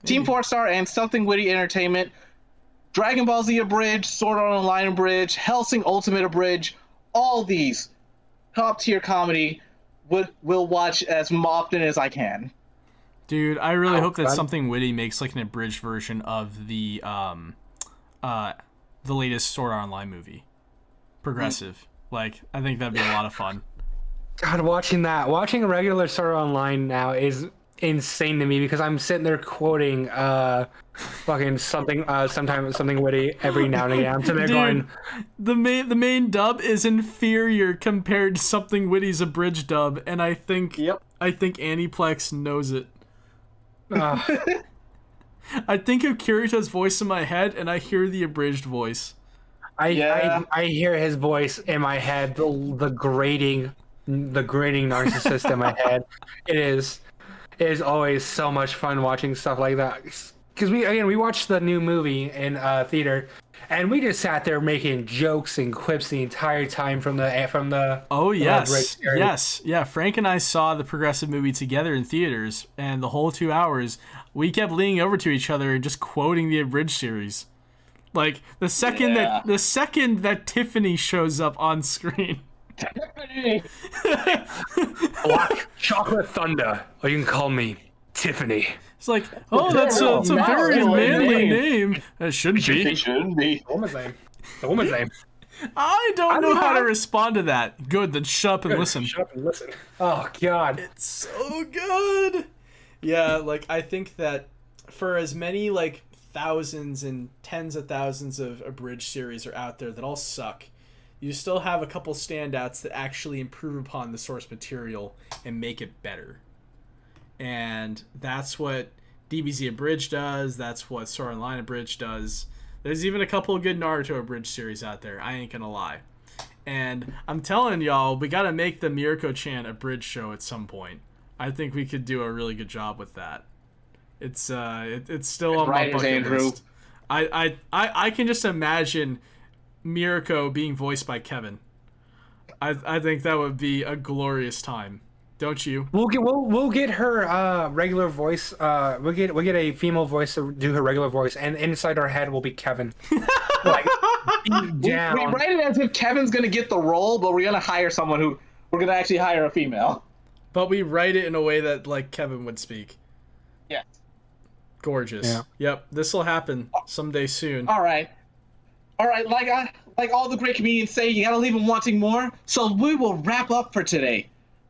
Team 4-Star and Something Witty Entertainment, Dragon Ball Z Abridged, Sword Art Online Abridged, Hellsing Ultimate Abridged, all these top tier comedy will watch as often as I can.
Dude, I really hope that Something Witty makes like an abridged version of the latest Sword Art Online movie. Progressive. Like, I think that'd be a lot of fun.
God, watching a regular Sword Art Online now is insane to me because I'm sitting there quoting fucking something witty every now and again. I'm sitting there going,
the main dub is inferior compared to Something Witty's abridged dub, and I think Aniplex knows it. I think of Kirito's voice in my head, and I hear the abridged voice.
I hear his voice in my head, the grating narcissist in my head. It is always so much fun watching stuff like that. Because we watched the new movie in theater, and we just sat there making jokes and quips the entire time from the.
Oh yes. Frank and I saw the Progressive movie together in theaters, and the whole 2 hours we kept leaning over to each other and just quoting the abridged series. Like the second that Tiffany shows up on screen.
Black Chocolate Thunder, or you can call me Tiffany.
It's like, oh, that's a very manly name. That shouldn't be.
Shouldn't be.
The woman's name.
I don't know how to respond to that. Good, then shut up and listen.
Shut up and listen. Oh God,
it's so good. Yeah, like I think that for as many like thousands and tens of thousands of abridged series are out there that all suck, you still have a couple standouts that actually improve upon the source material and make it better. And that's what DBZ Abridged does. That's what Sword Art Online Abridged does. There's even a couple of good Naruto Abridged series out there. I ain't gonna lie. And I'm telling y'all, we gotta make the Mirko-chan Abridged show at some point. I think we could do a really good job with that. It's still on my bucket list. I can just imagine Mirko being voiced by Kevin. I think that would be a glorious time. Don't you?
We'll get her regular voice. We'll get a female voice to do her regular voice, and inside our head will be Kevin. Like
We write it as if Kevin's gonna get the role, but we're gonna hire someone who we're gonna actually hire a female.
But we write it in a way that like Kevin would speak.
Yes.
Gorgeous.
Yeah.
Yep. This will happen someday soon.
All right. Like all the great comedians say, you gotta leave them wanting more. So we will wrap up for today.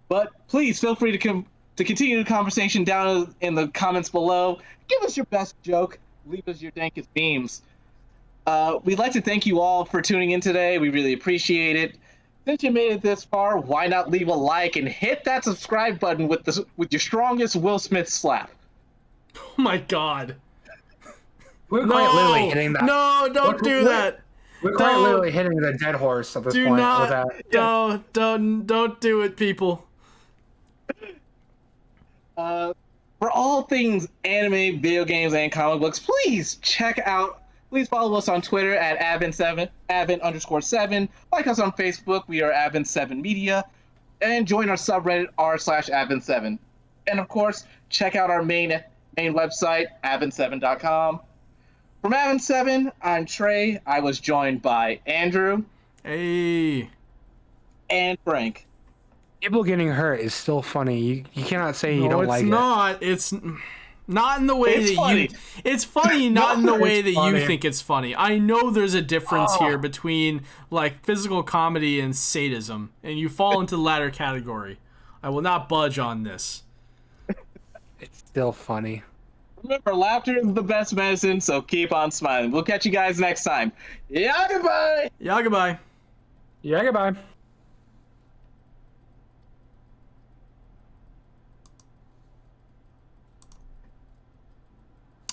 But please feel free to continue the conversation down in the comments below. Give us your best joke. Leave us your dankest memes. We'd like to thank you all for tuning in today. We really appreciate it. Since you made it this far, why not leave a like and hit that subscribe button with your strongest Will Smith slap?
Oh my god.
We're quite literally hitting that.
No, don't do that.
We're quite literally hitting the dead horse at this point. With that.
Don't do it, people.
For all things anime, video games, and comic books, please follow us on Twitter at Advent_7. Like us on Facebook, we are Advent7 Media. And join our subreddit r/Advent7. And of course, check out our main website, Advent7.com. From Advent7, I'm Trey. I was joined by Andrew.
Hey.
And Frank.
People getting hurt is still funny. You cannot say you don't like it.
It's not in the way
It's
that
funny.
you. It's funny, not in the way that
funny.
you think it's funny. I know there's a difference here between like physical comedy and sadism, and you fall into the latter category. I will not budge on this.
It's still funny.
Remember, laughter is the best medicine, so keep on smiling. We'll catch you guys next time. Yeah, goodbye!
Yeah, goodbye.
Yeah, goodbye.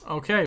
Okay.